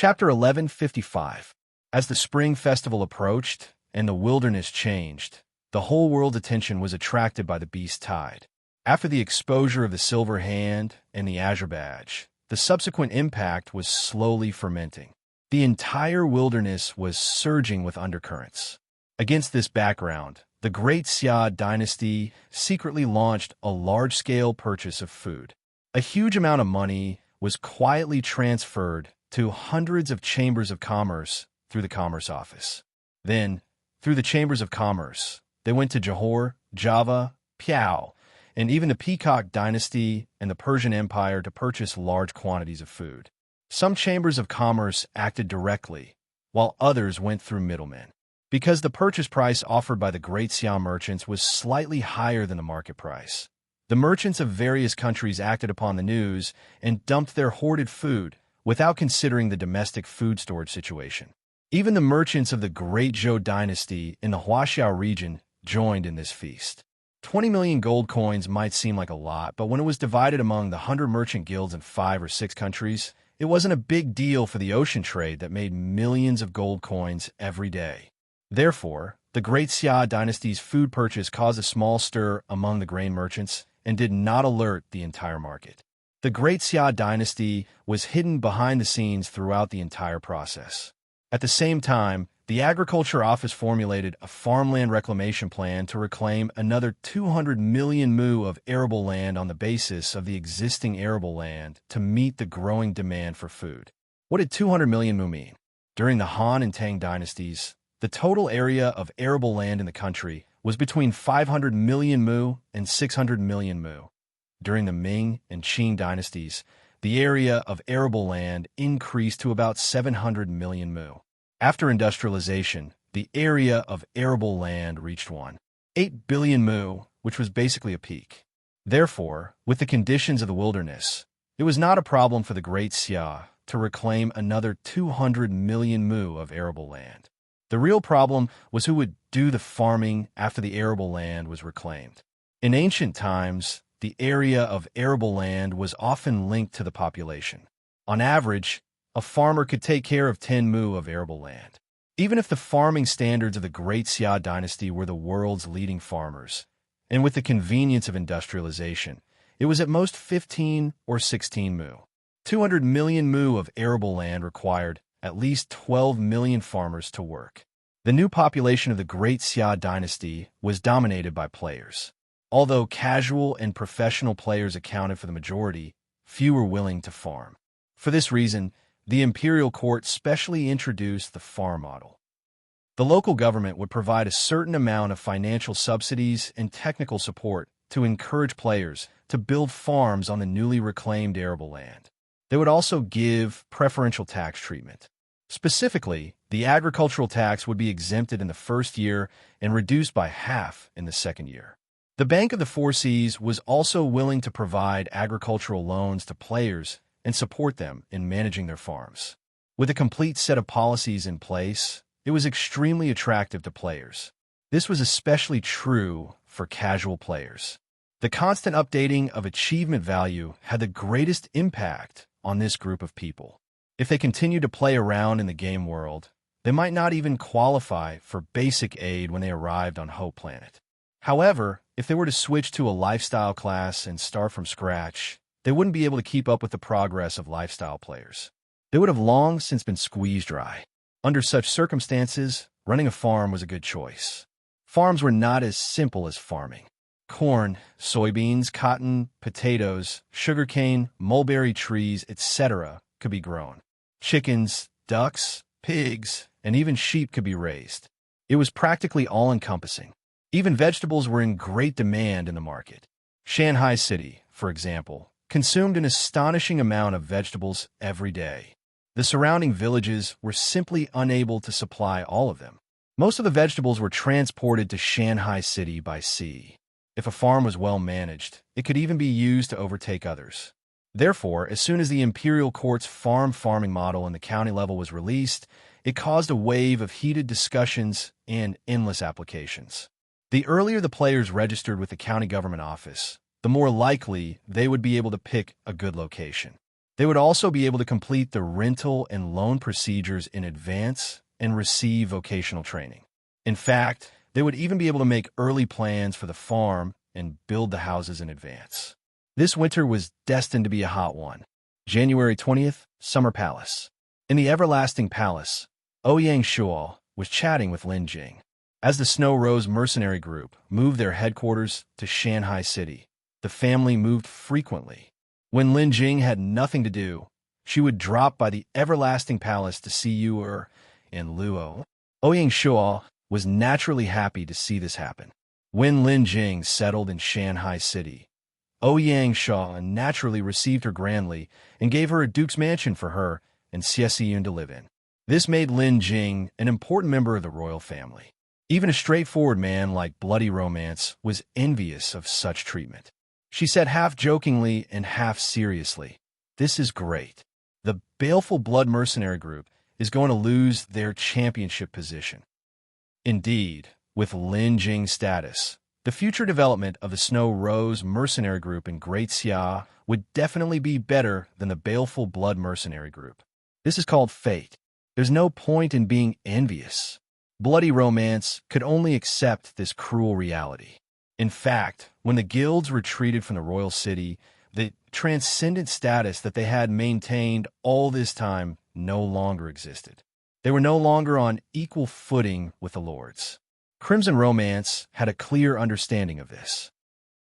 Chapter 1155. As the spring festival approached and the wilderness changed, the whole world's attention was attracted by the beast tide. After the exposure of the silver hand and the azure badge, the subsequent impact was slowly fermenting. The entire wilderness was surging with undercurrents. Against this background, the Great Xia dynasty secretly launched a large-scale purchase of food. A huge amount of money was quietly transferred to hundreds of chambers of commerce through the Commerce Office. Then, through the chambers of commerce, they went to Johor, Java, Piao, and even the Peacock dynasty and the Persian Empire to purchase large quantities of food. Some chambers of commerce acted directly, while others went through middlemen. Because the purchase price offered by the Great Xia merchants was slightly higher than the market price, the merchants of various countries acted upon the news and dumped their hoarded food without considering the domestic food storage situation. Even the merchants of the Great Zhou dynasty in the Huaxiao region joined in this feast. 20 million gold coins might seem like a lot, but when it was divided among the 100 merchant guilds in 5 or 6 countries, it wasn't a big deal for the ocean trade that made millions of gold coins every day. Therefore, the Great Xia dynasty's food purchase caused a small stir among the grain merchants and did not alert the entire market. The Great Xia dynasty was hidden behind the scenes throughout the entire process. At the same time, the Agriculture Office formulated a farmland reclamation plan to reclaim another 200 million mu of arable land on the basis of the existing arable land to meet the growing demand for food. What did 200 million mu mean? During the Han and Tang dynasties, the total area of arable land in the country was between 500 million mu and 600 million mu. During the Ming and Qing dynasties, the area of arable land increased to about 700 million mu. After industrialization, the area of arable land reached 1.8 billion mu, which was basically a peak. Therefore, with the conditions of the wilderness, it was not a problem for the Great Xia to reclaim another 200 million mu of arable land. The real problem was who would do the farming after the arable land was reclaimed. In ancient times, the area of arable land was often linked to the population. On average, a farmer could take care of 10 mu of arable land. Even if the farming standards of the Great Xia dynasty were the world's leading farmers, and with the convenience of industrialization, it was at most 15 or 16 mu. 200 million mu of arable land required at least 12 million farmers to work. The new population of the Great Xia dynasty was dominated by players. Although casual and professional players accounted for the majority, few were willing to farm. For this reason, the imperial court specially introduced the farm model. The local government would provide a certain amount of financial subsidies and technical support to encourage players to build farms on the newly reclaimed arable land. They would also give preferential tax treatment. Specifically, the agricultural tax would be exempted in the first year and reduced by half in the second year. The Bank of the Four Seas was also willing to provide agricultural loans to players and support them in managing their farms. With a complete set of policies in place, it was extremely attractive to players. This was especially true for casual players. The constant updating of achievement value had the greatest impact on this group of people. If they continued to play around in the game world, they might not even qualify for basic aid when they arrived on Hope Planet. However, if they were to switch to a lifestyle class and start from scratch, they wouldn't be able to keep up with the progress of lifestyle players. They would have long since been squeezed dry. Under such circumstances, running a farm was a good choice. Farms were not as simple as farming. Corn, soybeans, cotton, potatoes, sugarcane, mulberry trees, etc. could be grown. Chickens, ducks, pigs, and even sheep could be raised. It was practically all-encompassing. Even vegetables were in great demand in the market. Shanghai City, for example, consumed an astonishing amount of vegetables every day. The surrounding villages were simply unable to supply all of them. Most of the vegetables were transported to Shanghai City by sea. If a farm was well managed, it could even be used to overtake others. Therefore, as soon as the imperial court's farming model in the county level was released, it caused a wave of heated discussions and endless applications. The earlier the players registered with the county government office, the more likely they would be able to pick a good location. They would also be able to complete the rental and loan procedures in advance and receive vocational training. In fact, they would even be able to make early plans for the farm and build the houses in advance. This winter was destined to be a hot one. January 20th, Summer Palace. In the everlasting palace, Ouyang Shuo was chatting with Lin Jing. As the Snow Rose mercenary group moved their headquarters to Shanghai City, the family moved frequently. When Lin Jing had nothing to do, she would drop by the everlasting palace to see Yu in Luo. Ouyang Shuo was naturally happy to see this happen. When Lin Jing settled in Shanghai City, Ouyang Shuo naturally received her grandly and gave her a duke's mansion for her and Xie Xiyun to live in. This made Lin Jing an important member of the royal family. Even a straightforward man like Bloody Romance was envious of such treatment. She said half jokingly and half seriously, "This is great. The baleful blood mercenary group is going to lose their championship position." Indeed, with Lin Jing's status, the future development of the Snow Rose mercenary group in Great Xia would definitely be better than the baleful blood mercenary group. This is called fate. There's no point in being envious. Bloody Romance could only accept this cruel reality. In fact, when the guilds retreated from the royal city, the transcendent status that they had maintained all this time no longer existed. They were no longer on equal footing with the lords. Crimson Romance had a clear understanding of this.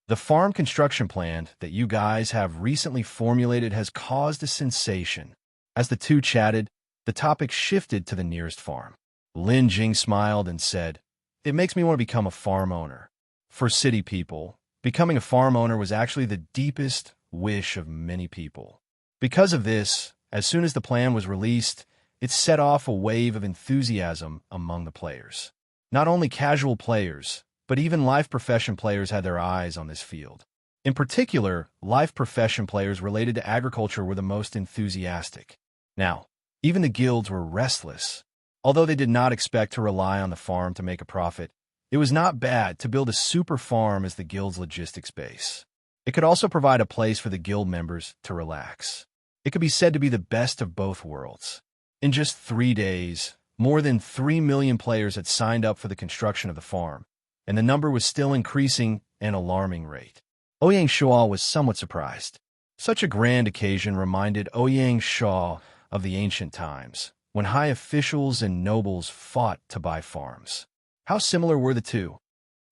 The farm construction plan that you guys have recently formulated has caused a sensation. As the two chatted, the topic shifted to the nearest farm. Lin Jing smiled and said, "It makes me want to become a farm owner." For city people, becoming a farm owner was actually the deepest wish of many people. Because of this, as soon as the plan was released, it set off a wave of enthusiasm among the players. Not only casual players, but even life profession players had their eyes on this field. In particular, life profession players related to agriculture were the most enthusiastic. Now, even the guilds were restless. Although they did not expect to rely on the farm to make a profit, it was not bad to build a super farm as the guild's logistics base. It could also provide a place for the guild members to relax. It could be said to be the best of both worlds. In just 3 days, more than 3 million players had signed up for the construction of the farm, and the number was still increasing at an alarming rate. Ouyang Shuo was somewhat surprised. Such a grand occasion reminded Ouyang Shuo of the ancient times, when high officials and nobles fought to buy farms. How similar were the two?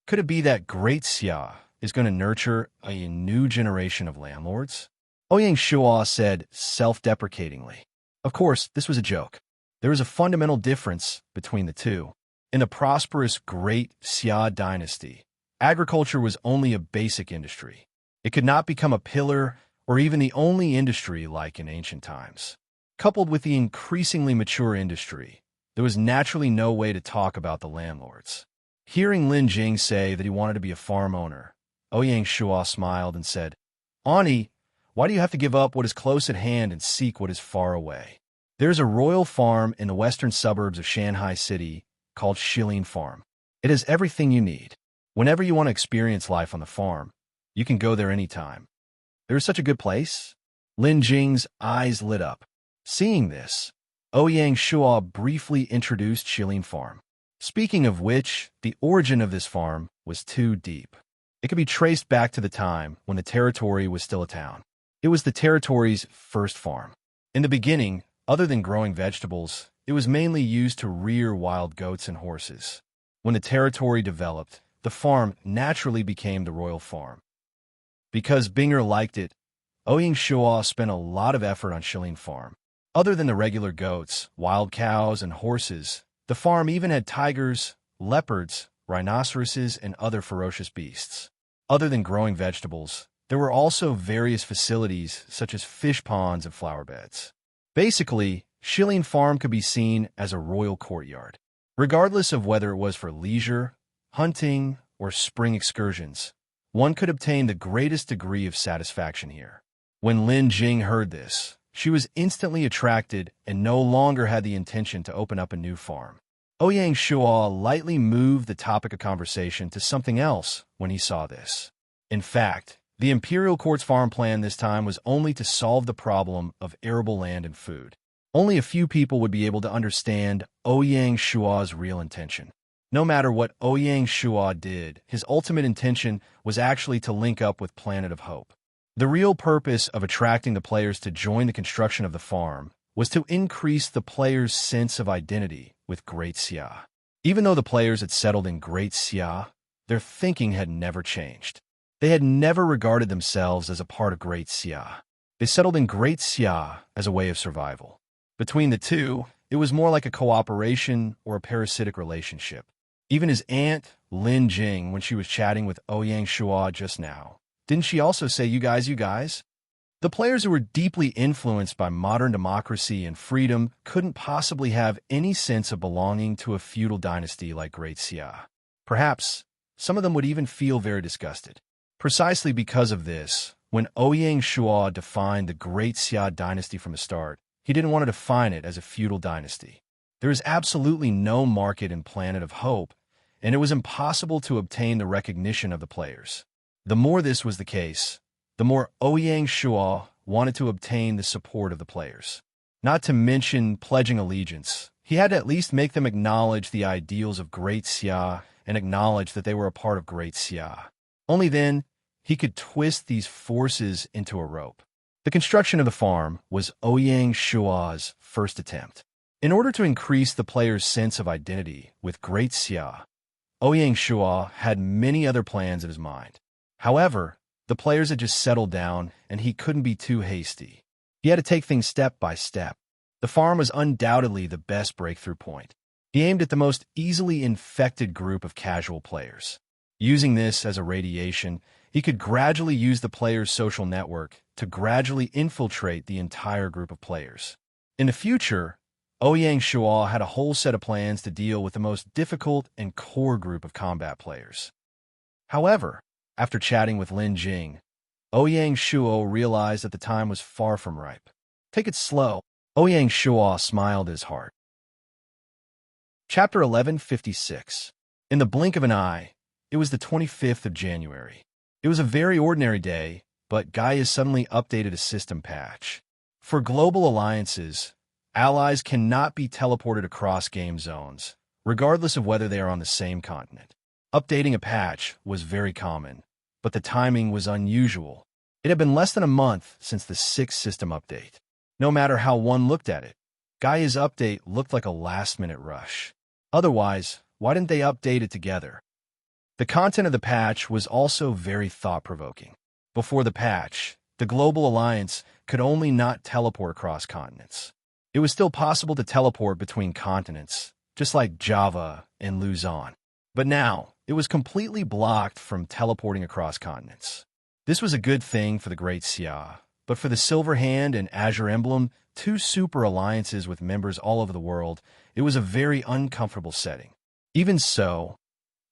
Could it be that Great Xia is going to nurture a new generation of landlords? Ouyang Shuo said self-deprecatingly. Of course, this was a joke. There is a fundamental difference between the two. In the prosperous Great Xia dynasty, agriculture was only a basic industry. It could not become a pillar or even the only industry like in ancient times. Coupled with the increasingly mature industry, there was naturally no way to talk about the landlords. Hearing Lin Jing say that he wanted to be a farm owner, Ouyang Shuo smiled and said, "Ani, why do you have to give up what is close at hand and seek what is far away? There is a royal farm in the western suburbs of Shanghai City called Shilin Farm. It has everything you need. Whenever you want to experience life on the farm, you can go there anytime." "There is such a good place?" Lin Jing's eyes lit up. Seeing this, Ouyang Shuo briefly introduced Shilin Farm. Speaking of which, the origin of this farm was too deep. It could be traced back to the time when the territory was still a town. It was the territory's first farm. In the beginning, other than growing vegetables, it was mainly used to rear wild goats and horses. When the territory developed, the farm naturally became the royal farm. Because Binger liked it, Ouyang Shuo spent a lot of effort on Shilin Farm. Other than the regular goats, wild cows, and horses, the farm even had tigers, leopards, rhinoceroses, and other ferocious beasts. Other than growing vegetables, there were also various facilities such as fish ponds and flower beds. Basically, Shilin Farm could be seen as a royal courtyard. Regardless of whether it was for leisure, hunting, or spring excursions, one could obtain the greatest degree of satisfaction here. When Lin Jing heard this, she was instantly attracted and no longer had the intention to open up a new farm. Ouyang Shuo lightly moved the topic of conversation to something else when he saw this. In fact, The imperial court's farm plan this time was only to solve the problem of arable land and food. Only a few people would be able to understand Ouyang Shua's real intention. No matter what Ouyang Shua did, his ultimate intention was actually to link up with Planet of Hope. The real purpose of attracting the players to join the construction of the farm was to increase the players' sense of identity with Great Xia. Even though the players had settled in Great Xia, their thinking had never changed. They had never regarded themselves as a part of Great Xia. They settled in Great Xia as a way of survival. Between the two, it was more like a cooperation or a parasitic relationship. Even his aunt, Lin Jing, when she was chatting with Ouyang Shua just now, didn't she also say, you guys? The players who were deeply influenced by modern democracy and freedom couldn't possibly have any sense of belonging to a feudal dynasty like Great Xia. Perhaps some of them would even feel very disgusted. Precisely because of this, when Ouyang Shua defined the Great Xia dynasty from the start, he didn't want to define it as a feudal dynasty. There is absolutely no market in Planet of Hope, and it was impossible to obtain the recognition of the players. The more this was the case, the more Ouyang Shua wanted to obtain the support of the players. Not to mention pledging allegiance, he had to at least make them acknowledge the ideals of Great Xia and acknowledge that they were a part of Great Xia. Only then, he could twist these forces into a rope. The construction of the farm was Ouyang Shua's first attempt. In order to increase the players' sense of identity with Great Xia, Ouyang Shua had many other plans in his mind. However, the players had just settled down, and he couldn't be too hasty. He had to take things step by step. The farm was undoubtedly the best breakthrough point. He aimed at the most easily infected group of casual players. Using this as a radiation, he could gradually use the players' social network to gradually infiltrate the entire group of players. In the future, Ouyang Shua had a whole set of plans to deal with the most difficult and core group of combat players. However, after chatting with Lin Jing, Ouyang Shua realized that the time was far from ripe. Take it slow. Ouyang Shua smiled his heart. Chapter 1156. In the blink of an eye, it was the 25th of January. It was a very ordinary day, but Gaia suddenly updated a system patch. For global alliances, allies cannot be teleported across game zones, regardless of whether they are on the same continent. Updating a patch was very common, but the timing was unusual. It had been less than a month since the 6th system update. No matter how one looked at it, Gaia's update looked like a last-minute rush. Otherwise, why didn't they update it together? The content of the patch was also very thought-provoking. Before the patch, the Global Alliance could only not teleport across continents. It was still possible to teleport between continents, just like Java and Luzon. But now, it was completely blocked from teleporting across continents. This was a good thing for the Great Xia, but for the Silver Hand and Azure Emblem, two super alliances with members all over the world, it was a very uncomfortable setting. Even so,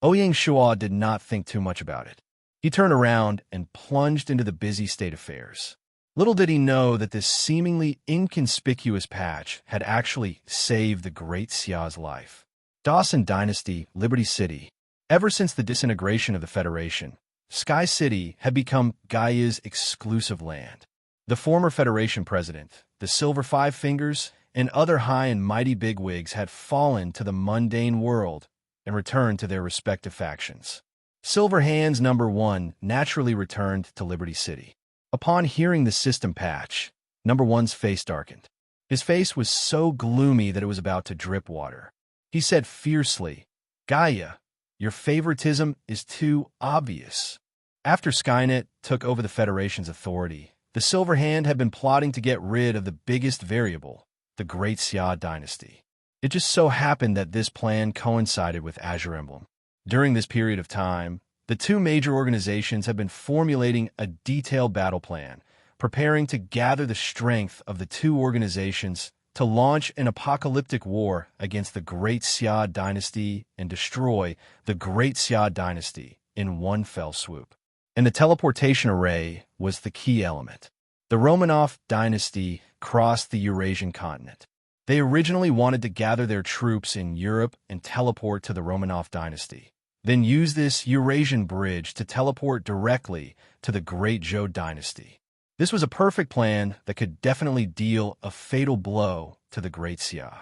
Ouyang Shua did not think too much about it. He turned around and plunged into the busy state affairs. Little did he know that this seemingly inconspicuous patch had actually saved the Great Xia's life. Dawson Dynasty, Liberty City. Ever since the disintegration of the Federation, Sky City had become Gaia's exclusive land. The former Federation president, the Silver Five Fingers, and other high and mighty bigwigs had fallen to the mundane world and returned to their respective factions. Silver Hands No. 1 naturally returned to Liberty City. Upon hearing the system patch, No. 1's face darkened. His face was so gloomy that it was about to drip water. He said fiercely, "Gaia, your favoritism is too obvious." After Skynet took over the Federation's authority, the Silver Hand had been plotting to get rid of the biggest variable, the Great Xia dynasty. It just so happened that this plan coincided with Azure Emblem. During this period of time, the two major organizations have been formulating a detailed battle plan, preparing to gather the strength of the two organizations to launch an apocalyptic war against the Great Xia dynasty and destroy the Great Xia dynasty in one fell swoop. And the teleportation array was the key element. The Romanov dynasty crossed the Eurasian continent. They originally wanted to gather their troops in Europe and teleport to the Romanov dynasty. then use this Eurasian bridge to teleport directly to the Great Zhou dynasty. This was a perfect plan that could definitely deal a fatal blow to the Great Xia.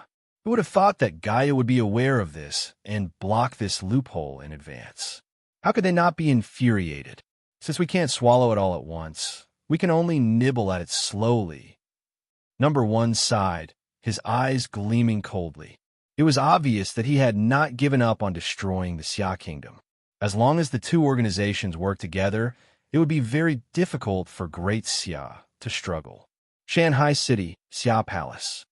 Who would have thought that Gaia would be aware of this and block this loophole in advance? How could they not be infuriated? Since we can't swallow it all at once, we can only nibble at it slowly. Number 1 sighed, his eyes gleaming coldly. It was obvious that he had not given up on destroying the Xia kingdom. As long as the two organizations worked together, it would be very difficult for Great Xia to struggle. Shanghai City, Xia Palace.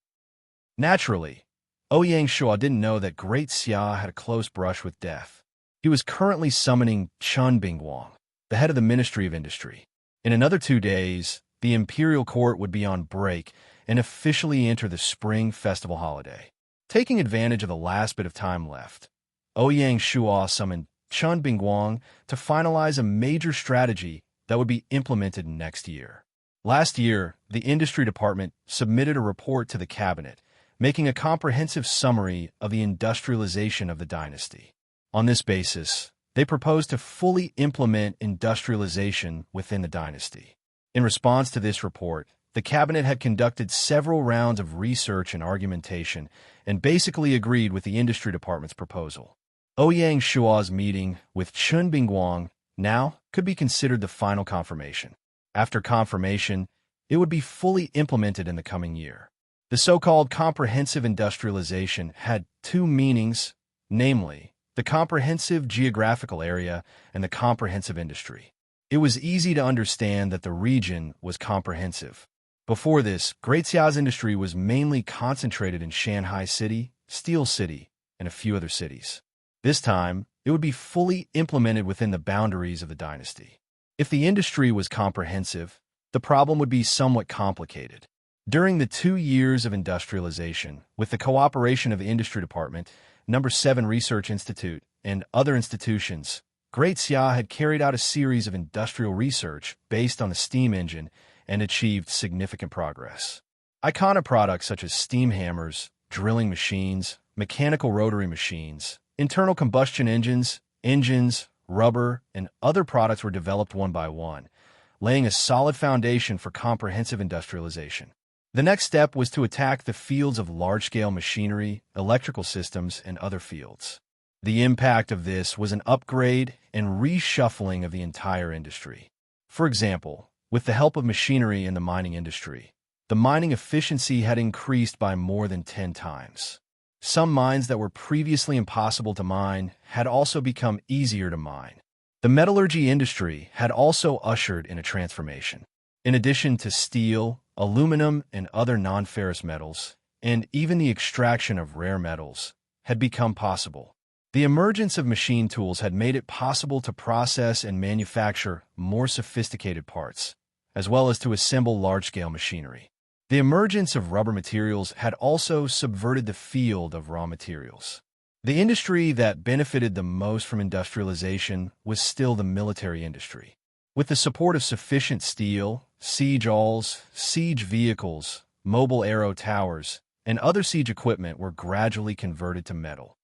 Naturally, Ouyang Shua didn't know that Great Xia had a close brush with death. He was currently summoning Chun Bingguang, the head of the Ministry of Industry. In another 2 days, the imperial court would be on break and officially enter the Spring Festival holiday. Taking advantage of the last bit of time left, Ouyang Shua summoned Chun Bingguang to finalize a major strategy that would be implemented next year. Last year, the industry department submitted a report to the cabinet, making a comprehensive summary of the industrialization of the dynasty. On this basis, they proposed to fully implement industrialization within the dynasty. In response to this report, the cabinet had conducted several rounds of research and argumentation and basically agreed with the industry department's proposal. Ouyang Shua's meeting with Chun Bingguang now could be considered the final confirmation. After confirmation, it would be fully implemented in the coming year. The so-called comprehensive industrialization had 2 meanings, namely, the comprehensive geographical area and the comprehensive industry. It was easy to understand that the region was comprehensive. Before this, Great Xia's industry was mainly concentrated in Shanghai City, Steel City, and a few other cities. This time, it would be fully implemented within the boundaries of the dynasty. If the industry was comprehensive, the problem would be somewhat complicated. During the 2 years of industrialization, with the cooperation of the Industry Department, Number 7 Research Institute, and other institutions, Great Xia had carried out a series of industrial research based on the steam engine and achieved significant progress. Iconic products such as steam hammers, drilling machines, mechanical rotary machines, internal combustion engines, rubber, and other products were developed one by one, laying a solid foundation for comprehensive industrialization. The next step was to attack the fields of large-scale machinery, electrical systems, and other fields. The impact of this was an upgrade and reshuffling of the entire industry. For example, with the help of machinery in the mining industry, the mining efficiency had increased by more than 10 times. Some mines that were previously impossible to mine had also become easier to mine. The metallurgy industry had also ushered in a transformation. In addition to steel, aluminum, and other non-ferrous metals, and even the extraction of rare metals, had become possible. The emergence of machine tools had made it possible to process and manufacture more sophisticated parts, as well as to assemble large-scale machinery. The emergence of rubber materials had also subverted the field of raw materials. The industry that benefited the most from industrialization was still the military industry. With the support of sufficient steel, siege awls, siege vehicles, mobile arrow towers, and other siege equipment were gradually converted to metal.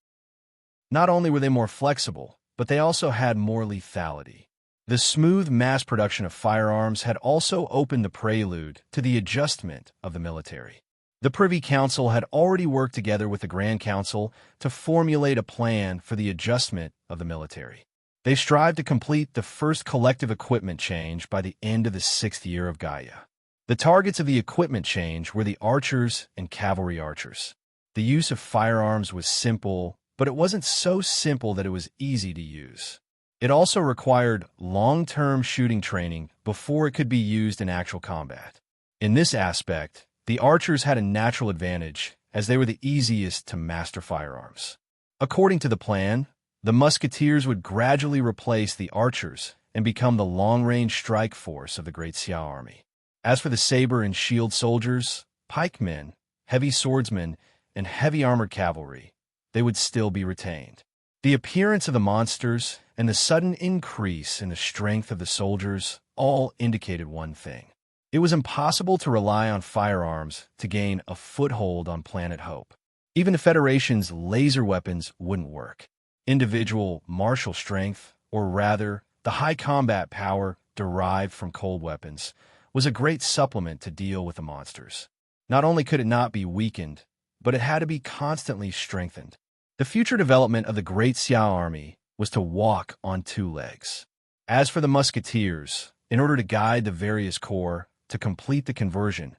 Not only were they more flexible, but they also had more lethality. The smooth mass production of firearms had also opened the prelude to the adjustment of the military. The Privy Council had already worked together with the Grand Council to formulate a plan for the adjustment of the military. They strived to complete the first collective equipment change by the end of the 6th year of Gaia. The targets of the equipment change were the archers and cavalry archers. The use of firearms was simple, but it wasn't so simple that it was easy to use. It also required long-term shooting training before it could be used in actual combat. In this aspect, the archers had a natural advantage, as they were the easiest to master firearms. According to the plan, the musketeers would gradually replace the archers and become the long-range strike force of the Great Xia army. As for the saber and shield soldiers, pikemen, heavy swordsmen, and heavy armored cavalry, they would still be retained. The appearance of the monsters and the sudden increase in the strength of the soldiers all indicated one thing. It was impossible to rely on firearms to gain a foothold on Planet Hope. Even the Federation's laser weapons wouldn't work. individual martial strength, or rather, the high combat power derived from cold weapons, was a great supplement to deal with the monsters. Not only could it not be weakened, but it had to be constantly strengthened. The future development of the Great Xia army was to walk on two legs. As for the musketeers, in order to guide the various corps to complete the conversion,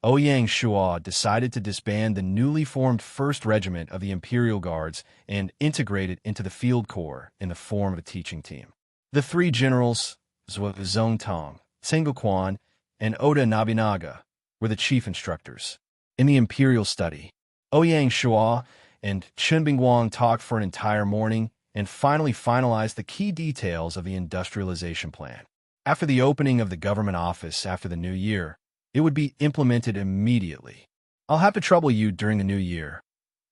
Ouyang Shua decided to disband the newly formed 1st Regiment of the Imperial Guards and integrate it into the Field Corps in the form of a teaching team. The three generals, Zongtong, Sengoquan, and Oda Nobunaga, were the chief instructors. In the Imperial study, Ouyang Shua and Chen Bingguang talked for an entire morning and finally finalized the key details of the industrialization plan. After the opening of the government office after the new year, it would be implemented immediately. "I'll have to trouble you during the new year,"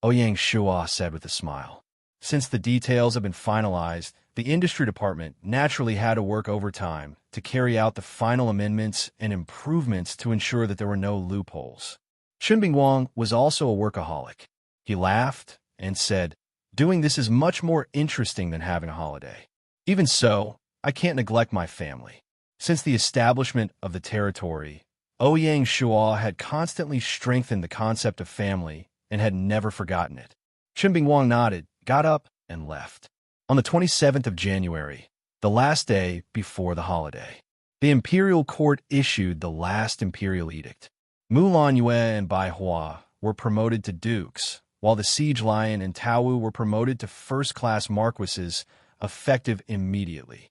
Ouyang Shua said with a smile. Since the details have been finalized, the industry department naturally had to work overtime to carry out the final amendments and improvements to ensure that there were no loopholes. Chen Bingguang was also a workaholic. He laughed and said, "Doing this is much more interesting than having a holiday. Even so, I can't neglect my family." Since the establishment of the territory, Ouyang Shua had constantly strengthened the concept of family and had never forgotten it. Chen Bingguang nodded, got up, and left. On the 27th of January, the last day before the holiday, the imperial court issued the last imperial edict. Mulan Yue and Bai Hua were promoted to dukes, while the Siege Lion and Tao Wu were promoted to first-class marquises, effective immediately.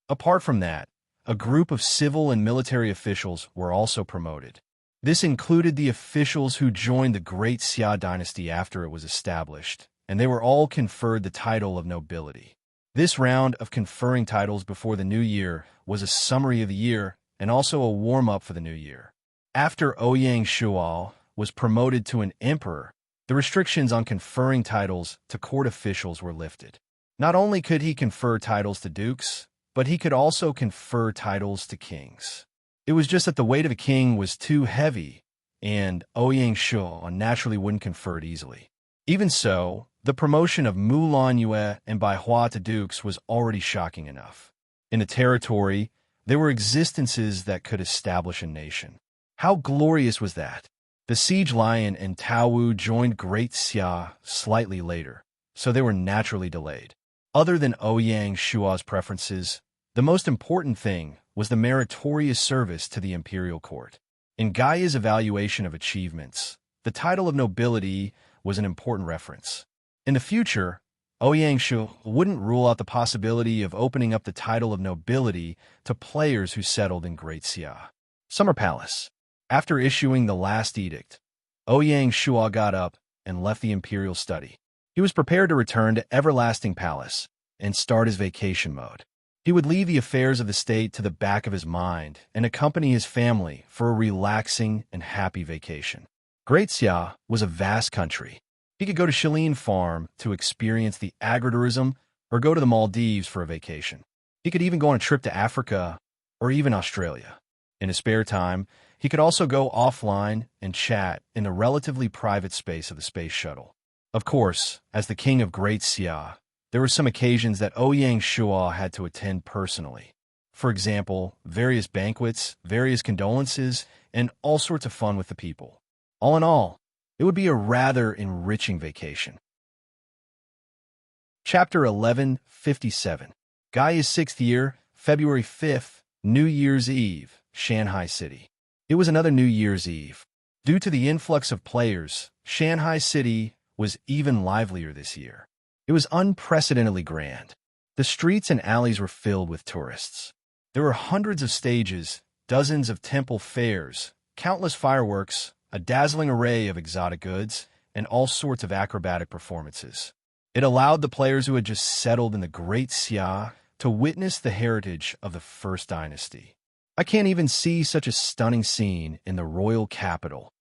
Apart from that, a group of civil and military officials were also promoted. This included the officials who joined the Great Xia dynasty after it was established, and they were all conferred the title of nobility. This round of conferring titles before the new year was a summary of the year and also a warm-up for the new year. After Ouyang Shua was promoted to an emperor, the restrictions on conferring titles to court officials were lifted. Not only could he confer titles to dukes, but he could also confer titles to kings. It was just that the weight of a king was too heavy, and Ouyang Shua naturally wouldn't confer it easily. Even so, the promotion of Mulan Yue and Bai Hua to dukes was already shocking enough. In the territory, there were existences that could establish a nation. How glorious was that? The Siege Lion and Tao Wu joined Great Xia slightly later, so they were naturally delayed. Other than Ouyang Shua's preferences, the most important thing was the meritorious service to the imperial court. In Gaia's evaluation of achievements, the title of nobility was an important reference. In the future, Ouyang Shu wouldn't rule out the possibility of opening up the title of nobility to players who settled in Great Xia. Summer Palace. After issuing the last edict, Ouyang Shua got up and left the imperial study. He was prepared to return to Everlasting Palace and start his vacation mode. He would leave the affairs of the state to the back of his mind and accompany his family for a relaxing and happy vacation. Great Xia was a vast country. He could go to Shaline Farm to experience the agritourism or go to the Maldives for a vacation. He could even go on a trip to Africa or even Australia. In his spare time, he could also go offline and chat in the relatively private space of the space shuttle. Of course, as the king of Great Xia, there were some occasions that Ouyang Shua had to attend personally. For example, various banquets, various condolences, and all sorts of fun with the people. All in all, it would be a rather enriching vacation. Chapter 1157. Gaia's 6th year, February 5th, New Year's Eve, Shanghai City. It was another New Year's Eve. Due to the influx of players, Shanghai City was even livelier this year. It was unprecedentedly grand. The streets and alleys were filled with tourists. There were hundreds of stages, dozens of temple fairs, countless fireworks, a dazzling array of exotic goods, and all sorts of acrobatic performances. It allowed the players who had just settled in the Great Xia to witness the heritage of the First Dynasty. I can't even see such a stunning scene in the royal capital.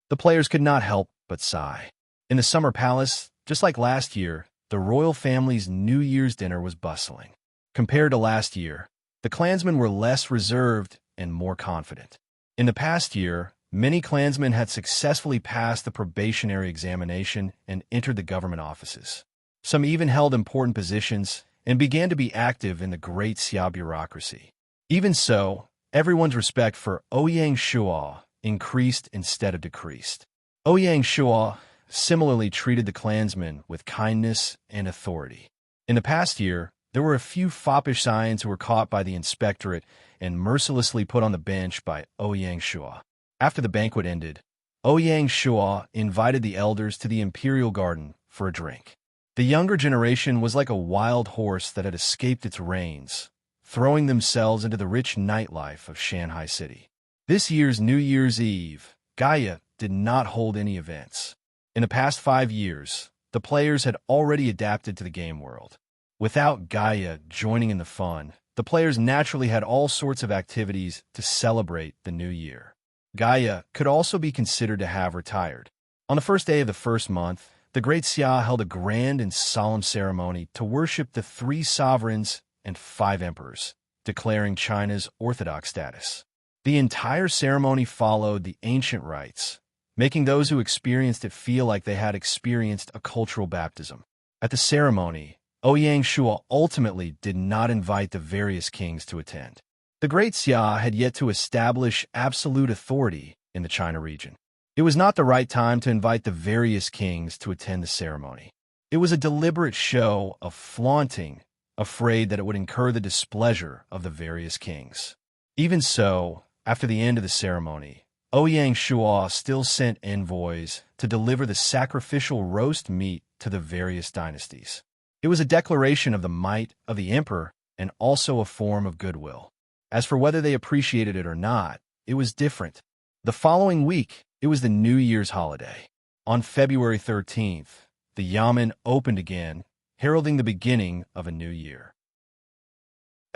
The players could not help but sigh. In the Summer Palace, just like last year, the royal family's New Year's dinner was bustling. Compared to last year, the clansmen were less reserved and more confident. In the past year, many clansmen had successfully passed the probationary examination and entered the government offices. Some even held important positions and began to be active in the Great Xia bureaucracy. Even so, everyone's respect for Ouyang Shuo increased instead of decreased. Ouyang Shuo similarly treated the clansmen with kindness and authority. In the past year, there were a few foppish scions who were caught by the inspectorate and mercilessly put on the bench by Ouyang Shuo. After the banquet ended, Ouyang Shuo invited the elders to the imperial garden for a drink. The younger generation was like a wild horse that had escaped its reins, throwing themselves into the rich nightlife of Shanghai City. This year's New Year's Eve, Gaia did not hold any events. In the past 5 years, the players had already adapted to the game world. Without Gaia joining in the fun, the players naturally had all sorts of activities to celebrate the new year. Gaia could also be considered to have retired. On the first day of the first month, the Great Xia held a grand and solemn ceremony to worship the 3 sovereigns and 5 emperors, declaring China's orthodox status. The entire ceremony followed the ancient rites, making those who experienced it feel like they had experienced a cultural baptism. At the ceremony, Ouyang Shuo ultimately did not invite the various kings to attend. The Great Xia had yet to establish absolute authority in the China region. It was not the right time to invite the various kings to attend the ceremony. It was a deliberate show of flaunting, afraid that it would incur the displeasure of the various kings. Even so, after the end of the ceremony, Ouyang Shuo still sent envoys to deliver the sacrificial roast meat to the various dynasties. It was a declaration of the might of the emperor and also a form of goodwill. As for whether they appreciated it or not, it was different. The following week, it was the New Year's holiday. On February 13th, the Yamen opened again, heralding the beginning of a new year.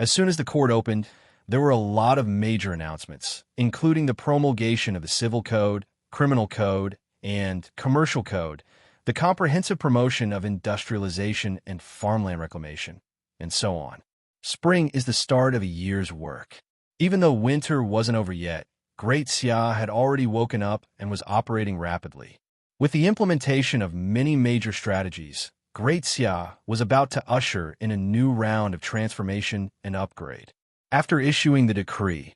As soon as the court opened, there were a lot of major announcements, including the promulgation of the Civil Code, Criminal Code, and Commercial Code, the comprehensive promotion of industrialization and farmland reclamation, and so on. Spring is the start of a year's work. Even though winter wasn't over yet, Great Xia had already woken up and was operating rapidly. With the implementation of many major strategies, Great Xia was about to usher in a new round of transformation and upgrade. After issuing the decree,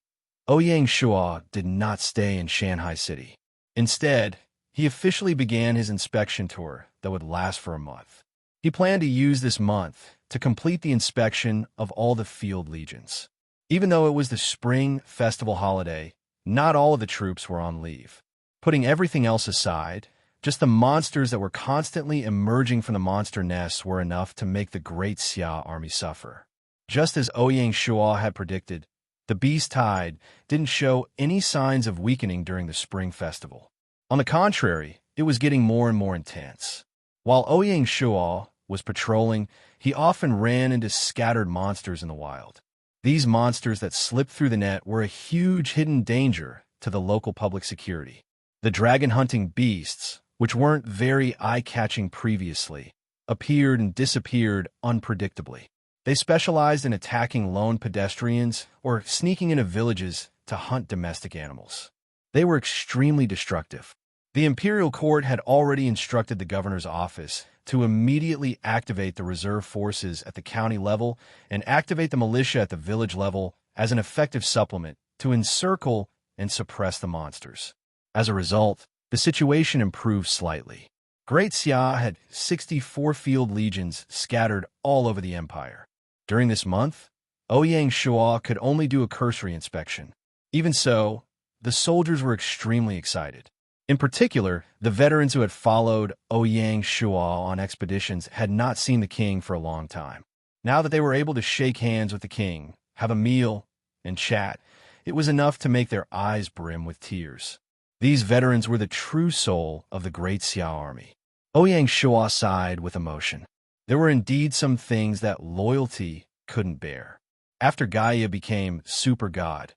Ouyang Shuo did not stay in Shanghai City. Instead, he officially began his inspection tour that would last for a month. He planned to use this month to complete the inspection of all the field legions. Even though it was the spring festival holiday, not all of the troops were on leave. Putting everything else aside, just the monsters that were constantly emerging from the monster nests were enough to make the Great Xia army suffer. Just as Ouyang Shuo had predicted, the beast tide didn't show any signs of weakening during the spring festival. On the contrary, it was getting more and more intense. While Ouyang Shuo was patrolling, he often ran into scattered monsters in the wild. These monsters that slipped through the net were a huge hidden danger to the local public security. The dragon-hunting beasts, which weren't very eye-catching previously, appeared and disappeared unpredictably. They specialized in attacking lone pedestrians or sneaking into villages to hunt domestic animals. They were extremely destructive. The imperial court had already instructed the governor's office to immediately activate the reserve forces at the county level and activate the militia at the village level as an effective supplement to encircle and suppress the monsters. As a result, the situation improved slightly. Great Xia had 64 field legions scattered all over the empire. During this month, Ouyang Shuo could only do a cursory inspection. Even so, the soldiers were extremely excited. In particular, the veterans who had followed Ouyang Shuo on expeditions had not seen the king for a long time. Now that they were able to shake hands with the king, have a meal, and chat, it was enough to make their eyes brim with tears. These veterans were the true soul of the Great Xia army. Ouyang Shuo sighed with emotion. There were indeed some things that loyalty couldn't bear. After Gaia became super god,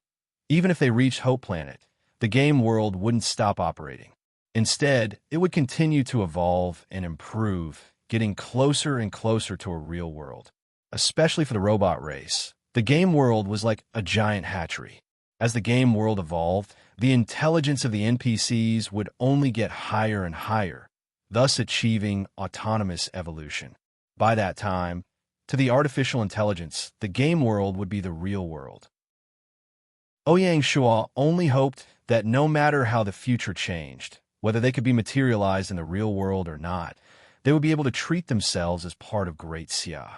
even if they reached Hope Planet, the game world wouldn't stop operating. Instead, it would continue to evolve and improve, getting closer and closer to a real world. Especially for the robot race, the game world was like a giant hatchery. As the game world evolved, the intelligence of the NPCs would only get higher and higher, thus achieving autonomous evolution. By that time, to the artificial intelligence, the game world would be the real world. Ouyang Shua only hoped that no matter how the future changed, whether they could be materialized in the real world or not, they would be able to treat themselves as part of Great Xia.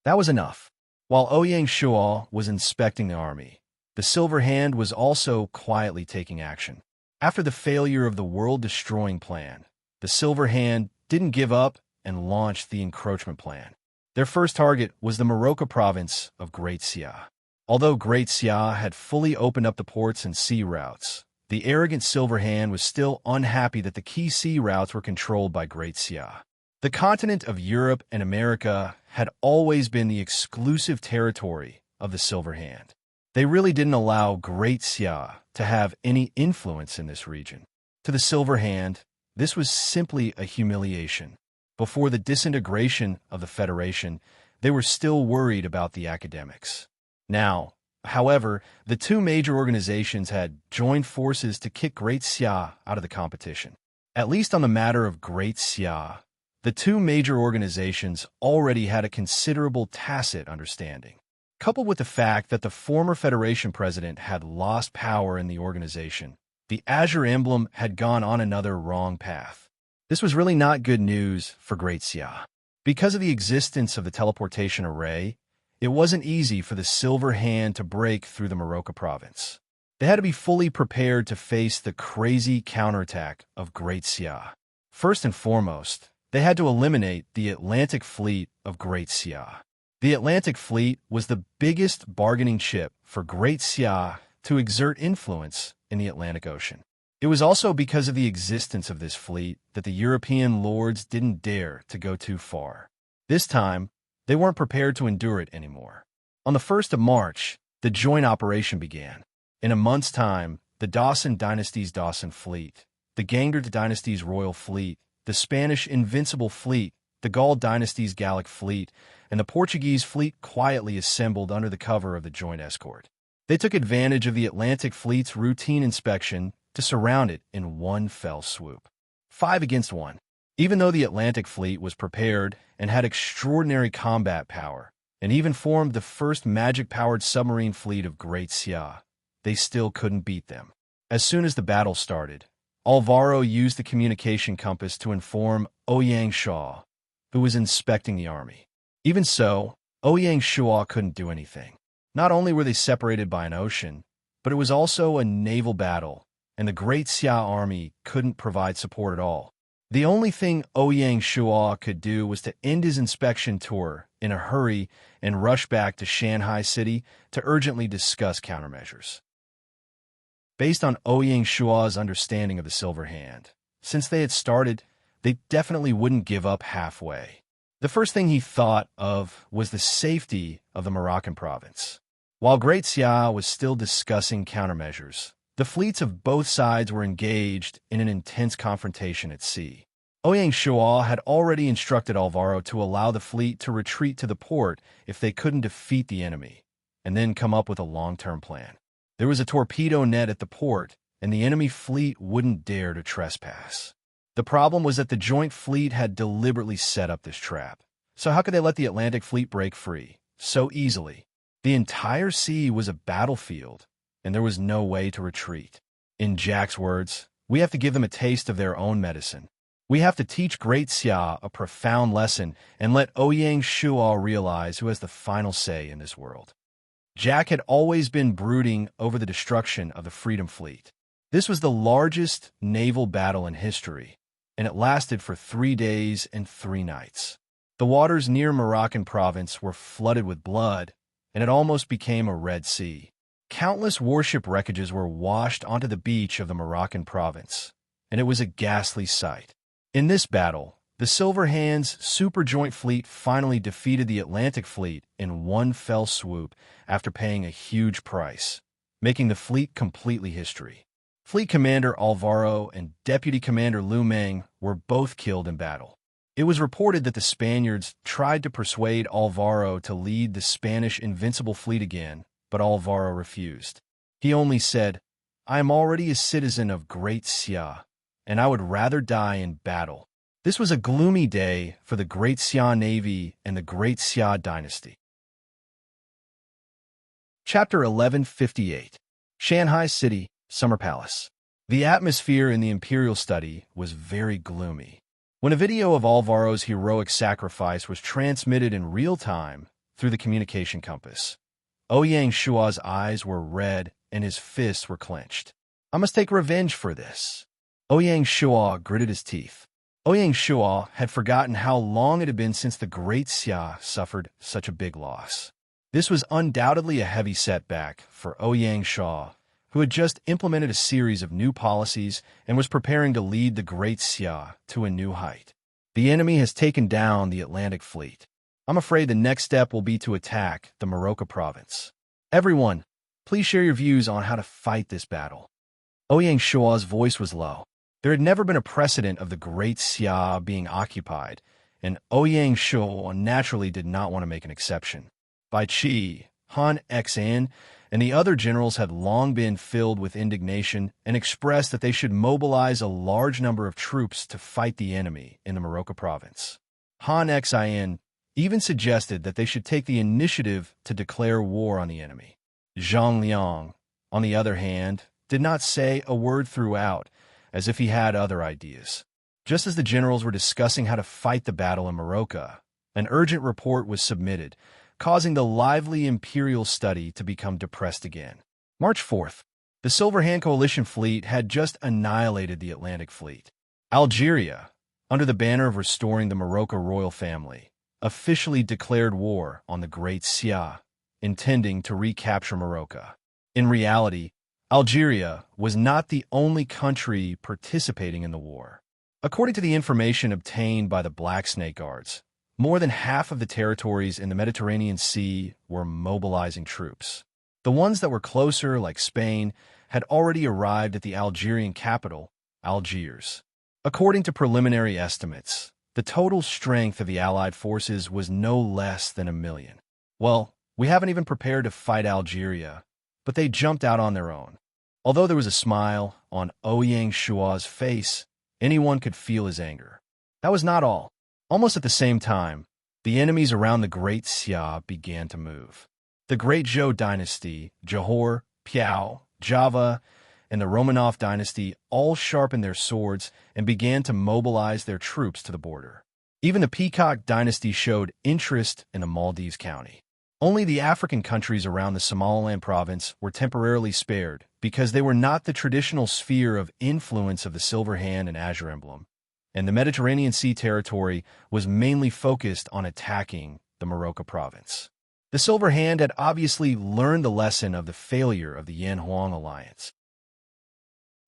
That was enough. While Ouyang Shua was inspecting the army, the Silver Hand was also quietly taking action. After the failure of the world-destroying plan, the Silver Hand didn't give up and launched the encroachment plan. Their first target was the Morocco province of Great Xia. Although Great Xia had fully opened up the ports and sea routes, the arrogant Silver Hand was still unhappy that the key sea routes were controlled by Great Xia. The continent of Europe and America had always been the exclusive territory of the Silver Hand. They really didn't allow Great Xia to have any influence in this region. To the Silver Hand, this was simply a humiliation. Before the disintegration of the Federation, they were still worried about the academics. Now, however, the two major organizations had joined forces to kick Great Xia out of the competition. At least on the matter of Great Xia, the two major organizations already had a considerable tacit understanding. Coupled with the fact that the former Federation president had lost power in the organization, the Azure Emblem had gone on another wrong path. This was really not good news for Great Xia. Because of the existence of the teleportation array, it wasn't easy for the Silver Hand to break through the Morocco province. They had to be fully prepared to face the crazy counterattack of Great Xia. First and foremost, they had to eliminate the Atlantic Fleet of Great Xia. The Atlantic Fleet was the biggest bargaining chip for Great Xia to exert influence in the Atlantic Ocean. It was also because of the existence of this fleet that the European lords didn't dare to go too far. This time, they weren't prepared to endure it anymore. On the 1st of March, the joint operation began. In a month's time, the Dawson Dynasty's Dawson Fleet, the Gangder Dynasty's Royal Fleet, the Spanish Invincible Fleet, the Gaul Dynasty's Gallic Fleet, and the Portuguese fleet quietly assembled under the cover of the joint escort. They took advantage of the Atlantic Fleet's routine inspection to surround it in one fell swoop. 5 against 1. Even though the Atlantic Fleet was prepared and had extraordinary combat power, and even formed the first magic-powered submarine fleet of Great Xia, they still couldn't beat them. As soon as the battle started, Alvaro used the communication compass to inform Ouyang Shua, who was inspecting the army. Even so, Ouyang Shua couldn't do anything. Not only were they separated by an ocean, but it was also a naval battle, and the Great Xia army couldn't provide support at all. The only thing Ouyang Shua could do was to end his inspection tour in a hurry and rush back to Shanghai City to urgently discuss countermeasures. Based on Ouyang Shua's understanding of the Silver Hand, since they had started, they definitely wouldn't give up halfway. The first thing he thought of was the safety of the Moroccan province. While Great Xia was still discussing countermeasures, the fleets of both sides were engaged in an intense confrontation at sea. Ouyang Shua had already instructed Alvaro to allow the fleet to retreat to the port if they couldn't defeat the enemy, and then come up with a long-term plan. There was a torpedo net at the port, and the enemy fleet wouldn't dare to trespass. The problem was that the joint fleet had deliberately set up this trap. So how could they let the Atlantic Fleet break free so easily? The entire sea was a battlefield, and there was no way to retreat. In Jack's words, we have to give them a taste of their own medicine. We have to teach Great Xia a profound lesson and let Ouyang Shua realize who has the final say in this world. Jack had always been brooding over the destruction of the Freedom Fleet. This was the largest naval battle in history, and it lasted for 3 days and 3 nights. The waters near Moroccan province were flooded with blood, and it almost became a Red Sea. Countless warship wreckages were washed onto the beach of the Moroccan province, and it was a ghastly sight. In this battle, the Silver Hand's superjoint fleet finally defeated the Atlantic Fleet in one fell swoop after paying a huge price, making the fleet completely history. Fleet Commander Alvaro and Deputy Commander Lu Meng were both killed in battle. It was reported that the Spaniards tried to persuade Alvaro to lead the Spanish Invincible Fleet again, but Alvaro refused. He only said, "I am already a citizen of Great Xia, and I would rather die in battle This was a gloomy day for the Great Xia Navy and the Great Xia Dynasty. Chapter 1158. Shanghai City, Summer Palace. The atmosphere in the imperial study was very gloomy. When a video of Alvaro's heroic sacrifice was transmitted in real time through the communication compass, Ouyang Shua's eyes were red and his fists were clenched. I must take revenge for this. Ouyang Shua gritted his teeth. Ouyang Shua had forgotten how long it had been since the Great Xia suffered such a big loss. This was undoubtedly a heavy setback for Ouyang Shua, who had just implemented a series of new policies and was preparing to lead the Great Xia to a new height. The enemy has taken down the Atlantic Fleet. I'm afraid the next step will be to attack the Morocco province. Everyone, please share your views on how to fight this battle. Ouyang Shua's voice was low. There had never been a precedent of the Great Xia being occupied, and Ouyang Shua naturally did not want to make an exception. Bai Qi, Han Xan, and the other generals had long been filled with indignation and expressed that they should mobilize a large number of troops to fight the enemy in the Morocco province. Han Xan even suggested that they should take the initiative to declare war on the enemy. Zhang Liang, on the other hand, did not say a word throughout, as if he had other ideas. Just as the generals were discussing how to fight the battle in Morocco, an urgent report was submitted, causing the lively imperial study to become depressed again. March 4th, the Silver Hand Coalition fleet had just annihilated the Atlantic Fleet. Algeria, under the banner of restoring the Morocco royal family, officially declared war on the Great Xia, intending to recapture Morocco. In reality, Algeria was not the only country participating in the war. According to the information obtained by the Black Snake Guards, more than half of the territories in the Mediterranean Sea were mobilizing troops. The ones that were closer, like Spain, had already arrived at the Algerian capital, Algiers. According to preliminary estimates, the total strength of the Allied forces was no less than 1 million. Well, we haven't even prepared to fight Algeria, but they jumped out on their own. Although there was a smile on Ouyang Shua's face, anyone could feel his anger. That was not all. Almost at the same time, the enemies around the Great Xia began to move. The Great Zhou dynasty, Johor, Piao, Java, and the Romanov dynasty all sharpened their swords and began to mobilize their troops to the border. Even the Peacock dynasty showed interest in the Maldives County. Only the African countries around the Somaliland province were temporarily spared because they were not the traditional sphere of influence of the Silver Hand and Azure Emblem, and the Mediterranean Sea territory was mainly focused on attacking the Morocco province. The Silver Hand had obviously learned the lesson of the failure of the Yan-Huang alliance.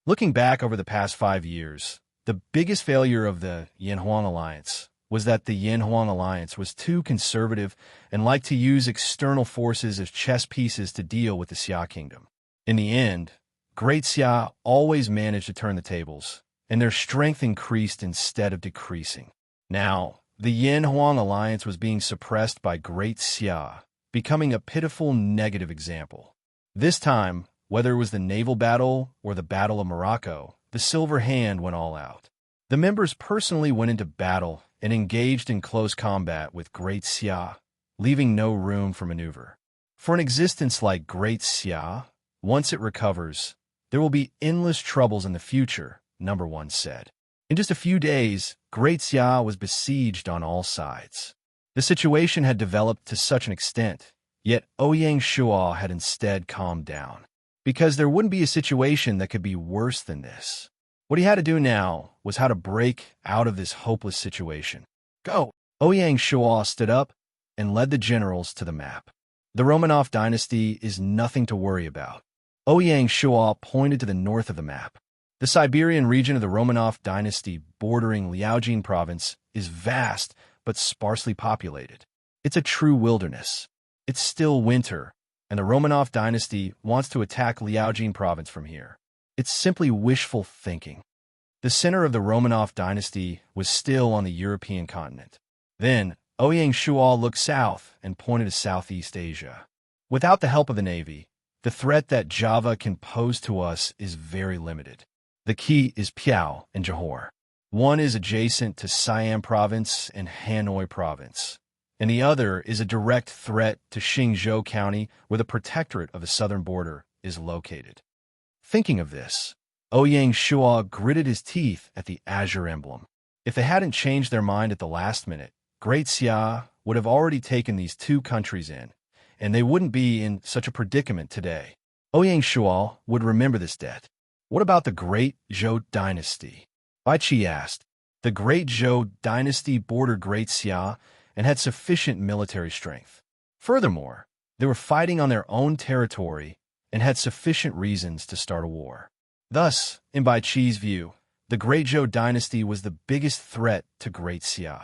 Looking back over the past 5 years, the biggest failure of the Yan-Huang alliance was that the Yan-Huang alliance was too conservative and liked to use external forces as chess pieces to deal with the Xia kingdom. In the end, Great Xia always managed to turn the tables, and their strength increased instead of decreasing. Now, the Yan-Huang alliance was being suppressed by Great Xia, becoming a pitiful negative example. This time, whether it was the naval battle or the Battle of Morocco, the Silver Hand went all out. The members personally went into battle and engaged in close combat with Great Xia, leaving no room for maneuver. For an existence like Great Xia, once it recovers, there will be endless troubles in the future, Number 1 said. In just a few days, Great Xia was besieged on all sides. The situation had developed to such an extent, yet Ouyang Shua had instead calmed down, because there wouldn't be a situation that could be worse than this. What he had to do now was how to break out of this hopeless situation. Go! Ouyang Shua stood up and led the generals to the map. The Romanov dynasty is nothing to worry about. Ouyang Shua pointed to the north of the map. The Siberian region of the Romanov dynasty bordering Liaojin province is vast but sparsely populated. It's a true wilderness. It's still winter, and the Romanov dynasty wants to attack Liaojin province from here. It's simply wishful thinking. The center of the Romanov dynasty was still on the European continent. Then, Ouyang Shua looked south and pointed to Southeast Asia. Without the help of the Navy, the threat that Java can pose to us is very limited. The key is Piao and Johor. One is adjacent to Siam Province and Hanoi Province, and the other is a direct threat to Xingzhou County, where the protectorate of the southern border is located. Thinking of this, Ouyang Shuo gritted his teeth at the azure emblem. If they hadn't changed their mind at the last minute, Great Xia would have already taken these two countries in, and they wouldn't be in such a predicament today. Ouyang Shuo would remember this debt. What about the Great Zhou Dynasty? Bai Qi asked. The Great Zhou Dynasty bordered Great Xia and had sufficient military strength. Furthermore, they were fighting on their own territory and had sufficient reasons to start a war. Thus, in Bai Qi's view, the Great Zhou Dynasty was the biggest threat to Great Xia.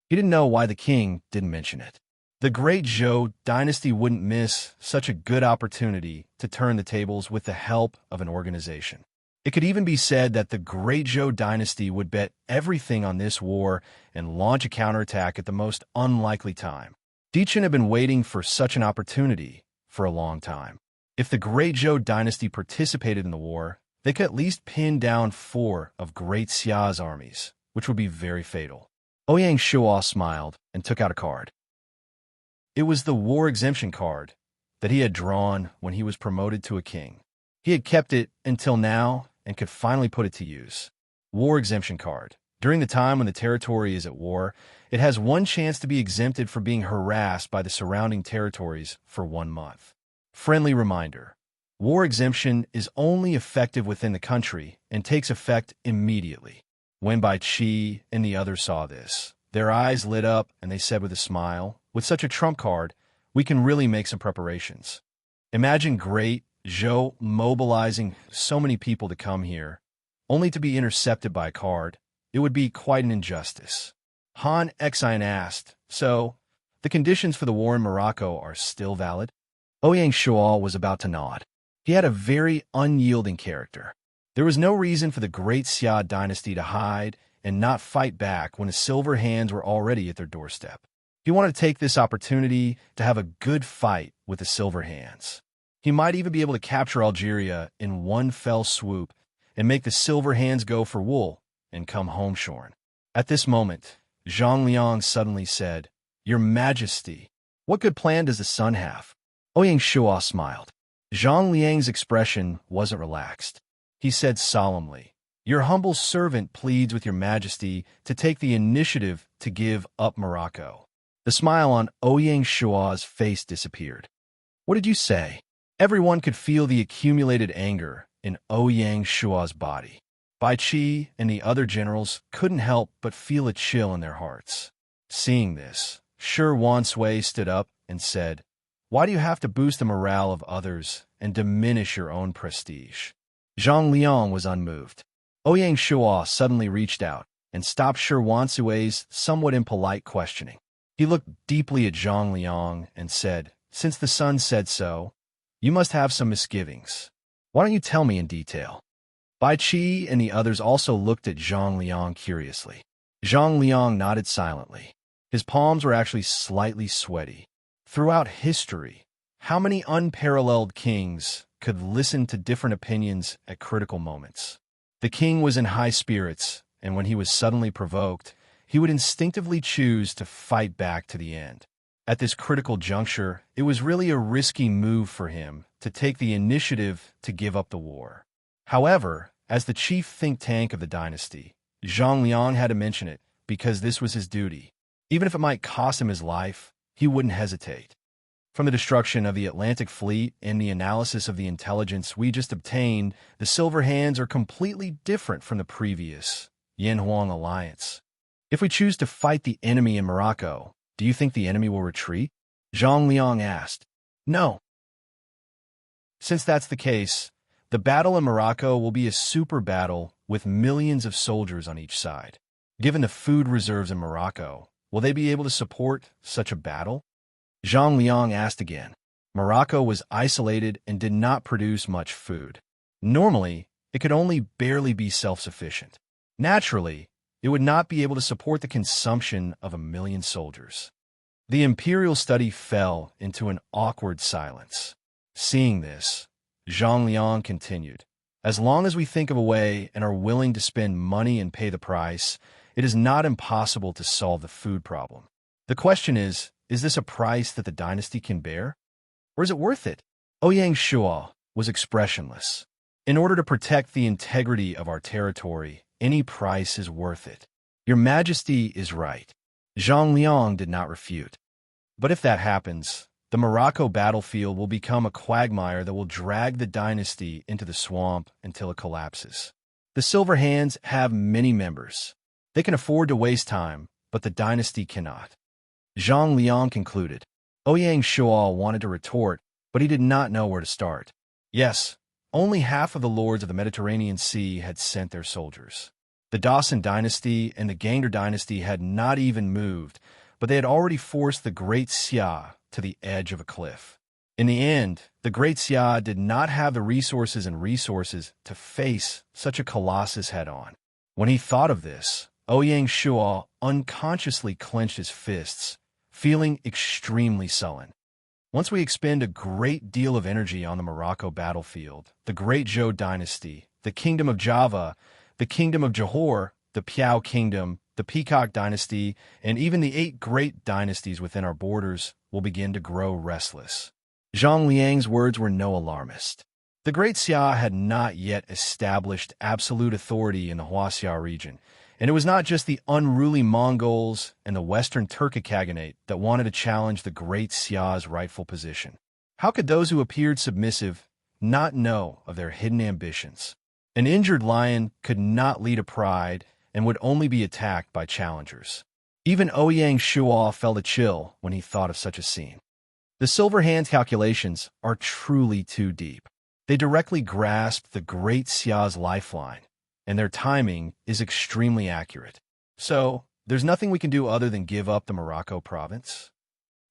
He didn't know why the king didn't mention it. The Great Zhou Dynasty wouldn't miss such a good opportunity to turn the tables with the help of an organization. It could even be said that the Great Zhou Dynasty would bet everything on this war and launch a counterattack at the most unlikely time. Dichen had been waiting for such an opportunity for a long time. If the Great Zhou Dynasty participated in the war, they could at least pin down 4 of Great Xia's armies, which would be very fatal. Ouyang Shuo smiled and took out a card. It was the war exemption card that he had drawn when he was promoted to a king. He had kept it until now and could finally put it to use. War exemption card. During the time when the territory is at war, it has one chance to be exempted from being harassed by the surrounding territories for 1 month. Friendly reminder. War exemption is only effective within the country and takes effect immediately. When Bai Qi and the others saw this, their eyes lit up and they said with a smile, with such a trump card, we can really make some preparations. Imagine Great Zhou mobilizing so many people to come here, only to be intercepted by a card. It would be quite an injustice. Han Xian asked, so, the conditions for the war in Morocco are still valid? Ouyang Shuo was about to nod. He had a very unyielding character. There was no reason for the Great Xia dynasty to hide and not fight back when the Silver Hands were already at their doorstep. He wanted to take this opportunity to have a good fight with the Silver Hands. He might even be able to capture Algeria in one fell swoop and make the Silver Hands go for wool and come home shorn. At this moment, Zhang Liang suddenly said, Your Majesty, what good plan does the sun have? Ouyang Shuo smiled. Zhang Liang's expression wasn't relaxed. He said solemnly, Your humble servant pleads with your Majesty to take the initiative to give up Morocco. The smile on Ouyang Shuo's face disappeared. What did you say? Everyone could feel the accumulated anger in Ouyang Shuo's body. Bai Qi and the other generals couldn't help but feel a chill in their hearts. Seeing this, Shi Wansui stood up and said, Why do you have to boost the morale of others and diminish your own prestige? Zhang Liang was unmoved. Ouyang Shuo suddenly reached out and stopped Shi Wansui's somewhat impolite questioning. He looked deeply at Zhang Liang and said, Since the sun said so, you must have some misgivings. Why don't you tell me in detail? Bai Qi and the others also looked at Zhang Liang curiously. Zhang Liang nodded silently. His palms were actually slightly sweaty. Throughout history, how many unparalleled kings could listen to different opinions at critical moments? The king was in high spirits, and when he was suddenly provoked, he would instinctively choose to fight back to the end. At this critical juncture, it was really a risky move for him to take the initiative to give up the war. However, as the chief think tank of the dynasty, Zhang Liang had to mention it because this was his duty. Even if it might cost him his life, he wouldn't hesitate. From the destruction of the Atlantic Fleet and the analysis of the intelligence we just obtained, the Silver Hands are completely different from the previous Yin-Huang alliance. If we choose to fight the enemy in Morocco, do you think the enemy will retreat? Zhang Liang asked. No. Since that's the case, the battle in Morocco will be a super battle with millions of soldiers on each side. Given the food reserves in Morocco, will they be able to support such a battle? Zhang Liang asked again. Morocco was isolated and did not produce much food. Normally, it could only barely be self-sufficient. Naturally, it would not be able to support the consumption of 1 million soldiers. The imperial study fell into an awkward silence. Seeing this, Zhang Liang continued, As long as we think of a way and are willing to spend money and pay the price, it is not impossible to solve the food problem. The question is this a price that the dynasty can bear? Or is it worth it? Ouyang Shuo was expressionless. In order to protect the integrity of our territory, any price is worth it. Your Majesty is right. Zhang Liang did not refute. But if that happens, the Morocco battlefield will become a quagmire that will drag the dynasty into the swamp until it collapses. The Silver Hands have many members. They can afford to waste time, but the dynasty cannot. Zhang Liang concluded. Ouyang Shuo wanted to retort, but he did not know where to start. Yes, only half of the lords of the Mediterranean Sea had sent their soldiers. The Dawson dynasty and the Gangder dynasty had not even moved, but they had already forced the Great Xia to the edge of a cliff. In the end, the Great Xia did not have the resources to face such a colossus head-on. When he thought of this, Ouyang Shuo unconsciously clenched his fists, feeling extremely sullen. Once we expend a great deal of energy on the Morocco battlefield, the Great Zhou dynasty, the Kingdom of Java, the Kingdom of Johor, the Piao Kingdom, the Peacock dynasty, and even the 8 great dynasties within our borders will begin to grow restless. Zhang Liang's words were no alarmist. The Great Xia had not yet established absolute authority in the Huaxia region, and it was not just the unruly Mongols and the Western Turkic Khaganate that wanted to challenge the Great Xia's rightful position. How could those who appeared submissive not know of their hidden ambitions? An injured lion could not lead a pride and would only be attacked by challengers. Even Ouyang Shuo felt a chill when he thought of such a scene. The Silver Hand's calculations are truly too deep. They directly grasp the Great Xia's lifeline, and their timing is extremely accurate. So, there's nothing we can do other than give up the Morocco province?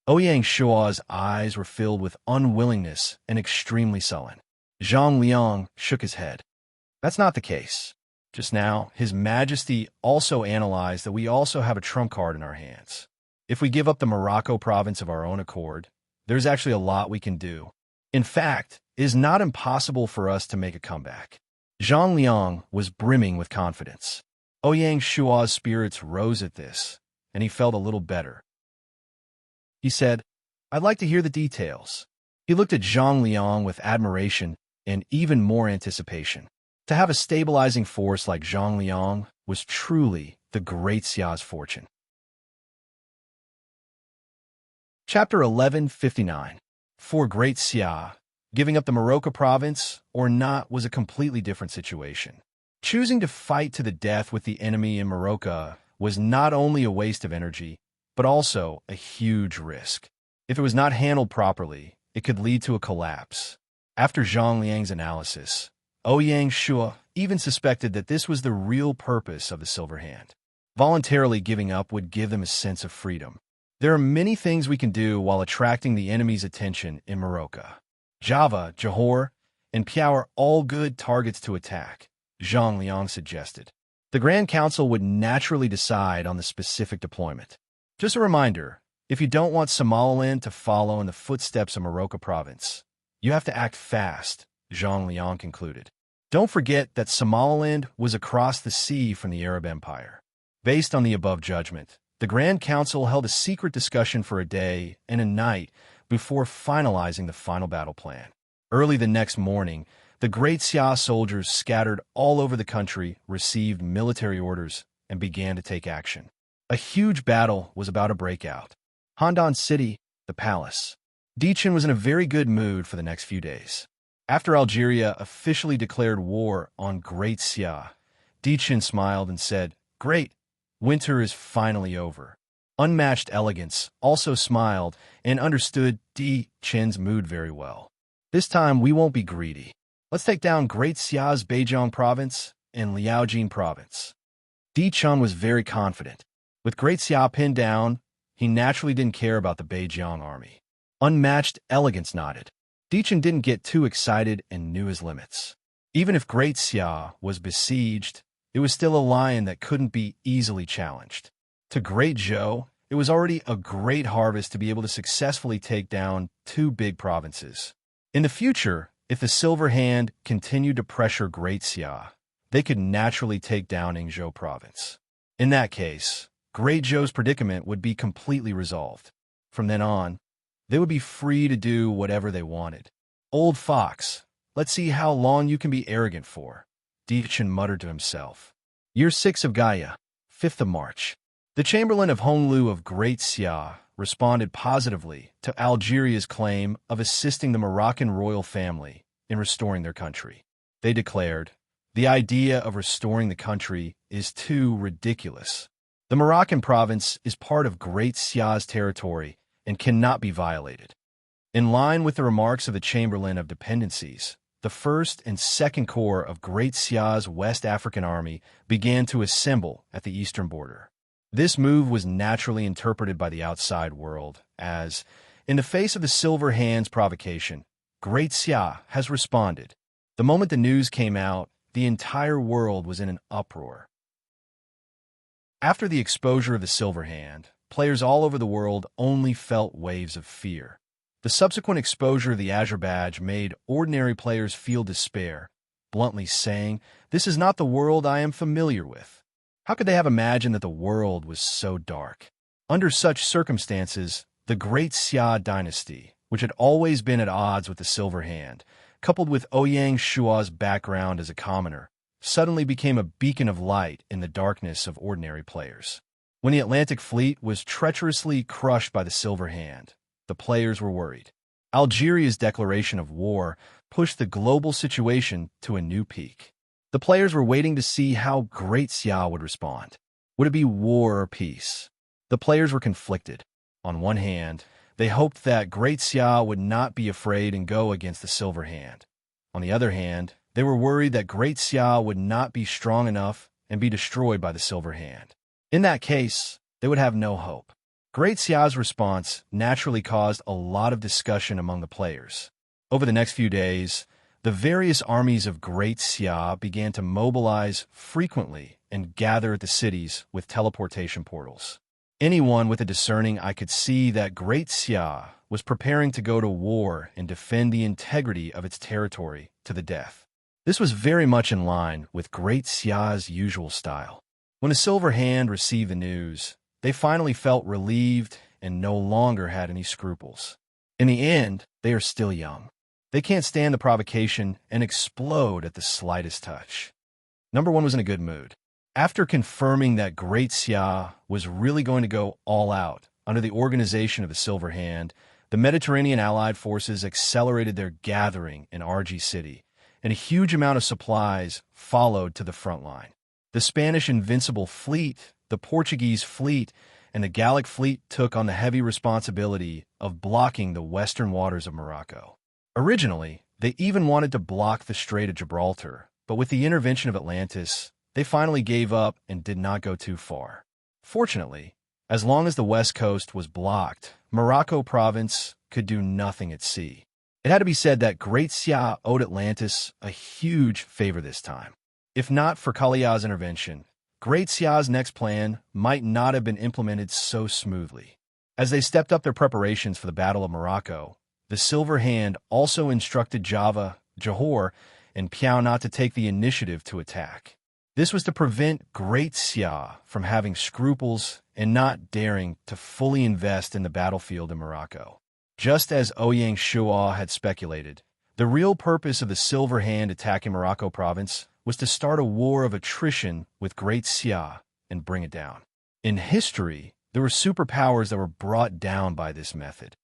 Ouyang Shuo's eyes were filled with unwillingness and extremely sullen. Zhang Liang shook his head. That's not the case. Just now, His Majesty also analyzed that we also have a trump card in our hands. If we give up the Morocco province of our own accord, there's actually a lot we can do. In fact, it is not impossible for us to make a comeback. Zhang Liang was brimming with confidence. Ouyang Shuo's spirits rose at this, and he felt a little better. He said, I'd like to hear the details. He looked at Zhang Liang with admiration and even more anticipation. To have a stabilizing force like Zhang Liang was truly the Great Xia's fortune. Chapter 1159. For Great Xia, giving up the Morocco province or not was a completely different situation. Choosing to fight to the death with the enemy in Morocco was not only a waste of energy, but also a huge risk. If it was not handled properly, it could lead to a collapse. After Zhang Liang's analysis, Ouyang Shuo even suspected that this was the real purpose of the Silver Hand. Voluntarily giving up would give them a sense of freedom. There are many things we can do while attracting the enemy's attention in Morocco. Java, Johor, and Piao are all good targets to attack, Zhang Liang suggested. The Grand Council would naturally decide on the specific deployment. Just a reminder, if you don't want Somaliland to follow in the footsteps of Morocco province, you have to act fast, Zhang Liang concluded. Don't forget that Somaliland was across the sea from the Arab Empire. Based on the above judgment, the Grand Council held a secret discussion for a day and a night before finalizing the final battle plan. Early the next morning, the Great Xia soldiers scattered all over the country received military orders and began to take action. A huge battle was about to break out. Handan City, the palace. Dichin was in a very good mood for the next few days. After Algeria officially declared war on Great Xia, Dichin smiled and said, Great, winter is finally over. Unmatched Elegance also smiled and understood Dichin's mood very well. This time we won't be greedy. Let's take down Great Xia's Beijiang province and Liaojin province. Dichin was very confident. With Great Xia pinned down, he naturally didn't care about the Beijiang army. Unmatched Elegance nodded. Dichin didn't get too excited and knew his limits. Even if Great Xia was besieged, it was still a lion that couldn't be easily challenged. To Great Zhou, it was already a great harvest to be able to successfully take down 2 big provinces. In the future, If the Silver Hand continued to pressure Great Xia, they could naturally take down Yingzhou province. In that case, Great Zhou's predicament would be completely resolved. From then on, they would be free to do whatever they wanted. Old fox, let's see how long you can be arrogant for, Dichen muttered to himself. Year 6 of Gaia, 5th of March. The Chamberlain of Honglu of Great Xia responded positively to Algeria's claim of assisting the Moroccan royal family in restoring their country. They declared, the idea of restoring the country is too ridiculous. The Moroccan province is part of Great Xia's territory and cannot be violated. In line with the remarks of the Chamberlain of Dependencies, the 1st and 2nd Corps of Great Xia's West African Army began to assemble at the eastern border. This move was naturally interpreted by the outside world as, in the face of the Silver Hand's provocation, Great Xia has responded. The moment the news came out, the entire world was in an uproar. After the exposure of the Silver Hand, players all over the world only felt waves of fear. The subsequent exposure of the Azure Badge made ordinary players feel despair, bluntly saying, "This is not the world I am familiar with." How could they have imagined that the world was so dark? Under such circumstances, the Great Xia dynasty, which had always been at odds with the Silver Hand, coupled with Ouyang Shua's background as a commoner, suddenly became a beacon of light in the darkness of ordinary players. When the Atlantic Fleet was treacherously crushed by the Silver Hand, the players were worried. Algeria's declaration of war pushed the global situation to a new peak. The players were waiting to see how Great Xia would respond. Would it be war or peace? The players were conflicted. On one hand, they hoped that Great Xia would not be afraid and go against the Silver Hand. On the other hand, they were worried that Great Xia would not be strong enough and be destroyed by the Silver Hand. In that case, they would have no hope. Great Xia's response naturally caused a lot of discussion among the players. Over the next few days, the various armies of Great Xia began to mobilize frequently and gather at the cities with teleportation portals. Anyone with a discerning eye could see that Great Xia was preparing to go to war and defend the integrity of its territory to the death. This was very much in line with Great Xia's usual style. When the Silver Hand received the news, they finally felt relieved and no longer had any scruples. In the end, they are still young. They can't stand the provocation and explode at the slightest touch. Number 1 was in a good mood. After confirming that Great Xia was really going to go all out under the organization of the Silver Hand, the Mediterranean Allied forces accelerated their gathering in RG City, and a huge amount of supplies followed to the front line. The Spanish Invincible Fleet, the Portuguese fleet, and the Gallic fleet took on the heavy responsibility of blocking the western waters of Morocco. Originally, they even wanted to block the Strait of Gibraltar, but with the intervention of Atlantis, they finally gave up and did not go too far. Fortunately, as long as the west coast was blocked, Morocco province could do nothing at sea. It had to be said that Great Xia owed Atlantis a huge favor this time. If not for Kalia's intervention, Great Xia's next plan might not have been implemented so smoothly. As they stepped up their preparations for the Battle of Morocco, the Silver Hand also instructed Java, Johor, and Piao not to take the initiative to attack. This was to prevent Great Xia from having scruples and not daring to fully invest in the battlefield in Morocco. Just as Ouyang Shua had speculated, the real purpose of the Silver Hand attacking Morocco province was to start a war of attrition with Great Xia and bring it down. In history, there were superpowers that were brought down by this method.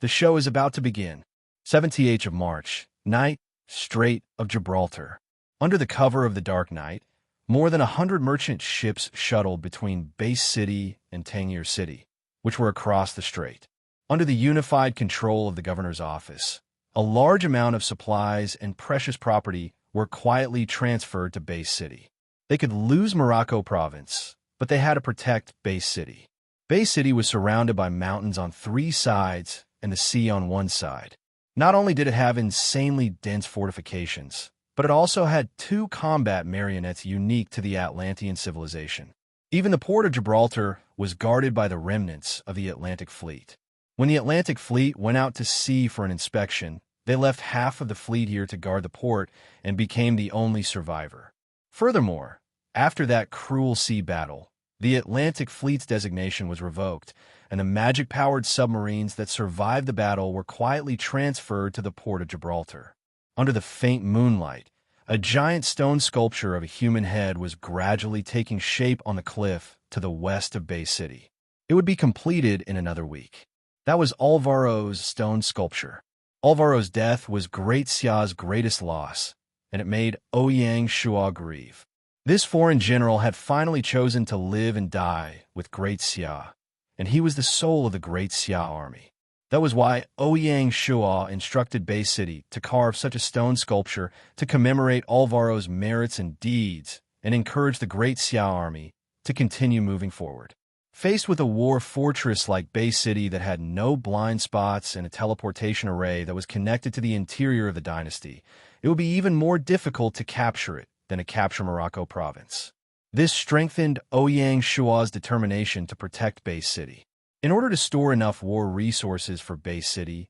The show is about to begin. 17th of March, night, Strait of Gibraltar. Under the cover of the dark night, more than 100 merchant ships shuttled between Base City and Tangier City, which were across the strait. Under the unified control of the governor's office, a large amount of supplies and precious property were quietly transferred to Base City. They could lose Morocco province, but they had to protect Base City. Base City was surrounded by mountains on 3 sides and the sea on 1 side. Not only did it have insanely dense fortifications, but it also had 2 combat marionettes unique to the Atlantean civilization. Even the port of Gibraltar was guarded by the remnants of the Atlantic Fleet. When the Atlantic Fleet went out to sea for an inspection, They left half of the fleet here to guard the port and became the only survivor. Furthermore, after that cruel sea battle, the Atlantic Fleet's designation was revoked, and the magic-powered submarines that survived the battle were quietly transferred to the port of Gibraltar. Under the faint moonlight, a giant stone sculpture of a human head was gradually taking shape on the cliff to the west of Bay City. It would be completed in another week. That was Alvaro's stone sculpture. Alvaro's death was Great Xia's greatest loss, and it made Ouyang Shua grieve. This foreign general had finally chosen to live and die with Great Xia, and he was the soul of the Great Xia army. That was why Ouyang Shua instructed Bay City to carve such a stone sculpture to commemorate Alvaro's merits and deeds and encourage the Great Xia army to continue moving forward. Faced with a war fortress like Bay City that had no blind spots and a teleportation array that was connected to the interior of the dynasty, it would be even more difficult to capture it than to capture Morocco province. This strengthened Ouyang Shua's determination to protect Bay City. In order to store enough war resources for Bay City,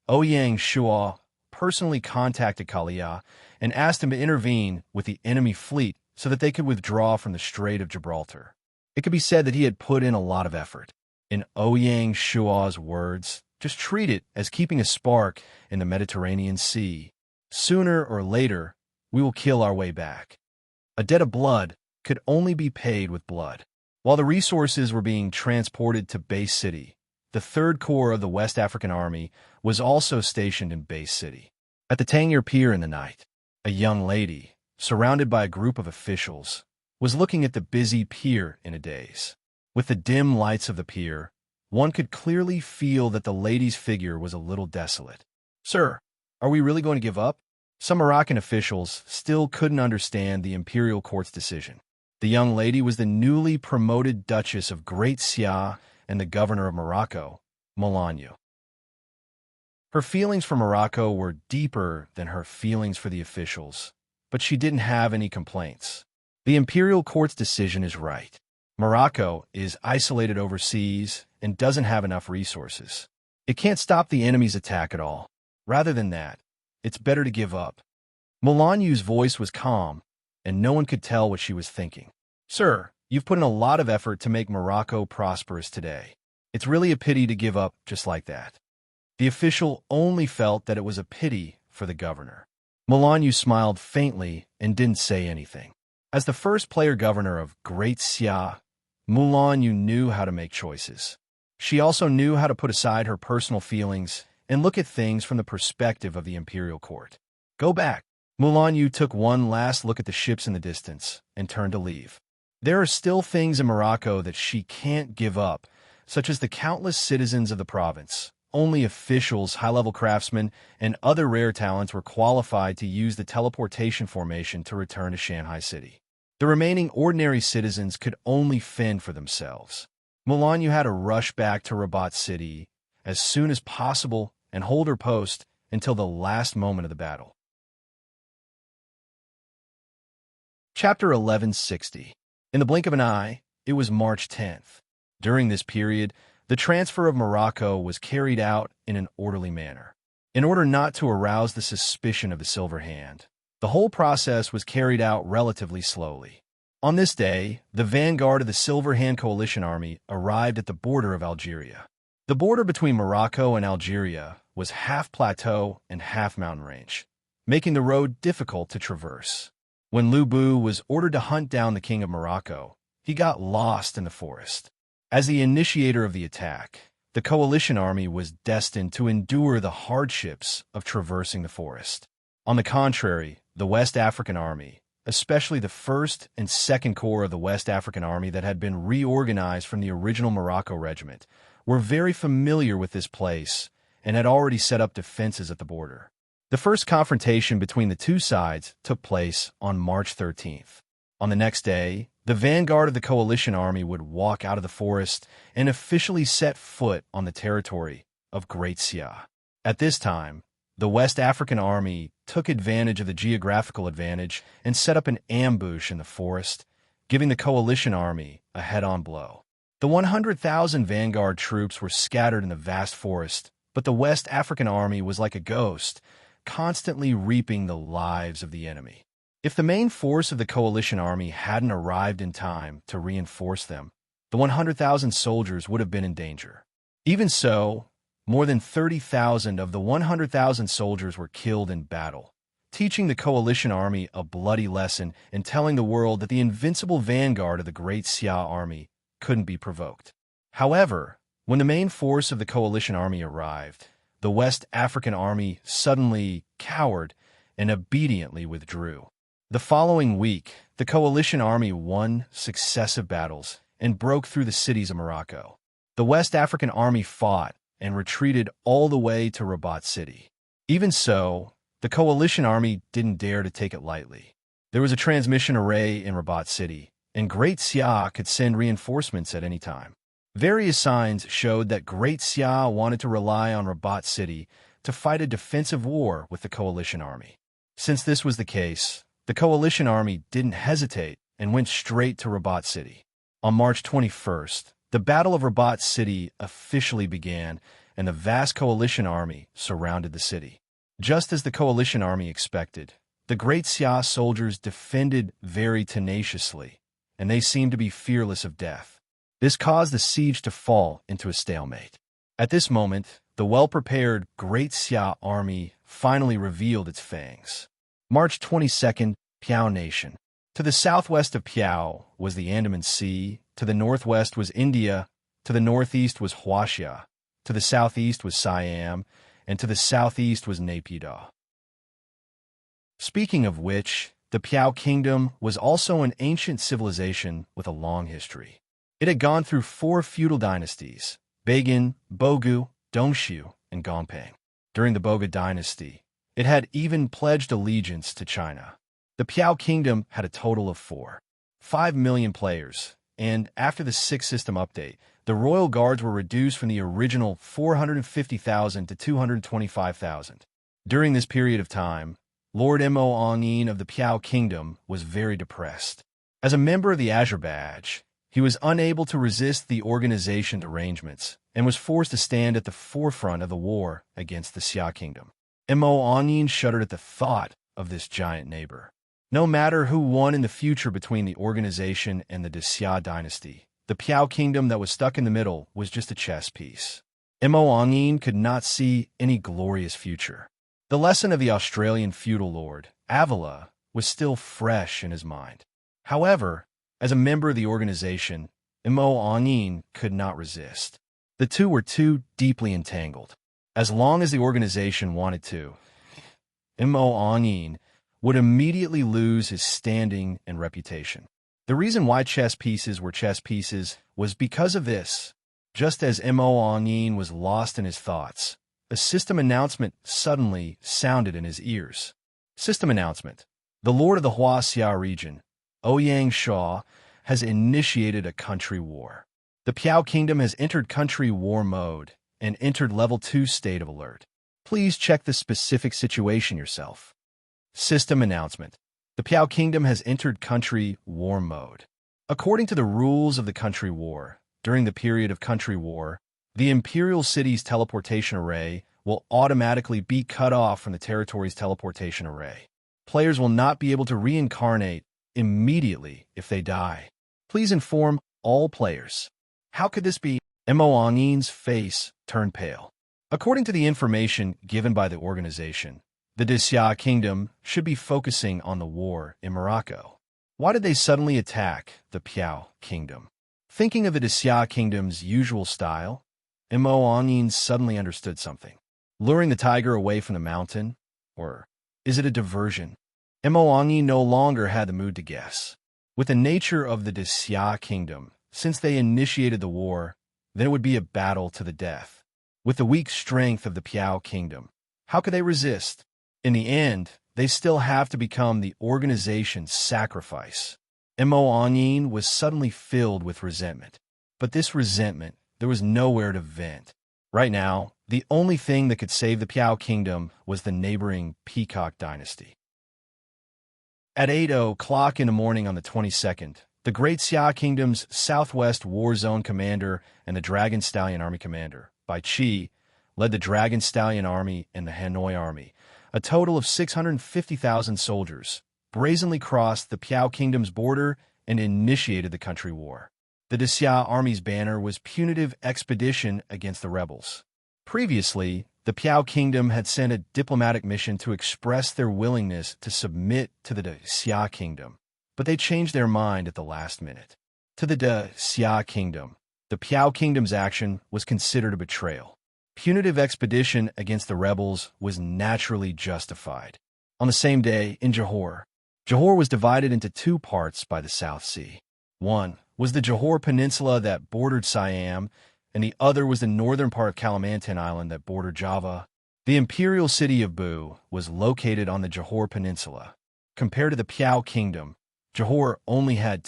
Ouyang Shua personally contacted Kalia and asked him to intervene with the enemy fleet so that they could withdraw from the Strait of Gibraltar. It could be said that he had put in a lot of effort. In Ouyang Shua's words, just treat it as keeping a spark in the Mediterranean Sea. Sooner or later, we will kill our way back. A debt of blood could only be paid with blood. While the resources were being transported to Bay City, the 3rd Corps of the West African Army was also stationed in Bay City. At the Tangier Pier in the night, a young lady, surrounded by a group of officials, was looking at the busy pier in a daze. With the dim lights of the pier, one could clearly feel that the lady's figure was a little desolate. "Sir, are we really going to give up?" Some Moroccan officials still couldn't understand the imperial court's decision. The young lady was the newly promoted Duchess of Great Xia and the governor of Morocco, Molanyu. Her feelings for Morocco were deeper than her feelings for the officials, but she didn't have any complaints. The imperial court's decision is right. Morocco is isolated overseas and doesn't have enough resources. It can't stop the enemy's attack at all. Rather than that, it's better to give up. Molanyu's voice was calm, and no one could tell what she was thinking. "Sir, you've put in a lot of effort to make Morocco prosperous today. It's really a pity to give up just like that." The official only felt that it was a pity for the governor. Molanyu smiled faintly and didn't say anything. As the first player governor of Great Xia, Molanyu knew how to make choices. She also knew how to put aside her personal feelings and look at things from the perspective of the imperial court. "Go back." Molanyu took one last look at the ships in the distance and turned to leave. There are still things in Morocco that she can't give up, such as the countless citizens of the province. Only officials, high-level craftsmen, and other rare talents were qualified to use the teleportation formation to return to Shanghai City. The remaining ordinary citizens could only fend for themselves. Molanyu had to rush back to Rabat City as soon as possible and hold her post until the last moment of the battle. Chapter 1160. In the blink of an eye, it was March 10th. During this period, the transfer of Morocco was carried out in an orderly manner. In order not to arouse the suspicion of the Silver Hand, the whole process was carried out relatively slowly. On this day, the vanguard of the Silver Hand Coalition Army arrived at the border of Algeria. The border between Morocco and Algeria was half plateau and half mountain range, making the road difficult to traverse. When Lubu was ordered to hunt down the king of Morocco, he got lost in the forest. As the initiator of the attack, the coalition army was destined to endure the hardships of traversing the forest. On the contrary, the West African Army, especially the 1st and 2nd Corps of the West African Army that had been reorganized from the original Morocco regiment, were very familiar with this place and had already set up defenses at the border. The first confrontation between the two sides took place on March 13th. On the next day, the vanguard of the coalition army would walk out of the forest and officially set foot on the territory of Great Xia. At this time, the West African Army took advantage of the geographical advantage and set up an ambush in the forest, giving the coalition army a head-on blow. The 100,000 vanguard troops were scattered in the vast forest, but the West African Army was like a ghost, constantly reaping the lives of the enemy. If the main force of the coalition army hadn't arrived in time to reinforce them, the 100,000 soldiers would have been in danger. Even so, more than 30,000 of the 100,000 soldiers were killed in battle, teaching the coalition army a bloody lesson and telling the world that the invincible vanguard of the Great Xia army couldn't be provoked. However, when the main force of the coalition army arrived, the West African army suddenly cowered and obediently withdrew. The following week, the coalition army won successive battles and broke through the cities of Morocco. The West African army fought and retreated all the way to Rabat City. Even so, the coalition army didn't dare to take it lightly. There was a transmission array in Rabat City, and Great Xia could send reinforcements at any time. Various signs showed that Great Xia wanted to rely on Rabat City to fight a defensive war with the coalition army. Since this was the case, the coalition army didn't hesitate and went straight to Rabat City. On March 21st, the Battle of Rabat City officially began, and the vast coalition army surrounded the city. Just as the coalition army expected, the Great Xia soldiers defended very tenaciously, and they seemed to be fearless of death. This caused the siege to fall into a stalemate. At this moment, the well-prepared Great Xia army finally revealed its fangs. March 22nd, Piao Nation. To the southwest of Piao was the Andaman Sea, to the northwest was India, to the northeast was Huaxia, to the southeast was Siam, and to the southeast was Naypyidaw. Speaking of which, the Piao Kingdom was also an ancient civilization with a long history. It had gone through 4 feudal dynasties, Bagan, Bogu, Dongxiu, and Gongpang. During the Boga dynasty, it had even pledged allegiance to China. The Piao Kingdom had a total of 5 million players, and after the 6th system update, the royal guards were reduced from the original 450,000 to 225,000. During this period of time, Lord Mo Ongyin of the Piao Kingdom was very depressed. As a member of the Azure Badge, he was unable to resist the organization's arrangements and was forced to stand at the forefront of the war against the Xia Kingdom. Mo Ongyin shuddered at the thought of this giant neighbor. No matter who won in the future between the organization and the Xia dynasty, the Piao Kingdom that was stuck in the middle was just a chess piece. Mo Ongyin could not see any glorious future. The lesson of the Australian feudal lord, Avila, was still fresh in his mind. However, as a member of the organization, Mo Ongyin could not resist. The two were too deeply entangled. As long as the organization wanted to, Mo Ongyin would immediately lose his standing and reputation. The reason why chess pieces were chess pieces was because of this. Just as Mo Ongyin was lost in his thoughts, a system announcement suddenly sounded in his ears. System announcement. The Lord of the Huaxia region, Ouyang Shaw, has initiated a country war. The Piao Kingdom has entered country war mode and entered level 2 state of alert. Please check the specific situation yourself. System announcement. The Piao Kingdom has entered country war mode. According to the rules of the country war, during the period of country war, the Imperial City's teleportation array will automatically be cut off from the territory's teleportation array. Players will not be able to reincarnate immediately if they die. Please inform all players. How could this be? Mo Ongyin's face turned pale. According to the information given by the organization, the Xia Kingdom should be focusing on the war in Morocco. Why did they suddenly attack the Piao Kingdom? Thinking of the Xia Kingdom's usual style, Mo Ongyin suddenly understood something. Luring the tiger away from the mountain? Or is it a diversion? Mo Ongyin no longer had the mood to guess. With the nature of the Xia Kingdom, since they initiated the war, then it would be a battle to the death. With the weak strength of the Piao Kingdom, how could they resist? In the end, they still have to become the organization's sacrifice. Mo Ongyin was suddenly filled with resentment. But this resentment, there was nowhere to vent. Right now, the only thing that could save the Piao Kingdom was the neighboring Peacock dynasty. At 8:00 in the morning on the 22nd, the Great Xia Kingdom's Southwest War Zone Commander and the Dragon Stallion Army Commander, Bai Qi, led the Dragon Stallion Army and the Hanoi Army A total of 650,000 soldiers brazenly crossed the Piao Kingdom's border and initiated the country war. The Xia army's banner was punitive expedition against the rebels. Previously, the Piao Kingdom had sent a diplomatic mission to express their willingness to submit to the Xia Kingdom, but they changed their mind at the last minute. To the Xia Kingdom, the Piao Kingdom's action was considered a betrayal. Punitive expedition against the rebels was naturally justified. On the same day, in Johor, Johor was divided into two parts by the South Sea. One was the Johor Peninsula that bordered Siam, and the other was the northern part of Kalimantan Island that bordered Java. The imperial city of Bu was located on the Johor Peninsula. Compared to the Piao Kingdom, Johor only had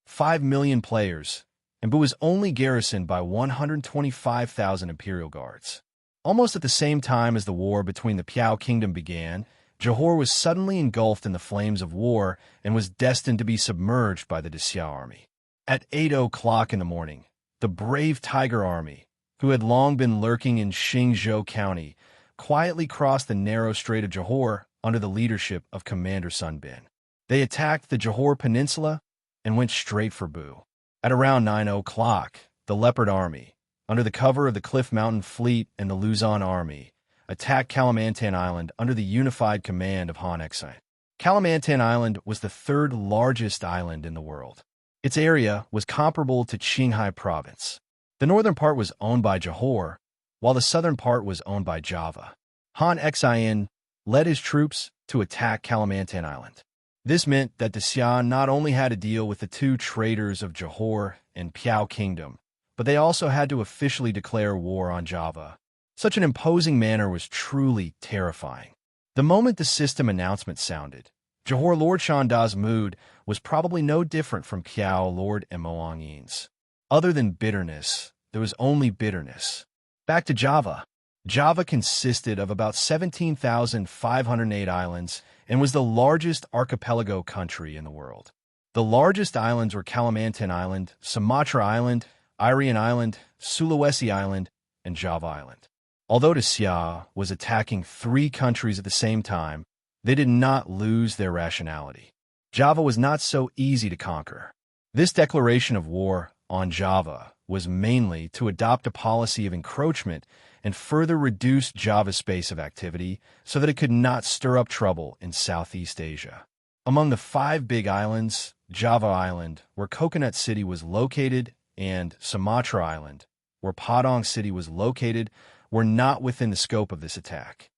5 million players, and Bu was only garrisoned by 125,000 imperial guards. Almost at the same time as the war between the Piao Kingdom began, Johor was suddenly engulfed in the flames of war and was destined to be submerged by the Xia army. At 8 o'clock in the morning, the brave Tiger Army, who had long been lurking in Xingzhou County, quietly crossed the narrow Strait of Johor under the leadership of Commander Sun Bin. They attacked the Johor Peninsula and went straight for Bu. At around 9 o'clock, the Leopard Army, under the cover of the Cliff Mountain Fleet and the Luzon Army, attacked Kalimantan Island under the unified command of Han Exine. Kalimantan Island was the third largest island in the world. Its area was comparable to Qinghai Province. The northern part was owned by Johor, while the southern part was owned by Java. Han Exine led his troops to attack Kalimantan Island. This meant that the Xia not only had to deal with the two traitors of Johor and Piao Kingdom, but they also had to officially declare war on Java. Such an imposing manner was truly terrifying. The moment the system announcement sounded, Johor Lord Shanda's mood was probably no different from Piao Lord Moang Yin's. Other than bitterness, there was only bitterness. Back to Java. Java consisted of about 17,508 islands and was the largest archipelago country in the world. The largest islands were Kalimantan Island, Sumatra Island, Irian Island, Sulawesi Island, and Java Island. Although the Xia was attacking 3 countries at the same time, they did not lose their rationality. Java was not so easy to conquer. This declaration of war on Java was mainly to adopt a policy of encroachment and further reduce Java's space of activity so that it could not stir up trouble in Southeast Asia. Among the 5 big islands, Java Island, where Coconut City was located, and Sumatra Island, where Padang City was located, were not within the scope of this attack.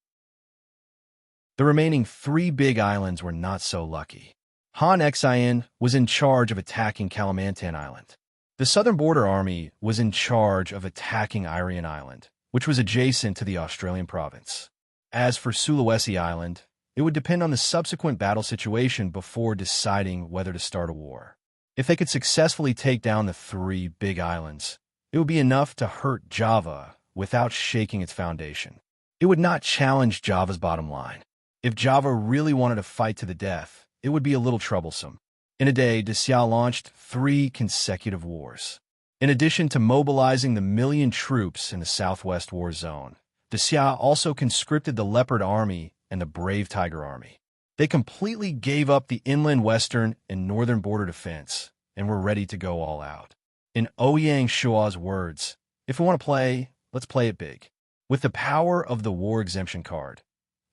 The remaining 3 big islands were not so lucky. Han Exine was in charge of attacking Kalimantan Island. The Southern Border Army was in charge of attacking Irian Island, which was adjacent to the Australian province. As for Sulawesi Island, it would depend on the subsequent battle situation before deciding whether to start a war. If they could successfully take down the 3 big islands, it would be enough to hurt Java without shaking its foundation. It would not challenge Java's bottom line. If Java really wanted to fight to the death, it would be a little troublesome. In a day, the Xia launched 3 consecutive wars. In addition to mobilizing the 1,000,000 troops in the Southwest War Zone, the Xia also conscripted the Leopard Army and the brave Tiger Army. They completely gave up the inland western and northern border defense and were ready to go all out. In Ouyang Shua's words, "If we want to play, let's play it big." With the power of the war exemption card,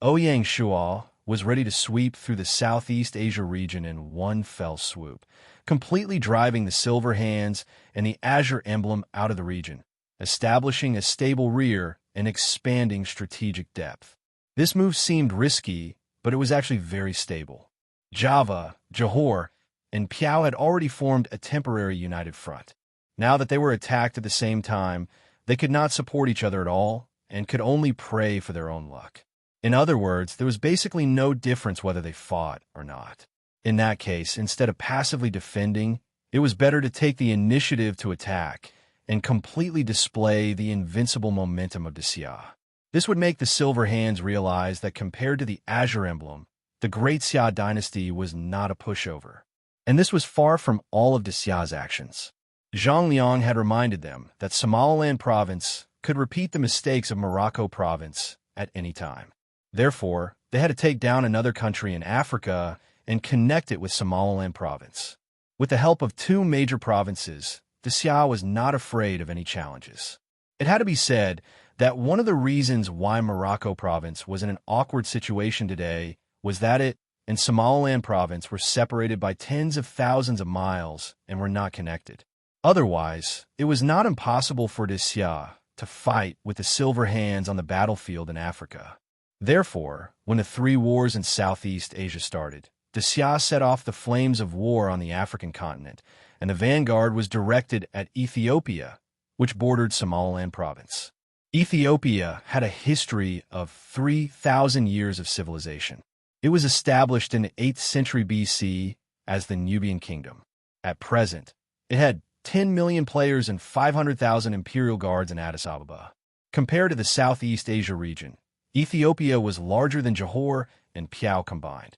Ouyang Shua was ready to sweep through the Southeast Asia region in one fell swoop, completely driving the Silver Hands and the Azure Emblem out of the region, establishing a stable rear and expanding strategic depth. This move seemed risky, but it was actually very stable. Java, Johor, and Piao had already formed a temporary united front. Now that they were attacked at the same time, they could not support each other at all and could only pray for their own luck. In other words, there was basically no difference whether they fought or not. In that case, instead of passively defending, it was better to take the initiative to attack and completely display the invincible momentum of the Xia. This would make the Silver Hands realize that compared to the Azure Emblem, the Great Xia dynasty was not a pushover. And this was far from all of the Xia's actions. Zhang Liang had reminded them that Somaliland province could repeat the mistakes of Morocco province at any time. Therefore, they had to take down another country in Africa and connect it with Somaliland province. With the help of two major provinces, the Xia was not afraid of any challenges. It had to be said that one of the reasons why Morocco province was in an awkward situation today was that it and Somaliland province were separated by tens of thousands of miles and were not connected. Otherwise, it was not impossible for the Xia to fight with the Silver Hands on the battlefield in Africa. Therefore, when the three wars in Southeast Asia started, the Xia set off the flames of war on the African continent, and the vanguard was directed at Ethiopia, which bordered Somaliland province. Ethiopia had a history of 3,000 years of civilization. It was established in the 8th century BC as the Nubian Kingdom. At present, it had 10 million players and 500,000 imperial guards in Addis Ababa. Compared to the Southeast Asia region, Ethiopia was larger than Johor and Piau combined.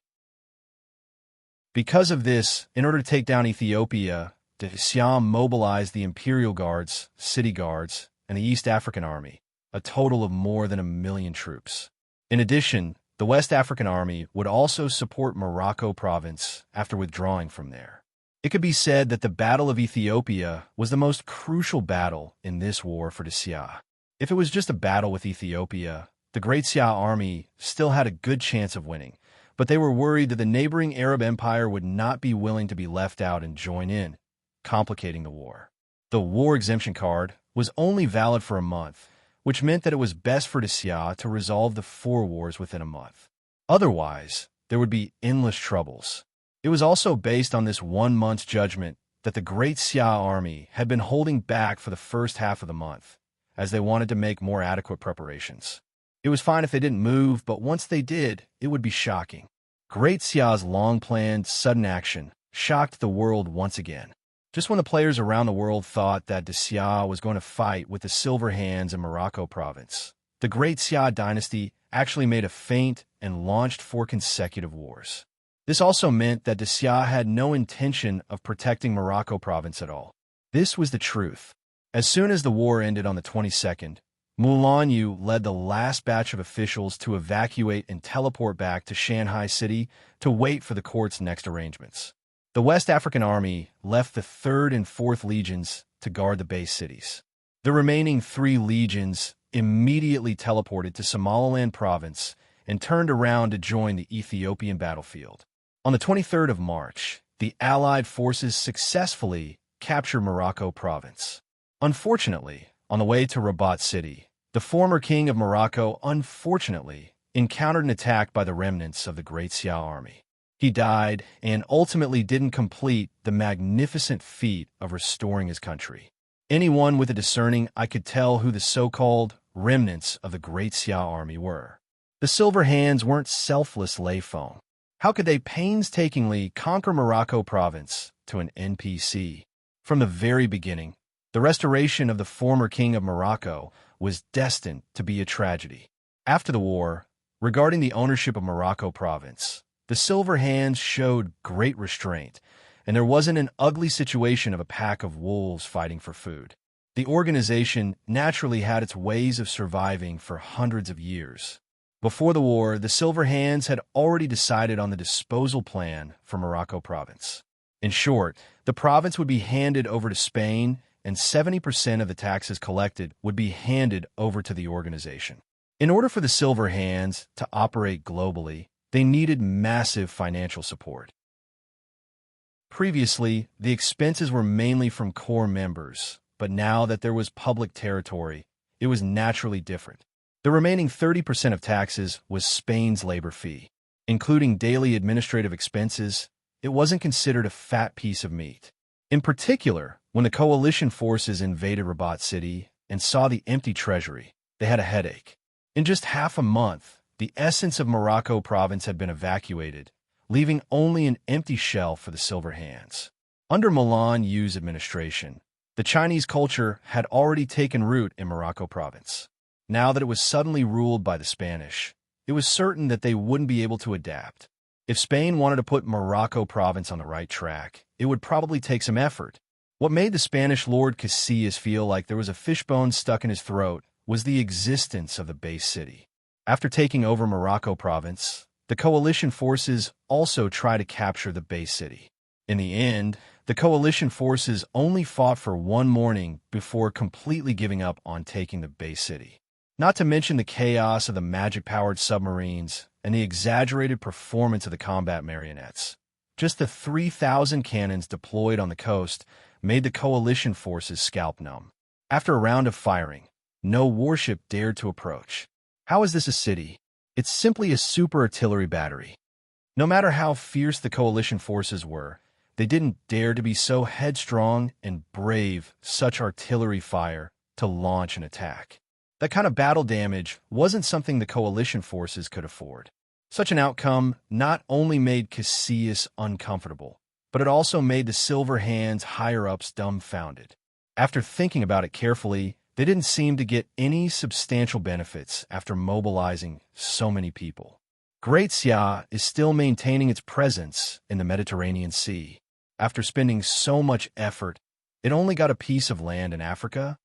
Because of this, in order to take down Ethiopia, the Siam mobilized the imperial guards, city guards, and the East African Army, a total of more than 1 million troops. In addition, the West African Army would also support Morocco province after withdrawing from there. It could be said that the Battle of Ethiopia was the most crucial battle in this war for the Xia. If it was just a battle with Ethiopia, the Great Xia army still had a good chance of winning, but they were worried that the neighboring Arab empire would not be willing to be left out and join in, complicating the war. The war exemption card was only valid for a month, which meant that it was best for the Xia to resolve the 4 wars within a month. Otherwise, there would be endless troubles. It was also based on this 1 month's judgment that the Great Xia army had been holding back for the first half of the month, as they wanted to make more adequate preparations. It was fine if they didn't move, but once they did, it would be shocking. Great Xia's long-planned, sudden action shocked the world once again. Just when the players around the world thought that the Xia was going to fight with the Silver Hands in Morocco province, the Great Xia dynasty actually made a feint and launched 4 consecutive wars. This also meant that the Xia had no intention of protecting Morocco province at all. This was the truth. As soon as the war ended on the 22nd, Mulan Yu led the last batch of officials to evacuate and teleport back to Shanghai City to wait for the court's next arrangements. The West African Army left the 3rd and 4th Legions to guard the base cities. The remaining 3 legions immediately teleported to Somaliland province and turned around to join the Ethiopian battlefield. On the 23rd of March, the Allied forces successfully captured Morocco province. Unfortunately, on the way to Rabat City, the former king of Morocco unfortunately encountered an attack by the remnants of the Great Xia army. He died and ultimately didn't complete the magnificent feat of restoring his country. Anyone with a discerning eye could tell who the so-called remnants of the Great Xia army were. The Silver Hands weren't selfless lay foam. How could they painstakingly conquer Morocco province to an NPC? From the very beginning, the restoration of the former king of Morocco was destined to be a tragedy. After the war, regarding the ownership of Morocco province, the Silver Hands showed great restraint, and there wasn't an ugly situation of a pack of wolves fighting for food. The organization naturally had its ways of surviving for hundreds of years. Before the war, the Silver Hands had already decided on the disposal plan for Morocco province. In short, the province would be handed over to Spain, and 70% of the taxes collected would be handed over to the organization. In order for the Silver Hands to operate globally, they needed massive financial support. Previously, the expenses were mainly from core members, but now that there was public territory, it was naturally different. The remaining 30% of taxes was Spain's labor fee. Including daily administrative expenses, it wasn't considered a fat piece of meat. In particular, when the coalition forces invaded Rabat City and saw the empty treasury, they had a headache. In just half a month, the essence of Morocco province had been evacuated, leaving only an empty shell for the Silver Hands. Under Mulan Yu's administration, the Chinese culture had already taken root in Morocco province. Now that it was suddenly ruled by the Spanish, it was certain that they wouldn't be able to adapt. If Spain wanted to put Morocco province on the right track, it would probably take some effort. What made the Spanish Lord Casillas feel like there was a fishbone stuck in his throat was the existence of the base city. After taking over Morocco province, the coalition forces also try to capture the base city. In the end, the coalition forces only fought for one morning before completely giving up on taking the base city. Not to mention the chaos of the magic-powered submarines and the exaggerated performance of the combat marionettes. Just the 3,000 cannons deployed on the coast made the coalition forces scalp numb. After a round of firing, no warship dared to approach. How is this a city? It's simply a super artillery battery. No matter how fierce the coalition forces were, they didn't dare to be so headstrong and brave such artillery fire to launch an attack. That kind of battle damage wasn't something the coalition forces could afford. Such an outcome not only made Casillas uncomfortable, but it also made the Silver Hands higher-ups dumbfounded. After thinking about it carefully, they didn't seem to get any substantial benefits after mobilizing so many people. Great Xia is still maintaining its presence in the Mediterranean Sea. After spending so much effort, it only got a piece of land in Africa.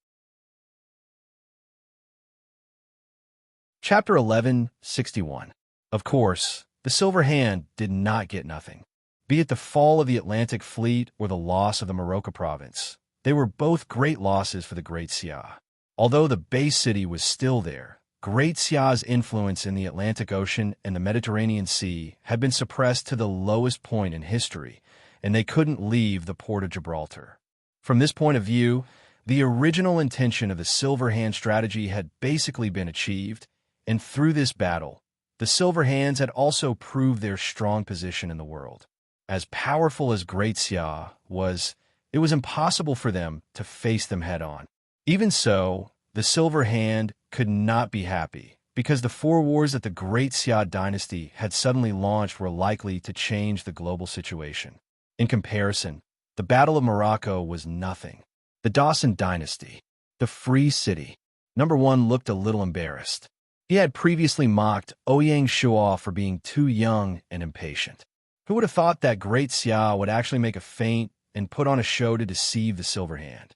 Chapter 11:61. Of course, the Silver Hand did not get nothing. Be it the fall of the Atlantic Fleet or the loss of the Morocco province, they were both great losses for the Great Xia. Although the base city was still there, Great Xia's influence in the Atlantic Ocean and the Mediterranean Sea had been suppressed to the lowest point in history, and they couldn't leave the port of Gibraltar. From this point of view, the original intention of the Silver Hand strategy had basically been achieved, and through this battle, the Silver Hands had also proved their strong position in the world. As powerful as Great Xia was, it was impossible for them to face them head-on. Even so, the Silver Hand could not be happy, because the 4 wars that the Great Xia dynasty had suddenly launched were likely to change the global situation. In comparison, the Battle of Morocco was nothing. The Dawson dynasty, the Free City. Number 1 looked a little embarrassed. He had previously mocked Ouyang Shuo for being too young and impatient. Who would have thought that Great Xia would actually make a feint and put on a show to deceive the Silver Hand?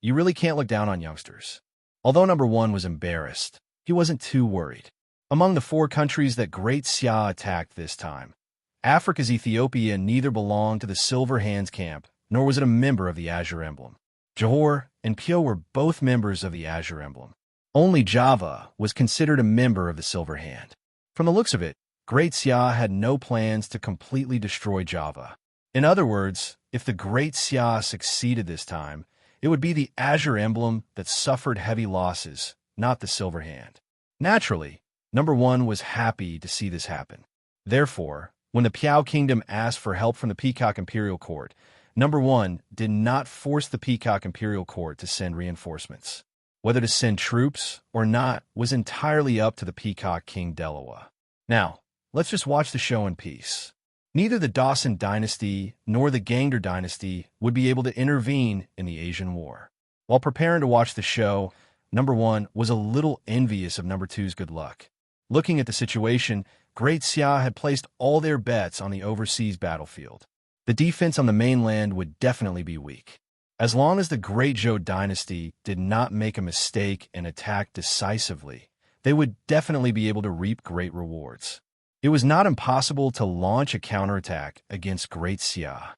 You really can't look down on youngsters. Although number 1 was embarrassed, he wasn't too worried. Among the 4 countries that Great Xia attacked this time, Africa's Ethiopia neither belonged to the Silver Hands camp, nor was it a member of the Azure Emblem. Johor and Pyo were both members of the Azure Emblem. Only Java was considered a member of the Silver Hand. From the looks of it, Great Xia had no plans to completely destroy Java. In other words, if the Great Xia succeeded this time, it would be the Azure Emblem that suffered heavy losses, not the Silver Hand. Naturally, number 1 was happy to see this happen. Therefore, when the Piao Kingdom asked for help from the Peacock Imperial Court, number 1 did not force the Peacock Imperial Court to send reinforcements. Whether to send troops or not was entirely up to the Peacock King Delawa. Now, let's just watch the show in peace. Neither the Dawson dynasty nor the Gangder dynasty would be able to intervene in the Asian War. While preparing to watch the show, number 1 was a little envious of number 2's good luck. Looking at the situation, Great Xia had placed all their bets on the overseas battlefield. The defense on the mainland would definitely be weak. As long as the Great Zhou dynasty did not make a mistake and attack decisively, they would definitely be able to reap great rewards. It was not impossible to launch a counterattack against Great Xia.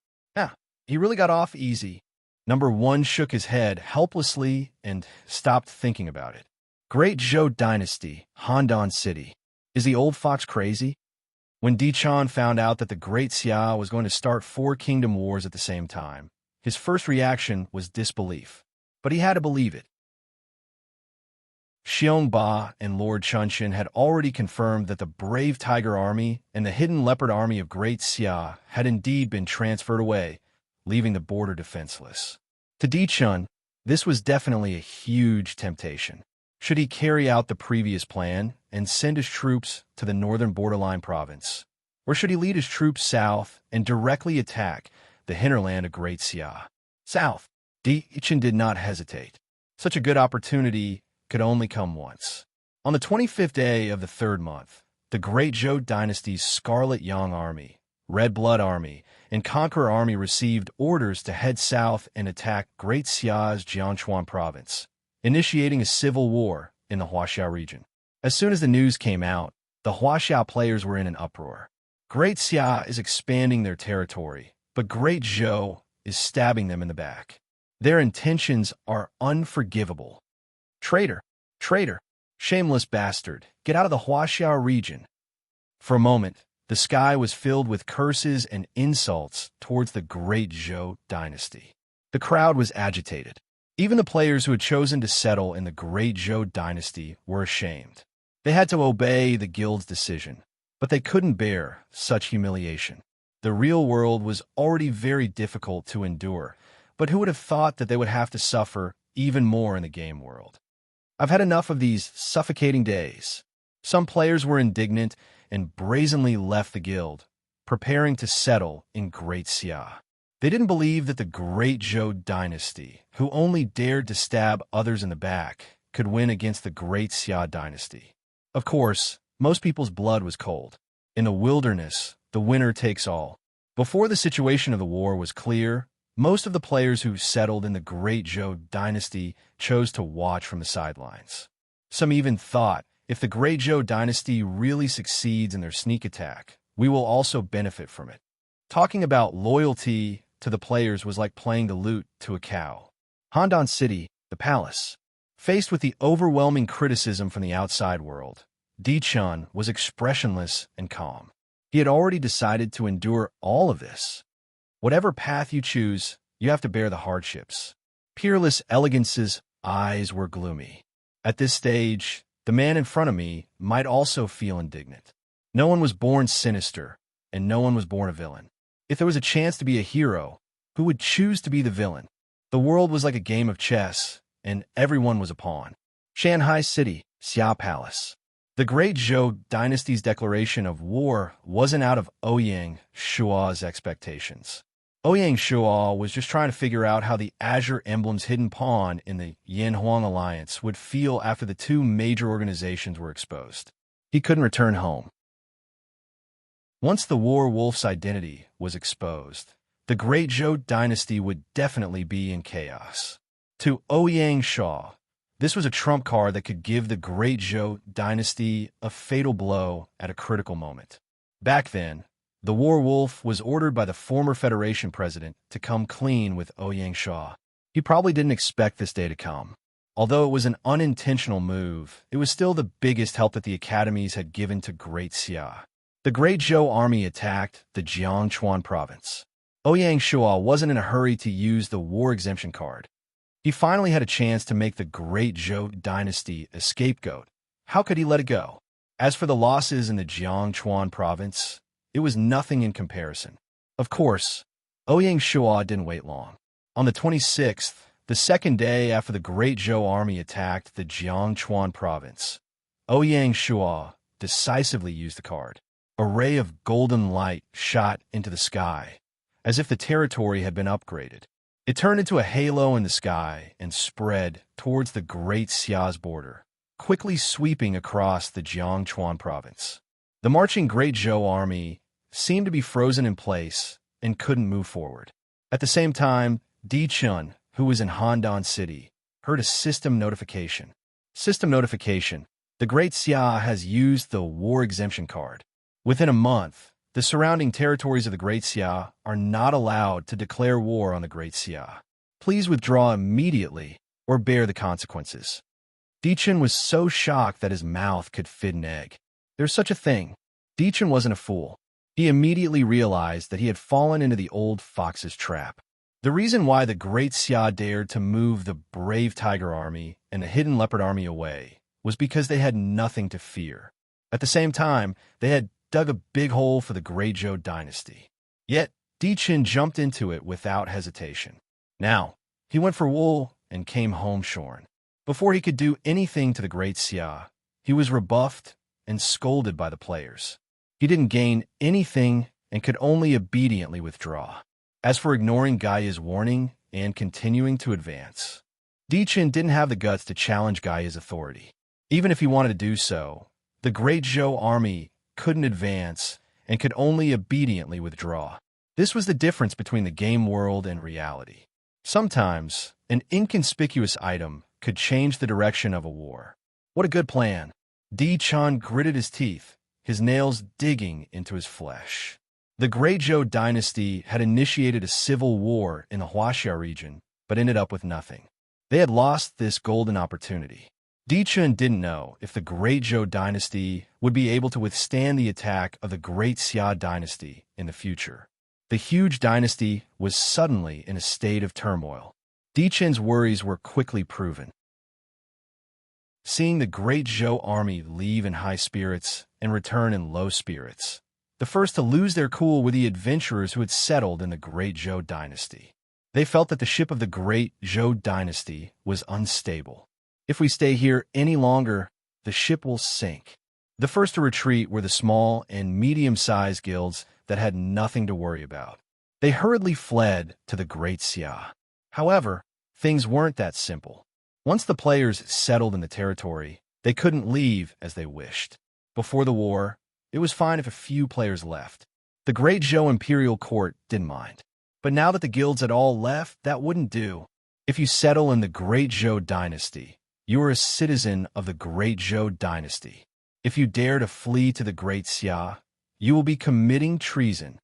He really got off easy. Number 1 shook his head helplessly and stopped thinking about it. Great Zhou dynasty, Handan City. Is the old fox crazy? When Dichan found out that the Great Xia was going to start 4 kingdom wars at the same time, his first reaction was disbelief, but he had to believe it. Xiong Ba and Lord Chunshin had already confirmed that the brave Tiger Army and the hidden Leopard Army of Great Xia had indeed been transferred away, leaving the border defenseless. To Dichun, this was definitely a huge temptation. Should he carry out the previous plan and send his troops to the northern borderline province? Or should he lead his troops south and directly attack the hinterland of Great Xia? South. Dichun did not hesitate. Such a good opportunity could only come once. On the 25th day of the 3rd month, the Great Zhou dynasty's Scarlet Yang Army, Red Blood Army, and Conqueror Army received orders to head south and attack Great Xia's Jianchuan province, initiating a civil war in the Huaxia region. As soon as the news came out, the Huaxiao players were in an uproar. Great Xia is expanding their territory, but Great Zhou is stabbing them in the back. Their intentions are unforgivable. Traitor! Traitor! Shameless bastard! Get out of the Huaxiao region! For a moment, the sky was filled with curses and insults towards the Great Zhou dynasty. The crowd was agitated. Even the players who had chosen to settle in the Great Zhou dynasty were ashamed. They had to obey the guild's decision, but they couldn't bear such humiliation. The real world was already very difficult to endure, but who would have thought that they would have to suffer even more in the game world? I've had enough of these suffocating days. Some players were indignant and brazenly left the guild, preparing to settle in Great Xia. They didn't believe that the Great Zhou dynasty, who only dared to stab others in the back, could win against the Great Xia dynasty. Of course, most people's blood was cold. In the wilderness, the winner takes all. Before the situation of the war was clear, most of the players who settled in the Great Zhou dynasty chose to watch from the sidelines. Some even thought, if the Great Zhou dynasty really succeeds in their sneak attack, we will also benefit from it. Talking about loyalty to the players was like playing the lute to a cow. Handan City, the palace. Faced with the overwhelming criticism from the outside world, Di-chun was expressionless and calm. He had already decided to endure all of this. Whatever path you choose, you have to bear the hardships. Peerless Elegance's eyes were gloomy. At this stage, the man in front of me might also feel indignant. No one was born sinister, and no one was born a villain. If there was a chance to be a hero, who would choose to be the villain? The world was like a game of chess, and everyone was a pawn. Shanghai City, Xia Palace. The Great Zhou dynasty's declaration of war wasn't out of Ouyang Shua's expectations. Ouyang Shua was just trying to figure out how the Azure Emblem's hidden pawn in the Yanhuang Alliance would feel after the two major organizations were exposed. He couldn't return home. Once the War Wolf's identity was exposed, the Great Zhou dynasty would definitely be in chaos. To Ouyang Shua, this was a trump card that could give the Great Zhou dynasty a fatal blow at a critical moment. Back then, the War Wolf was ordered by the former Federation president to come clean with Ouyang Shua. He probably didn't expect this day to come. Although it was an unintentional move, it was still the biggest help that the academies had given to Great Xia. The Great Zhou army attacked the Jiangchuan province. Ouyang Shua wasn't in a hurry to use the war exemption card. He finally had a chance to make the Great Zhou dynasty a scapegoat. How could he let it go? As for the losses in the Jiangchuan province, it was nothing in comparison. Of course, Ouyang Shua didn't wait long. On the 26th, the second day after the Great Zhou army attacked the Jiangchuan province, Ouyang Shua decisively used the card. A ray of golden light shot into the sky, as if the territory had been upgraded. It turned into a halo in the sky and spread towards the Great Xia's border, quickly sweeping across the Jiangchuan province. The marching Great Zhou army seemed to be frozen in place and couldn't move forward. At the same time, Di-chun, who was in Handan City, heard a system notification. System notification. The Great Xia has used the war exemption card. Within a month, the surrounding territories of the Great Xia are not allowed to declare war on the Great Xia. Please withdraw immediately or bear the consequences. Di-chun was so shocked that his mouth could fit an egg. There's such a thing. Di-chun wasn't a fool. He immediately realized that he had fallen into the old fox's trap. The reason why the Great Xia dared to move the brave Tiger Army and the Hidden Leopard Army away was because they had nothing to fear. At the same time, they had dug a big hole for the Great Zhou dynasty. Yet, Di-chun jumped into it without hesitation. Now, he went for wool and came home shorn. Before he could do anything to the Great Xia, he was rebuffed and scolded by the players. He didn't gain anything and could only obediently withdraw. As for ignoring Gaia's warning and continuing to advance, Di-chun didn't have the guts to challenge Gaia's authority. Even if he wanted to do so, the Great Zhou army couldn't advance and could only obediently withdraw. This was the difference between the game world and reality. Sometimes, an inconspicuous item could change the direction of a war. What a good plan! Di Chan gritted his teeth, his nails digging into his flesh. The Great Zhou dynasty had initiated a civil war in the Huaxia region, but ended up with nothing. They had lost this golden opportunity. Di Chun didn't know if the Great Zhou dynasty would be able to withstand the attack of the Great Xia dynasty in the future. The huge dynasty was suddenly in a state of turmoil. Di Chen's worries were quickly proven. Seeing the Great Zhou army leave in high spirits and return in low spirits, the first to lose their cool were the adventurers who had settled in the Great Zhou dynasty. They felt that the ship of the Great Zhou dynasty was unstable. If we stay here any longer, the ship will sink. The first to retreat were the small and medium-sized guilds that had nothing to worry about. They hurriedly fled to the Great Xia. However, things weren't that simple. Once the players settled in the territory, they couldn't leave as they wished. Before the war, it was fine if a few players left. The Great Zhou Imperial Court didn't mind. But now that the guilds had all left, that wouldn't do. If you settle in the Great Zhou dynasty, you are a citizen of the Great Zhou dynasty. If you dare to flee to the Great Xia, you will be committing treason,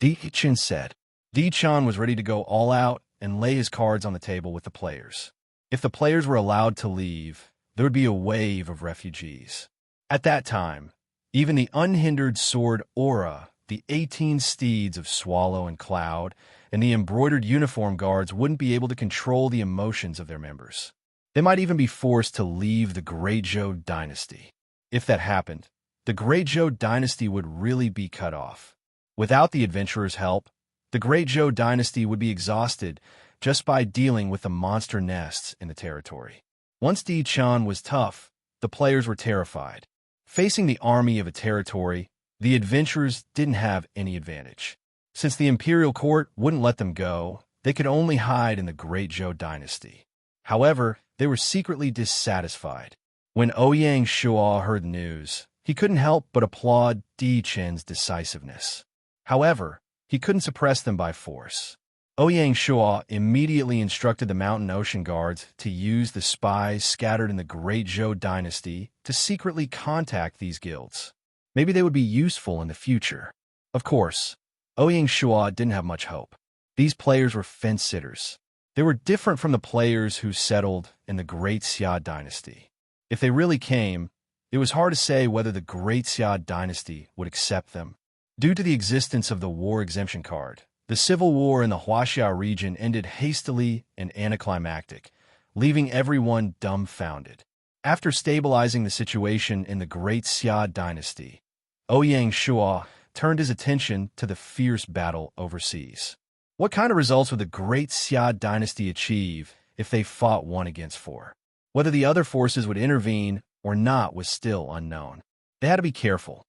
Di Chan said. Di Chan was ready to go all out and lay his cards on the table with the players. If the players were allowed to leave, there would be a wave of refugees. At that time, even the unhindered sword aura, the 18 steeds of Swallow and Cloud, and the embroidered uniform guards wouldn't be able to control the emotions of their members. They might even be forced to leave the Great Zhou dynasty. If that happened, the Great Zhou dynasty would really be cut off. Without the adventurers' help, the Great Zhou dynasty would be exhausted just by dealing with the monster nests in the territory. Once Di Chan was tough, the players were terrified. Facing the army of a territory, the adventurers didn't have any advantage. Since the Imperial Court wouldn't let them go, they could only hide in the Great Zhou dynasty. However, they were secretly dissatisfied. When Ouyang Shua heard the news, he couldn't help but applaud Di Chen's decisiveness. However, he couldn't suppress them by force. Ouyang Shua immediately instructed the Mountain Ocean Guards to use the spies scattered in the Great Zhou dynasty to secretly contact these guilds. Maybe they would be useful in the future. Of course, Ouyang Shua didn't have much hope. These players were fence-sitters. They were different from the players who settled in the Great Xia dynasty. If they really came, it was hard to say whether the Great Xia dynasty would accept them. Due to the existence of the war exemption card, the civil war in the Huaxia region ended hastily and anticlimactic, leaving everyone dumbfounded. After stabilizing the situation in the Great Xia dynasty, Ouyang Shua turned his attention to the fierce battle overseas. What kind of results would the Great Xia dynasty achieve if they fought 1 against 4? Whether the other forces would intervene or not was still unknown. They had to be careful.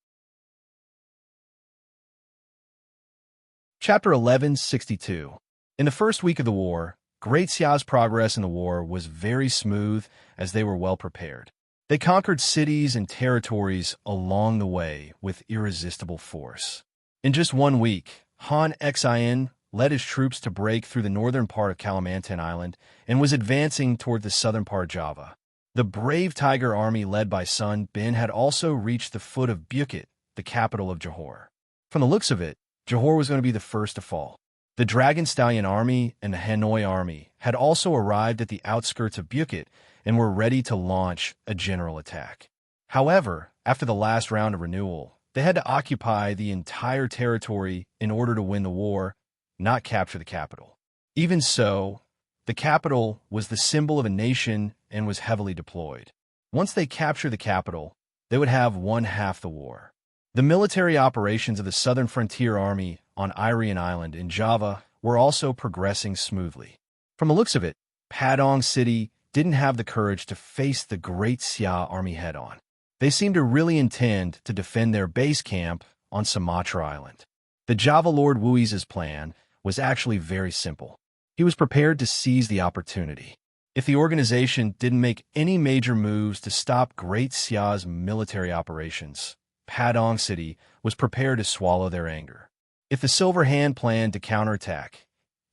Chapter 1162. In the first week of the war, Great Xia's progress in the war was very smooth as they were well prepared. They conquered cities and territories along the way with irresistible force. In just 1 week, Han Xin led his troops to break through the northern part of Kalimantan Island and was advancing toward the southern part of Java. The brave Tiger army led by Sun Bin had also reached the foot of Bukit, the capital of Johor. From the looks of it, Johor was going to be the first to fall. The Dragon Stallion army and the Hanoi army had also arrived at the outskirts of Bukit and were ready to launch a general attack. However, after the last round of renewal, they had to occupy the entire territory in order to win the war, not capture the capital. Even so, the capital was the symbol of a nation and was heavily deployed. Once they captured the capital, they would have won half the war. The military operations of the Southern Frontier Army on Irian Island in Java were also progressing smoothly. From the looks of it, Padang City didn't have the courage to face the Great Xia army head-on. They seemed to really intend to defend their base camp on Sumatra Island. The Java Lord Wui's plan was actually very simple. He was prepared to seize the opportunity. If the organization didn't make any major moves to stop Great Xia's military operations, Padang City was prepared to swallow their anger. If the Silver Hand planned to counterattack,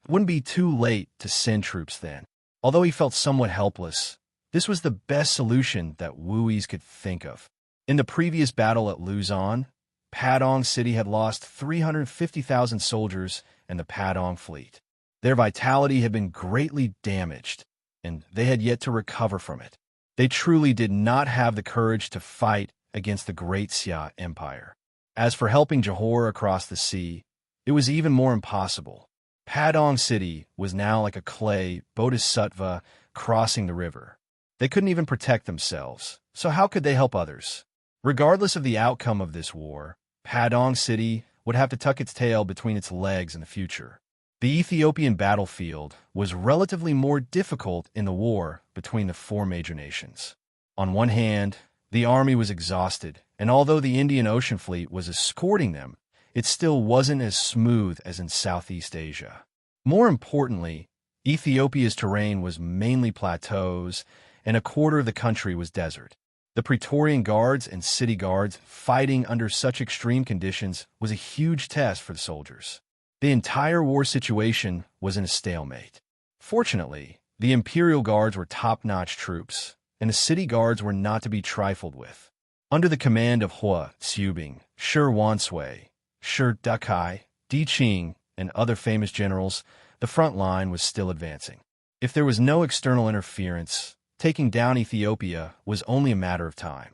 it wouldn't be too late to send troops then. Although he felt somewhat helpless, this was the best solution that Wui's could think of. In the previous battle at Luzon, Padang City had lost 350,000 soldiers and the Padang fleet. Their vitality had been greatly damaged, and they had yet to recover from it. They truly did not have the courage to fight against the Great Xia Empire. As for helping Johor across the sea, it was even more impossible. Padang City was now like a clay bodhisattva crossing the river. They couldn't even protect themselves, so how could they help others? Regardless of the outcome of this war, Padang City would have to tuck its tail between its legs in the future. The Ethiopian battlefield was relatively more difficult in the war between the four major nations. On one hand, the army was exhausted, and although the Indian Ocean Fleet was escorting them, it still wasn't as smooth as in Southeast Asia. More importantly, Ethiopia's terrain was mainly plateaus, and a quarter of the country was desert. The Praetorian Guards and city guards fighting under such extreme conditions was a huge test for the soldiers. The entire war situation was in a stalemate. Fortunately, the Imperial Guards were top-notch troops, and the city guards were not to be trifled with. Under the command of Hua Xiubing, Shi Wansui, Shi Dakai, Di Qing, and other famous generals, the front line was still advancing. If there was no external interference, taking down Ethiopia was only a matter of time.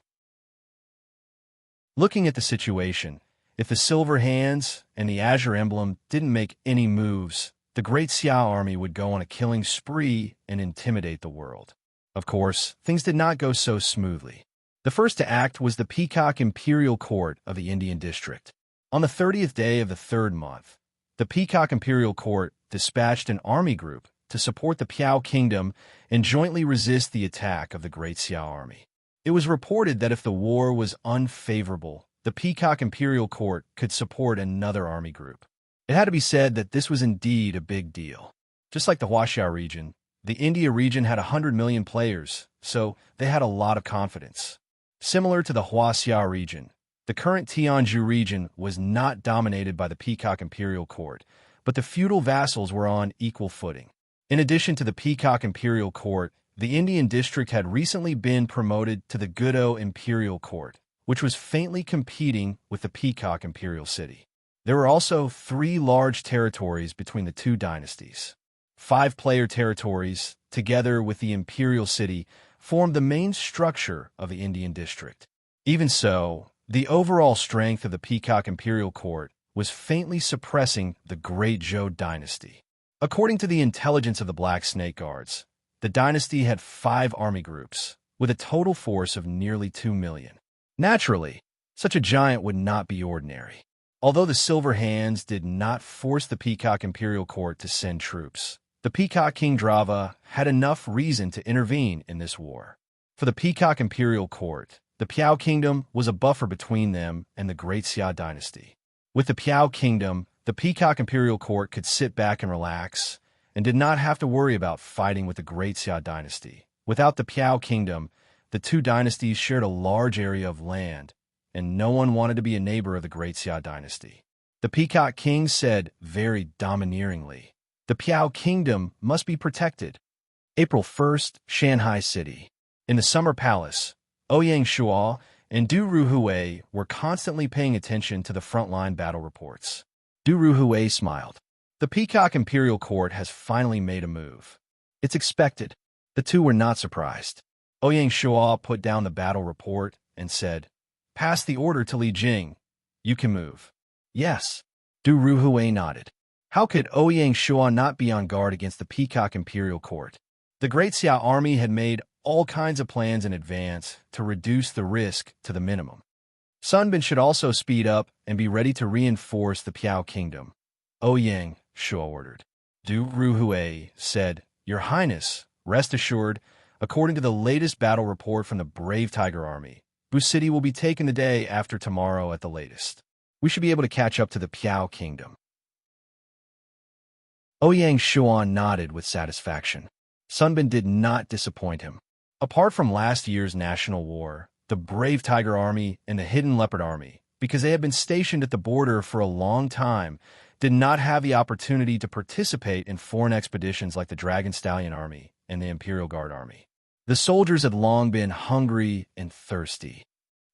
Looking at the situation, if the Silver Hands and the Azure Emblem didn't make any moves, the Great Xia army would go on a killing spree and intimidate the world. Of course, things did not go so smoothly. The first to act was the Peacock Imperial Court of the Indian District. On the 30th day of the third month, the Peacock Imperial Court dispatched an army group to support the Piao Kingdom and jointly resist the attack of the Great Xia army. It was reported that if the war was unfavorable, the Peacock Imperial Court could support another army group. It had to be said that this was indeed a big deal. Just like the Huaxia region, the India region had 100 million players, so they had a lot of confidence. Similar to the Huaxia region, the current Tianzhu region was not dominated by the Peacock Imperial Court, but the feudal vassals were on equal footing. In addition to the Peacock Imperial Court, the Indian district had recently been promoted to the Gudo Imperial Court, which was faintly competing with the Peacock Imperial City. There were also 3 large territories between the two dynasties. 5-player territories, together with the Imperial City, formed the main structure of the Indian district. Even so, the overall strength of the Peacock Imperial Court was faintly suppressing the Great Zhou dynasty. According to the intelligence of the Black Snake Guards, the dynasty had 5 army groups, with a total force of nearly 2 million. Naturally, such a giant would not be ordinary. Although the Silver Hands did not force the Peacock Imperial Court to send troops, the Peacock King Drava had enough reason to intervene in this war. For the Peacock Imperial Court, the Piao Kingdom was a buffer between them and the Great Xia dynasty. With the Piao Kingdom, the Peacock Imperial Court could sit back and relax, and did not have to worry about fighting with the Great Xia dynasty. Without the Piao Kingdom, the two dynasties shared a large area of land, and no one wanted to be a neighbor of the Great Xia dynasty. The Peacock King said very domineeringly, "The Piao Kingdom must be protected." April 1st, Shanghai City. In the Summer Palace, Ouyang Shuo and Du Ruhui were constantly paying attention to the frontline battle reports. Du Ruhui smiled. The Peacock Imperial Court has finally made a move. It's expected. The two were not surprised. Ouyang Shuo put down the battle report and said, "Pass the order to Li Jing. You can move." "Yes." Du Ruhui nodded. How could Ouyang Shuo not be on guard against the Peacock Imperial Court? The Great Xia army had made all kinds of plans in advance to reduce the risk to the minimum. Sun Bin should also speed up and be ready to reinforce the Piao Kingdom. Ouyang, Shuo ordered. Du Ruhui said, "Your Highness, rest assured, according to the latest battle report from the Brave Tiger Army, Bu City will be taken the day after tomorrow at the latest. We should be able to catch up to the Piao Kingdom." Ouyang Shuo nodded with satisfaction. Sun Bin did not disappoint him. Apart from last year's national war, the Brave Tiger Army and the Hidden Leopard Army, because they had been stationed at the border for a long time, did not have the opportunity to participate in foreign expeditions like the Dragon Stallion Army and the Imperial Guard Army. The soldiers had long been hungry and thirsty.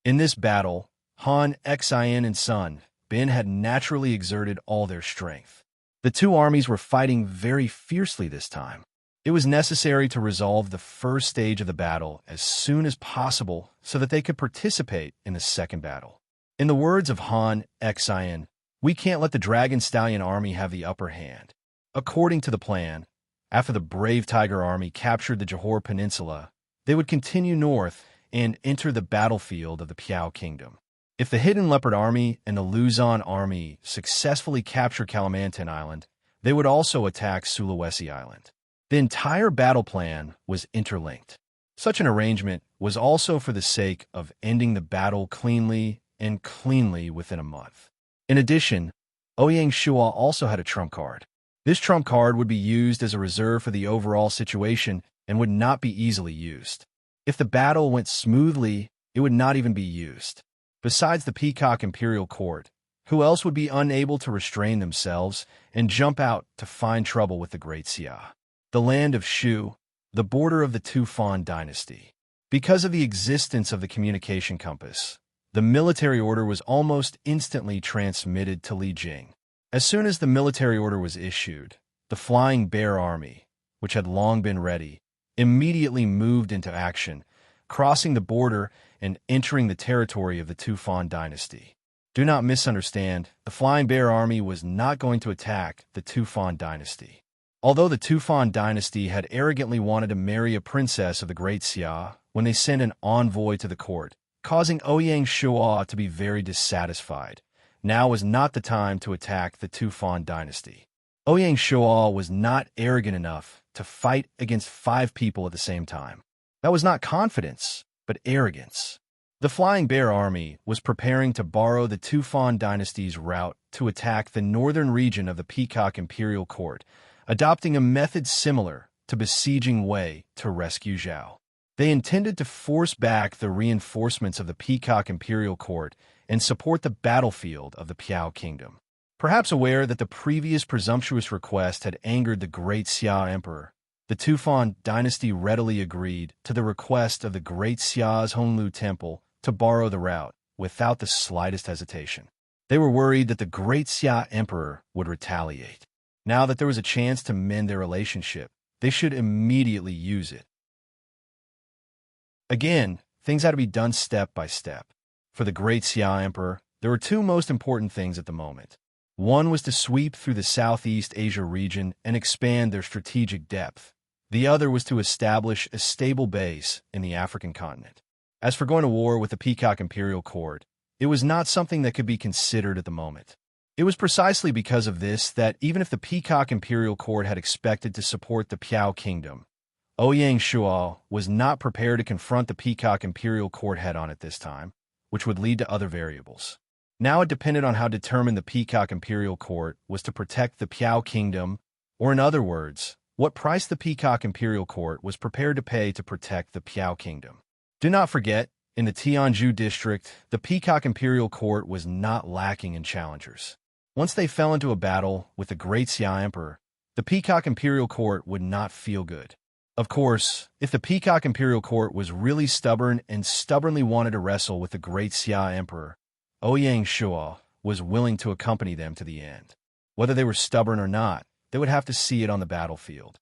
In this battle, Han, Xian, and Sun Bin had naturally exerted all their strength. The two armies were fighting very fiercely this time. It was necessary to resolve the first stage of the battle as soon as possible so that they could participate in the second battle. In the words of Han, Xian, "We can't let the Dragon Stallion army have the upper hand." According to the plan, after the brave Tiger army captured the Johor Peninsula, they would continue north and enter the battlefield of the Piao Kingdom. If the Hidden Leopard Army and the Luzon Army successfully captured Kalimantan Island, they would also attack Sulawesi Island. The entire battle plan was interlinked. Such an arrangement was also for the sake of ending the battle cleanly within a month. In addition, Ouyang Shua also had a trump card. This trump card would be used as a reserve for the overall situation and would not be easily used. If the battle went smoothly, it would not even be used. Besides the Peacock Imperial Court, who else would be unable to restrain themselves and jump out to find trouble with the Great Xia? The land of Shu, the border of the Tufan dynasty. Because of the existence of the communication compass, the military order was almost instantly transmitted to Li Jing. As soon as the military order was issued, the Flying Bear Army, which had long been ready, immediately moved into action, crossing the border and entering the territory of the Tufan dynasty. Do not misunderstand, the Flying Bear Army was not going to attack the Tufan dynasty. Although the Tufan dynasty had arrogantly wanted to marry a princess of the Great Xia when they sent an envoy to the court, causing Ouyang Shua to be very dissatisfied, now was not the time to attack the Tufan dynasty. Ouyang Shua was not arrogant enough to fight against 5 people at the same time. That was not confidence, but arrogance. The Flying Bear Army was preparing to borrow the Tufan dynasty's route to attack the northern region of the Peacock Imperial Court, adopting a method similar to besieging Wei to rescue Zhao. They intended to force back the reinforcements of the Peacock Imperial Court and support the battlefield of the Piao Kingdom. Perhaps aware that the previous presumptuous request had angered the Great Xia Emperor, the Tufan dynasty readily agreed to the request of the Great Xia's Honglu Temple to borrow the route without the slightest hesitation. They were worried that the Great Xia Emperor would retaliate. Now that there was a chance to mend their relationship, they should immediately use it. Again, things had to be done step by step. For the Great Xia Emperor, there were 2 most important things at the moment. One was to sweep through the Southeast Asia region and expand their strategic depth. The other was to establish a stable base in the African continent. As for going to war with the Peacock Imperial Court, it was not something that could be considered at the moment. It was precisely because of this that even if the Peacock Imperial Court had expected to support the Piao Kingdom, Ouyang Shua was not prepared to confront the Peacock Imperial Court head-on at this time, which would lead to other variables. Now it depended on how determined the Peacock Imperial Court was to protect the Piao Kingdom, or in other words, what price the Peacock Imperial Court was prepared to pay to protect the Piao Kingdom. Do not forget, in the Tianju district, the Peacock Imperial Court was not lacking in challengers. Once they fell into a battle with the Great Xia Emperor, the Peacock Imperial Court would not feel good. Of course, if the Peacock Imperial Court was really stubborn and stubbornly wanted to wrestle with the Great Xia Emperor, Ouyang Shua was willing to accompany them to the end. Whether they were stubborn or not, they would have to see it on the battlefield.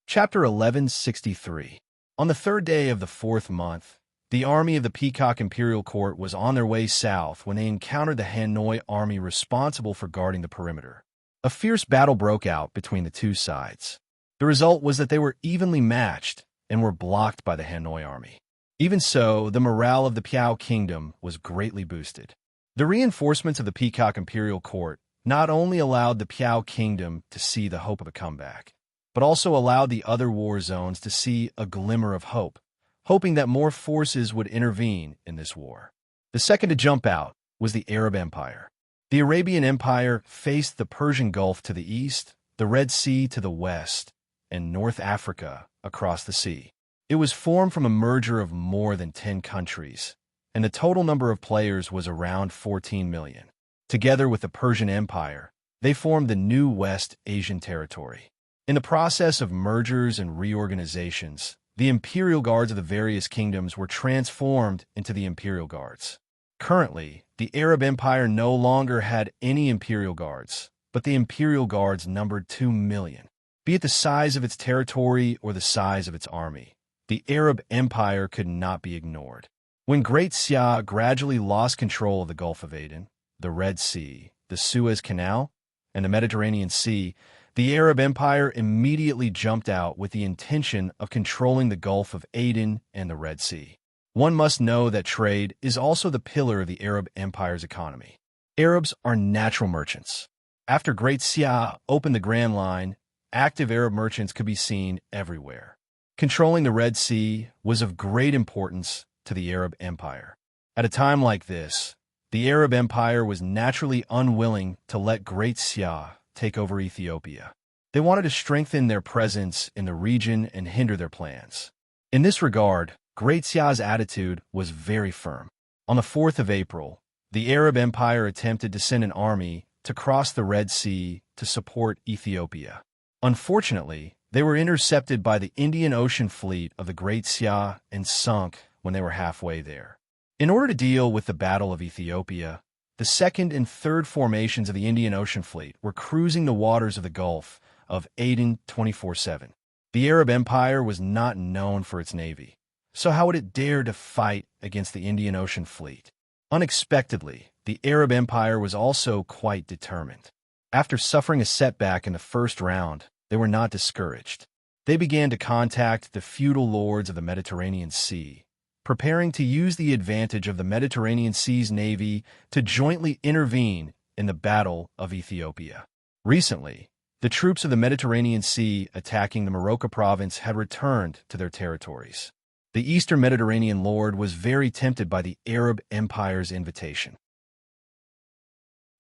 Chapter 1163. On the 3rd day of the 4th month, the army of the Peacock Imperial Court was on their way south when they encountered the Hanoi army responsible for guarding the perimeter. A fierce battle broke out between the two sides. The result was that they were evenly matched and were blocked by the Hanoi army. Even so, the morale of the Piao Kingdom was greatly boosted. The reinforcements of the Peacock Imperial Court not only allowed the Piao Kingdom to see the hope of a comeback, but also allowed the other war zones to see a glimmer of hope, hoping that more forces would intervene in this war. The second to jump out was the Arab Empire. The Arabian Empire faced the Persian Gulf to the east, the Red Sea to the west, and North Africa across the sea. It was formed from a merger of more than 10 countries, and the total number of players was around 14 million. Together with the Persian Empire, they formed the new West Asian territory. In the process of mergers and reorganizations, the imperial guards of the various kingdoms were transformed into the imperial guards. Currently, the Arab Empire no longer had any imperial guards, but the imperial guards numbered 2 million. Be it the size of its territory or the size of its army, the Arab Empire could not be ignored. When Great Xia gradually lost control of the Gulf of Aden, the Red Sea, the Suez Canal, and the Mediterranean Sea, the Arab Empire immediately jumped out with the intention of controlling the Gulf of Aden and the Red Sea. One must know that trade is also the pillar of the Arab Empire's economy. Arabs are natural merchants. After Great Xia opened the Grand Line, active Arab merchants could be seen everywhere. Controlling the Red Sea was of great importance to the Arab Empire. At a time like this, the Arab Empire was naturally unwilling to let Great Xia take over Ethiopia. They wanted to strengthen their presence in the region and hinder their plans. In this regard, Great Xia's attitude was very firm. On the 4th of April, the Arab Empire attempted to send an army to cross the Red Sea to support Ethiopia. Unfortunately, they were intercepted by the Indian Ocean fleet of the Great Xia and sunk when they were halfway there. In order to deal with the Battle of Ethiopia, the 2nd and 3rd formations of the Indian Ocean Fleet were cruising the waters of the Gulf of Aden 24/7. The Arab Empire was not known for its navy, so how would it dare to fight against the Indian Ocean Fleet? Unexpectedly, the Arab Empire was also quite determined. After suffering a setback in the first round, they were not discouraged. They began to contact the feudal lords of the Mediterranean Sea, preparing to use the advantage of the Mediterranean Sea's navy to jointly intervene in the Battle of Ethiopia. Recently, the troops of the Mediterranean Sea attacking the Morocco province had returned to their territories. The Eastern Mediterranean lord was very tempted by the Arab Empire's invitation.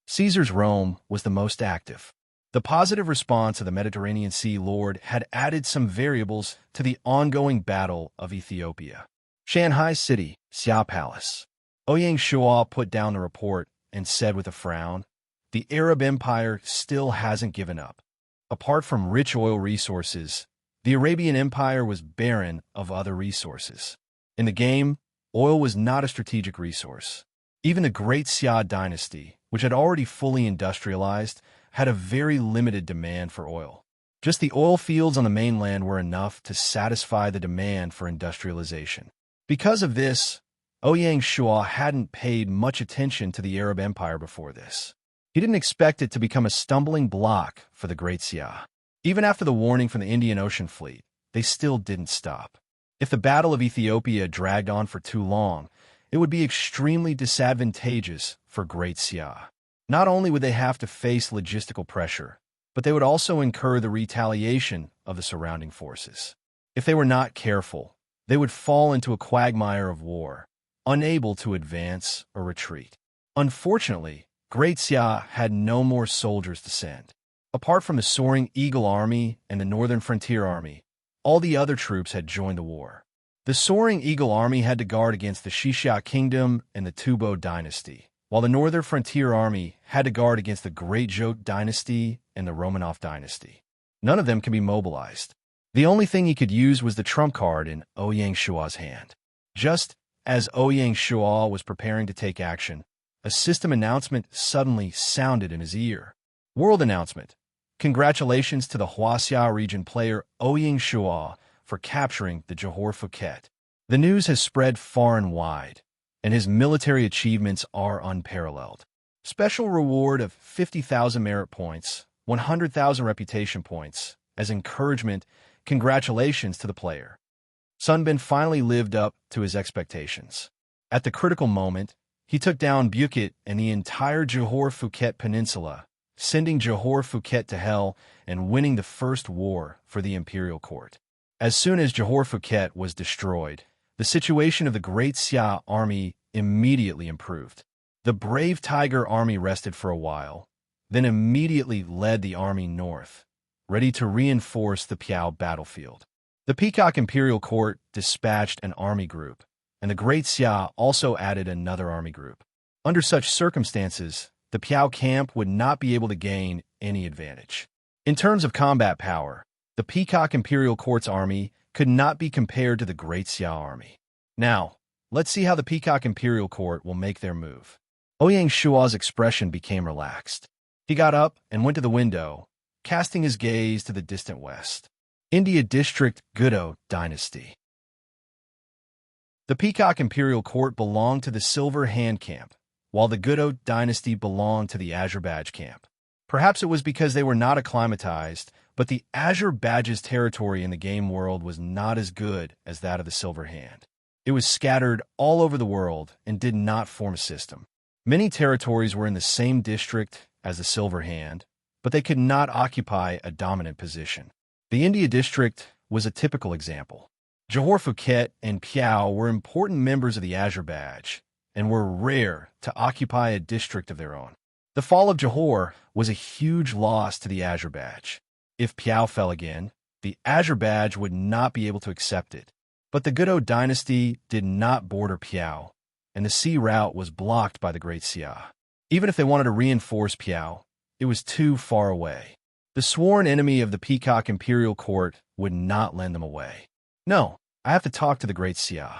Caesar's Rome was the most active. The positive response of the Mediterranean Sea lord had added some variables to the ongoing Battle of Ethiopia. Shanghai City, Xia Palace. Ouyang Shua put down the report and said with a frown, "The Arab Empire still hasn't given up." Apart from rich oil resources, the Arabian Empire was barren of other resources. In the game, oil was not a strategic resource. Even the Great Xia dynasty, which had already fully industrialized, had a very limited demand for oil. Just the oil fields on the mainland were enough to satisfy the demand for industrialization. Because of this, Ouyang Shua hadn't paid much attention to the Arab Empire before this. He didn't expect it to become a stumbling block for the Great Xia. Even after the warning from the Indian Ocean Fleet, they still didn't stop. If the Battle of Ethiopia dragged on for too long, it would be extremely disadvantageous for Great Xia. Not only would they have to face logistical pressure, but they would also incur the retaliation of the surrounding forces. If they were not careful, they would fall into a quagmire of war, unable to advance or retreat. Unfortunately, Great Xia had no more soldiers to send. Apart from the Soaring Eagle Army and the Northern Frontier Army, all the other troops had joined the war. The Soaring Eagle Army had to guard against the Xixia Kingdom and the Tubo Dynasty, while the Northern Frontier Army had to guard against the Great Zhou Dynasty and the Romanov Dynasty. None of them could be mobilized. The only thing he could use was the trump card in Ouyang Shua's hand. Just as Ouyang Shua was preparing to take action, a system announcement suddenly sounded in his ear. World announcement. Congratulations to the Huaxia region player Ouyang Shua for capturing the Johor Phuket. The news has spread far and wide, and his military achievements are unparalleled. Special reward of 50,000 merit points, 100,000 reputation points. As encouragement, congratulations to the player. Sunbin finally lived up to his expectations. At the critical moment, he took down Bukit and the entire Johor Phuket Peninsula, sending Johor Phuket to hell and winning the first war for the imperial court. As soon as Johor Phuket was destroyed, the situation of the Great Xia army immediately improved. The brave Tiger army rested for a while, then immediately led the army north, ready to reinforce the Piao battlefield. The Peacock Imperial Court dispatched an army group, and the Great Xia also added another army group. Under such circumstances, the Piao camp would not be able to gain any advantage. In terms of combat power, the Peacock Imperial Court's army could not be compared to the Great Xia army. Now, let's see how the Peacock Imperial Court will make their move. Ouyang Shua's expression became relaxed. He got up and went to the window, casting his gaze to the distant west. India District, Gudo Dynasty. The Peacock Imperial Court belonged to the Silver Hand Camp, while the Gudo Dynasty belonged to the Azure Badge Camp. Perhaps it was because they were not acclimatized, but the Azure Badge's territory in the game world was not as good as that of the Silver Hand. It was scattered all over the world and did not form a system. Many territories were in the same district as the Silver Hand, but they could not occupy a dominant position. The India District was a typical example. Johor Phuket and Piao were important members of the Azure Badge and were rare to occupy a district of their own. The fall of Johor was a huge loss to the Azure Badge. If Piao fell again, the Azure Badge would not be able to accept it. But the Gudo Dynasty did not border Piao, and the sea route was blocked by the Great Xia. Even if they wanted to reinforce Piao, it was too far away. The sworn enemy of the Peacock Imperial Court would not lend them away. No, I have to talk to the Great Xia.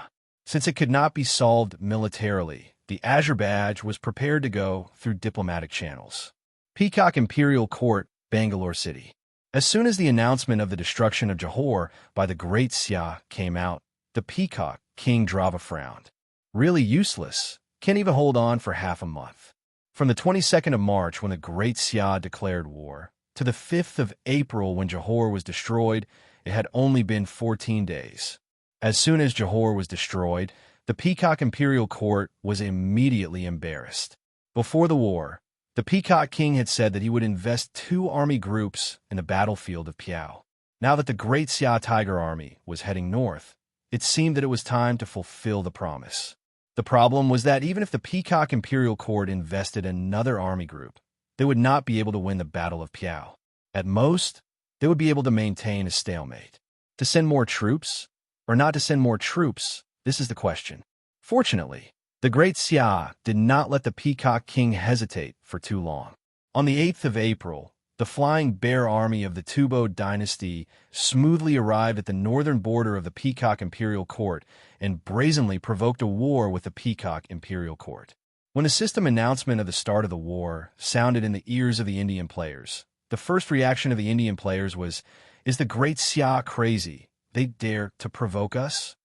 Since it could not be solved militarily, the Azure Badge was prepared to go through diplomatic channels. Peacock Imperial Court, Bangalore City. As soon as the announcement of the destruction of Johor by the Great Xia came out, the Peacock King Drava frowned. Really useless. Can't even hold on for half a month. From the 22nd of March, when the Great Xia declared war, to the 5th of April, when Johor was destroyed, it had only been 14 days. As soon as Johor was destroyed, the Peacock Imperial Court was immediately embarrassed. Before the war, the Peacock King had said that he would invest 2 army groups in the battlefield of Piao. Now that the Great Xia Tiger Army was heading north, it seemed that it was time to fulfill the promise. The problem was that even if the Peacock Imperial Court invested another army group, they would not be able to win the Battle of Piao. At most, they would be able to maintain a stalemate. To send more troops, or not to send more troops, this is the question. Fortunately, the Great Xia did not let the Peacock King hesitate for too long. On the 8th of April, the Flying Bear Army of the Tubo Dynasty smoothly arrived at the northern border of the Peacock Imperial Court and brazenly provoked a war with the Peacock Imperial Court. When the system announcement of the start of the war sounded in the ears of the Indian players, the first reaction of the Indian players was, "Is the Great Xia crazy? They dare to provoke us?"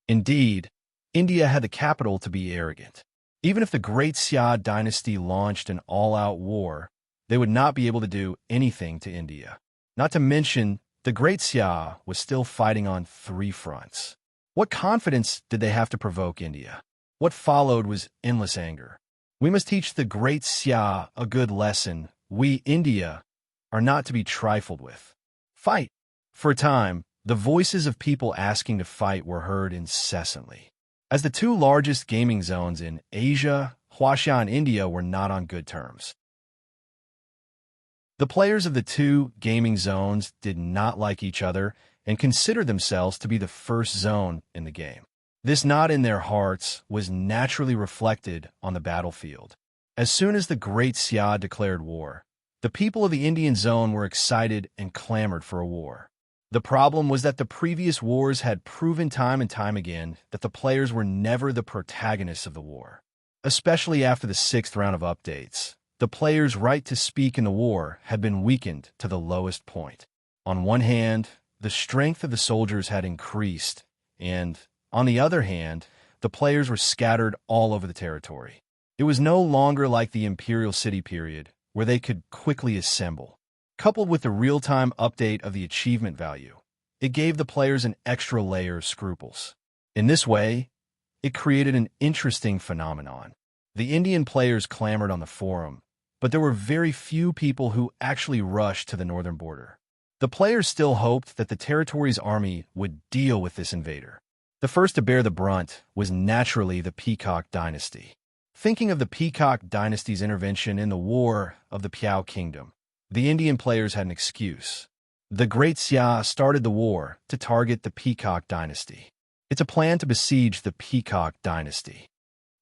Indeed, India had the capital to be arrogant. Even if the Great Xia dynasty launched an all-out war, they would not be able to do anything to India. Not to mention, the Great Xia was still fighting on 3 fronts. What confidence did they have to provoke India? What followed was endless anger. We must teach the Great Xia a good lesson. We, India, are not to be trifled with. Fight! For a time, the voices of people asking to fight were heard incessantly. As the 2 largest gaming zones in Asia, Huaxia and India were not on good terms. The players of the 2 gaming zones did not like each other and considered themselves to be the first zone in the game. This knot in their hearts was naturally reflected on the battlefield. As soon as the Great Xia declared war, the people of the Indian zone were excited and clamored for a war. The problem was that the previous wars had proven time and time again that the players were never the protagonists of the war. Especially after the 6th round of updates, the players' right to speak in the war had been weakened to the lowest point. On one hand, the strength of the soldiers had increased, and, on the other hand, the players were scattered all over the territory. It was no longer like the Imperial City period, where they could quickly assemble. Coupled with the real-time update of the achievement value, it gave the players an extra layer of scruples. In this way, it created an interesting phenomenon. The Indian players clamored on the forum, but there were very few people who actually rushed to the northern border. The players still hoped that the territory's army would deal with this invader. The first to bear the brunt was naturally the Peacock Dynasty. Thinking of the Peacock Dynasty's intervention in the War of the Piao Kingdom, the Indian players had an excuse. The Great Xia started the war to target the Peacock Dynasty. It's a plan to besiege the Peacock Dynasty.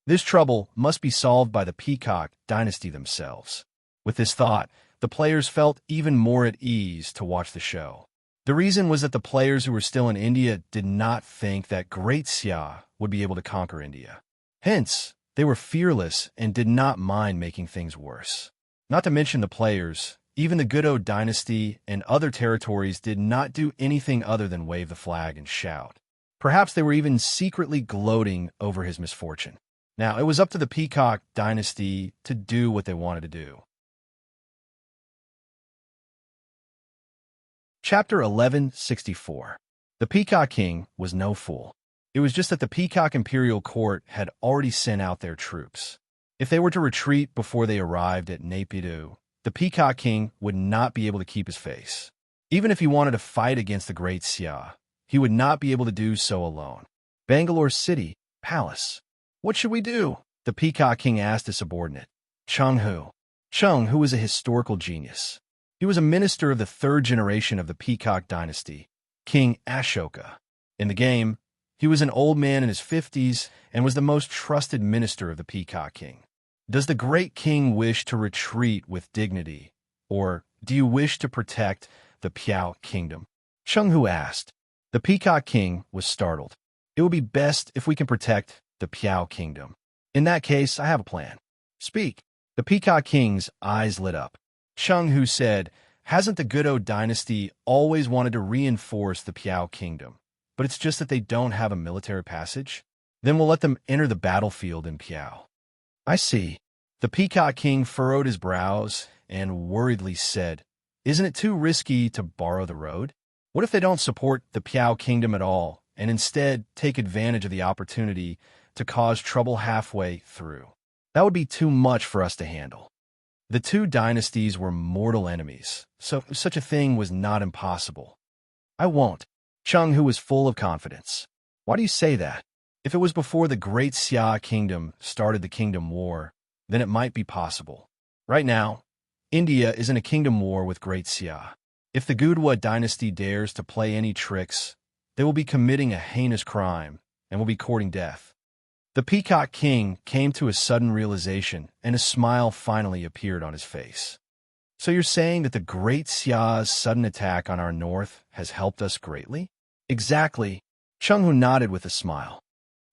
This trouble must be solved by the Peacock Dynasty themselves. With this thought, the players felt even more at ease to watch the show. The reason was that the players who were still in India did not think that Great Xia would be able to conquer India. Hence, they were fearless and did not mind making things worse. Not to mention the players, even the Goodо dynasty and other territories did not do anything other than wave the flag and shout. Perhaps they were even secretly gloating over his misfortune. Now, it was up to the Peacock dynasty to do what they wanted to do. Chapter 1164. The Peacock King was no fool. It was just that the Peacock Imperial Court had already sent out their troops. If they were to retreat before they arrived at Naypyidaw, the Peacock King would not be able to keep his face. Even if he wanted to fight against the Great Xia, he would not be able to do so alone. Bangalore City, Palace. What should we do? The Peacock King asked his subordinate, Chung who was a historical genius. He was a minister of the third generation of the Peacock dynasty, King Ashoka. In the game, he was an old man in his 50s and was the most trusted minister of the Peacock King. Does the great king wish to retreat with dignity, or do you wish to protect the Piao kingdom? Chung asked. The Peacock King was startled. It would be best if we can protect the Piao kingdom. In that case, I have a plan. Speak. The Peacock King's eyes lit up. Chung said, hasn't the Goodo dynasty always wanted to reinforce the Piao kingdom? But it's just that they don't have a military passage? Then we'll let them enter the battlefield in Piao. I see. The Peacock King furrowed his brows and worriedly said, isn't it too risky to borrow the road? What if they don't support the Piao kingdom at all and instead take advantage of the opportunity to cause trouble halfway through? That would be too much for us to handle. The two dynasties were mortal enemies, so such a thing was not impossible. I won't. Chung was full of confidence. Why do you say that? If it was before the Great Xia kingdom started the kingdom war, then it might be possible. Right now, India is in a kingdom war with Great Xia. If the Gudwa dynasty dares to play any tricks, they will be committing a heinous crime and will be courting death. The Peacock King came to a sudden realization, and a smile finally appeared on his face. So you're saying that the Great Xia's sudden attack on our north has helped us greatly? Exactly. Chung nodded with a smile.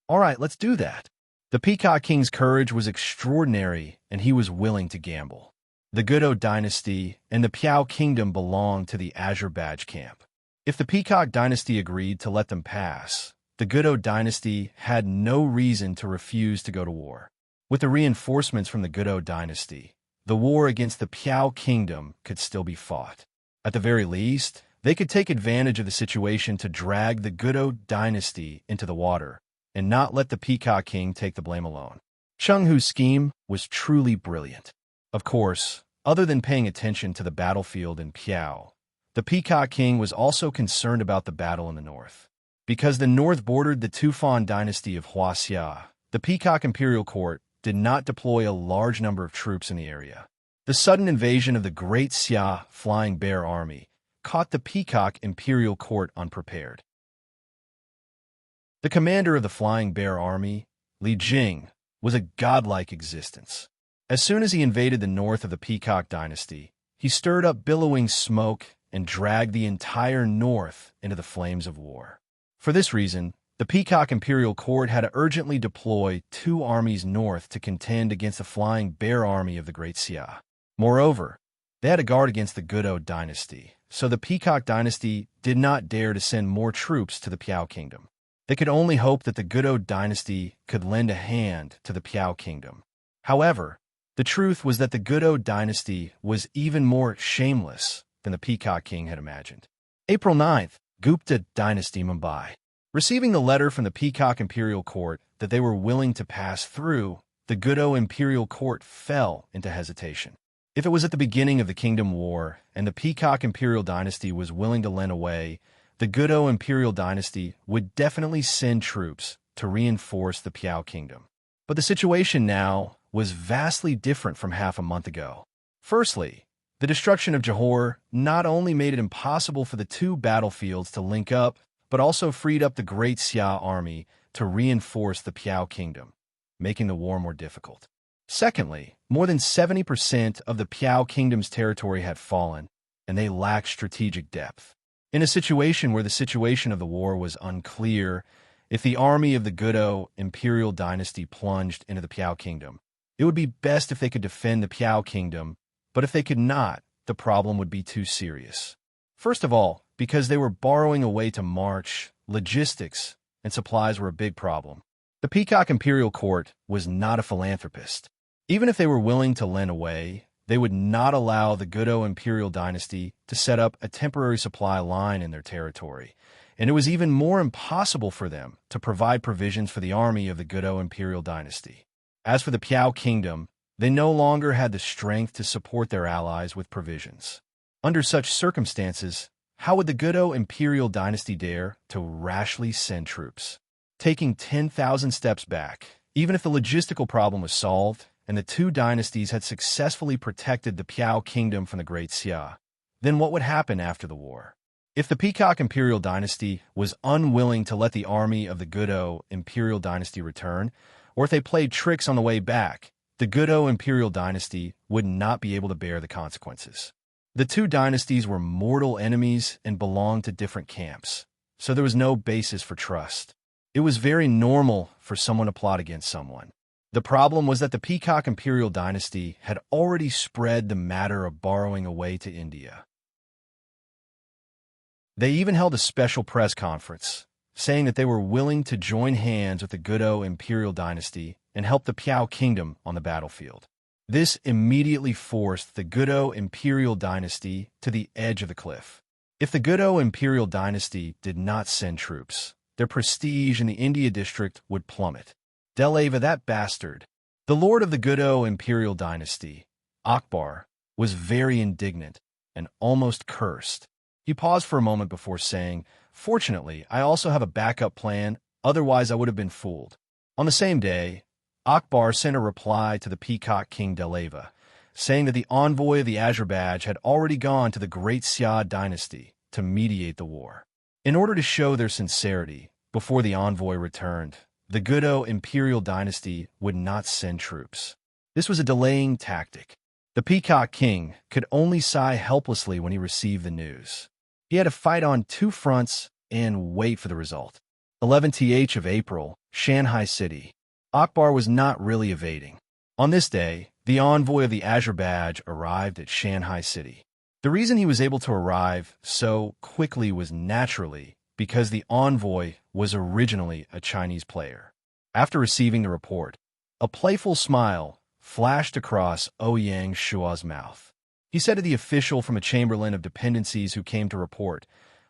All right, let's do that. The Peacock King's courage was extraordinary, and he was willing to gamble. The Goodо dynasty and the Piao kingdom belonged to the Azure Badge camp. If the Peacock dynasty agreed to let them pass, the Goodo dynasty had no reason to refuse to go to war. With the reinforcements from the Goodo dynasty, the war against the Piao kingdom could still be fought. At the very least, they could take advantage of the situation to drag the Goodo dynasty into the water and not let the Peacock King take the blame alone. Chung scheme was truly brilliant. Of course, other than paying attention to the battlefield in Piao, the Peacock King was also concerned about the battle in the north. Because the north bordered the Tufan dynasty of Huaxia, the Peacock Imperial Court did not deploy a large number of troops in the area. The sudden invasion of the Great Xia Flying Bear Army caught the Peacock Imperial Court unprepared. The commander of the Flying Bear Army, Li Jing, was a godlike existence. As soon as he invaded the north of the Peacock dynasty, he stirred up billowing smoke and dragged the entire north into the flames of war. For this reason, the Peacock Imperial Court had to urgently deploy 2 armies north to contend against the Flying Bear Army of the Great Xia. Moreover, they had to guard against the Goodo dynasty, so the Peacock dynasty did not dare to send more troops to the Piao kingdom. They could only hope that the Goodo dynasty could lend a hand to the Piao kingdom. However, the truth was that the Goodo dynasty was even more shameless than the Peacock King had imagined. April 9th, Gupta Dynasty, Mumbai. Receiving the letter from the Peacock Imperial Court that they were willing to pass through, the Goodo Imperial Court fell into hesitation. If it was at the beginning of the Kingdom War and the Peacock Imperial Dynasty was willing to lend away, the Goodo Imperial Dynasty would definitely send troops to reinforce the Piao Kingdom. But the situation now was vastly different from half a month ago. Firstly, the destruction of Johor not only made it impossible for the two battlefields to link up, but also freed up the Great Xia army to reinforce the Piao Kingdom, making the war more difficult. Secondly, more than 70% of the Piao Kingdom's territory had fallen, and they lacked strategic depth. In a situation where the situation of the war was unclear, if the army of the Gudo imperial dynasty plunged into the Piao kingdom, it would be best if they could defend the Piao kingdom, but if they could not, the problem would be too serious. First of all, because they were borrowing a way to march, logistics and supplies were a big problem. The Peacock imperial court was not a philanthropist. Even if they were willing to lend away, they would not allow the Gudo imperial dynasty to set up a temporary supply line in their territory, and it was even more impossible for them to provide provisions for the army of the Gudo imperial dynasty. As for the Piao kingdom, they no longer had the strength to support their allies with provisions. Under such circumstances, how would the Gudo imperial dynasty dare to rashly send troops? Taking 10,000 steps back, even if the logistical problem was solved and the two dynasties had successfully protected the Piao kingdom from the Great Xia, then what would happen after the war? If the Peacock imperial dynasty was unwilling to let the army of the Gudo imperial dynasty return, or if they played tricks on the way back, the Gudo imperial dynasty would not be able to bear the consequences. The two dynasties were mortal enemies and belonged to different camps, so there was no basis for trust. It was very normal for someone to plot against someone. The problem was that the Peacock imperial dynasty had already spread the matter of borrowing away to India. They even held a special press conference, saying that they were willing to join hands with the Gudo imperial dynasty and help the Piao kingdom on the battlefield. This immediately forced the Gudo imperial dynasty to the edge of the cliff. If the Gudo imperial dynasty did not send troops, their prestige in the India district would plummet. Deleva, that bastard, the lord of the Gudo imperial dynasty, Akbar, was very indignant and almost cursed. He paused for a moment before saying, "Fortunately, I also have a backup plan, otherwise I would have been fooled." On the same day, Akbar sent a reply to the Peacock King Deleva, saying that the envoy of the Azerbaijan had already gone to the Great Xia dynasty to mediate the war. In order to show their sincerity, before the envoy returned, the Gudo imperial dynasty would not send troops. This was a delaying tactic. The Peacock King could only sigh helplessly when he received the news. He had to fight on two fronts and wait for the result. 11th of April, Shanghai City. Akbar was not really evading. On this day, the envoy of the Azerbaijan arrived at Shanghai City. The reason he was able to arrive so quickly was naturally because the envoy was originally a Chinese player. After receiving the report, a playful smile flashed across Ouyang Shua's mouth. He said to the official from a chamberlain of dependencies who came to report,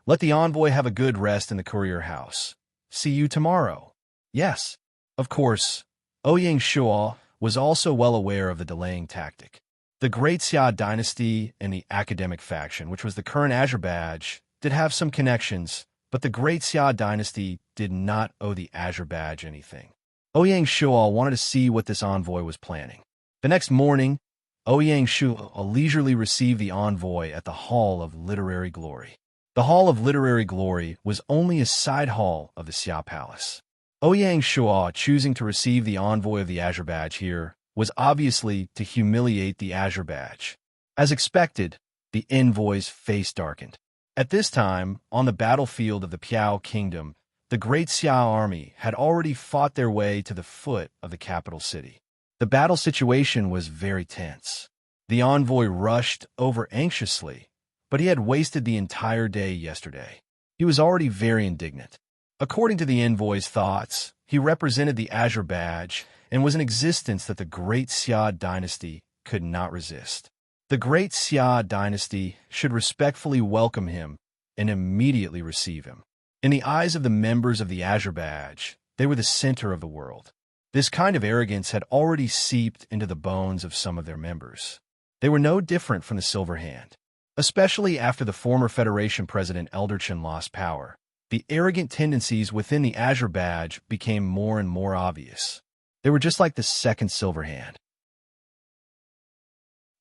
"Let the envoy have a good rest in the courier house. See you tomorrow." Yes. Of course, Ouyang Shua was also well aware of the delaying tactic. The Great Xia dynasty and the academic faction, which was the current Azerbaijan, did have some connections, but the Great Xia dynasty did not owe the Azerbaijan anything. Ouyang Shua wanted to see what this envoy was planning. The next morning, Ouyang Shua leisurely received the envoy at the Hall of Literary Glory. The Hall of Literary Glory was only a side hall of the Xia Palace. Ouyang Shua choosing to receive the envoy of the Azerbaijan here was obviously to humiliate the Azerbaijan. As expected, the envoy's face darkened. At this time, on the battlefield of the Piao kingdom, the Great Xia army had already fought their way to the foot of the capital city. The battle situation was very tense. The envoy rushed over anxiously, but he had wasted the entire day yesterday. He was already very indignant. According to the envoy's thoughts, he represented the Azerbaijan and was an existence that the Great Xia dynasty could not resist. The Great Xia dynasty should respectfully welcome him and immediately receive him. In the eyes of the members of the Azerbaijan, they were the center of the world. This kind of arrogance had already seeped into the bones of some of their members. They were no different from the Silver Hand. Especially after the former Federation President Elderchin lost power, the arrogant tendencies within the Azerbaijan became more and more obvious. They were just like the second Silver Hand.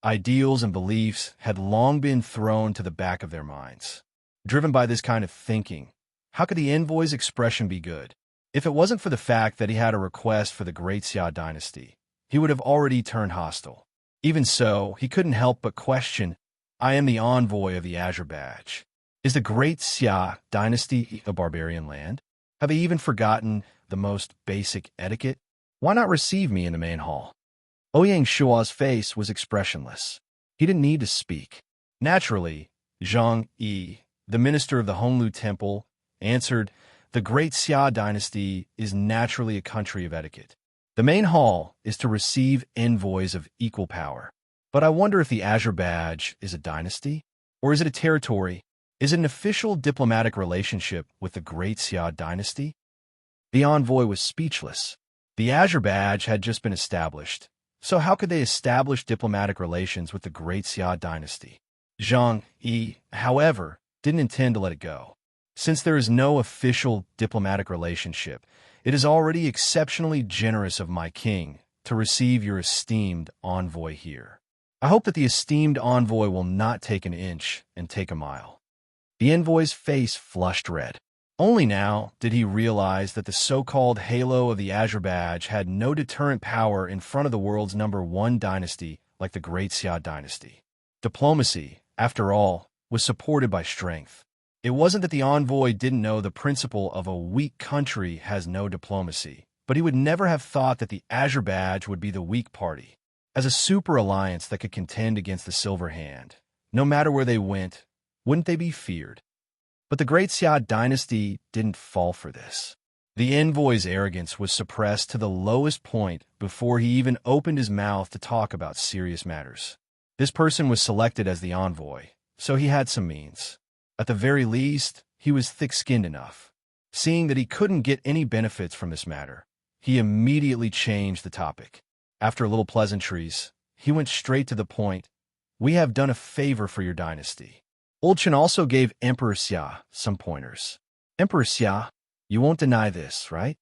Ideals and beliefs had long been thrown to the back of their minds. Driven by this kind of thinking, how could the envoy's expression be good? If it wasn't for the fact that he had a request for the Great Xia dynasty, he would have already turned hostile. Even so, he couldn't help but question, "I am the envoy of the Azerbaijan. Is the Great Xia dynasty a barbarian land? Have they even forgotten the most basic etiquette? Why not receive me in the main hall? Ouyang Shua's face was expressionless. He didn't need to speak. Naturally, Zhang Yi, the minister of the Honglu Temple, answered, "The Great Xia dynasty is naturally a country of etiquette. The main hall is to receive envoys of equal power. But I wonder if the Azure Badge is a dynasty? Or is it a territory? Is it an official diplomatic relationship with the Great Xia dynasty?" The envoy was speechless. The Azure Badge had just been established, so how could they establish diplomatic relations with the Great Xia dynasty? Zhang Yi, however, didn't intend to let it go. Since there is no official diplomatic relationship, it is already exceptionally generous of my king to receive your esteemed envoy here. I hope that the esteemed envoy will not take an inch and take a mile. The envoy's face flushed red. Only now did he realize that the so-called halo of the Azure Badge had no deterrent power in front of the world's #1 dynasty like the Great Xia dynasty. Diplomacy, after all, was supported by strength. It wasn't that the envoy didn't know the principle of a weak country has no diplomacy, but he would never have thought that the Azure Badge would be the weak party. As a super alliance that could contend against the Silver Hand, no matter where they went, wouldn't they be feared? But the Great Xia dynasty didn't fall for this. The envoy's arrogance was suppressed to the lowest point before he even opened his mouth to talk about serious matters. This person was selected as the envoy, so he had some means. At the very least, he was thick-skinned enough. Seeing that he couldn't get any benefits from this matter, he immediately changed the topic. After a little pleasantries, he went straight to the point. "We have done a favor for your dynasty." Old Chen also gave Emperor Xia some pointers. "Emperor Xia, you won't deny this, right?"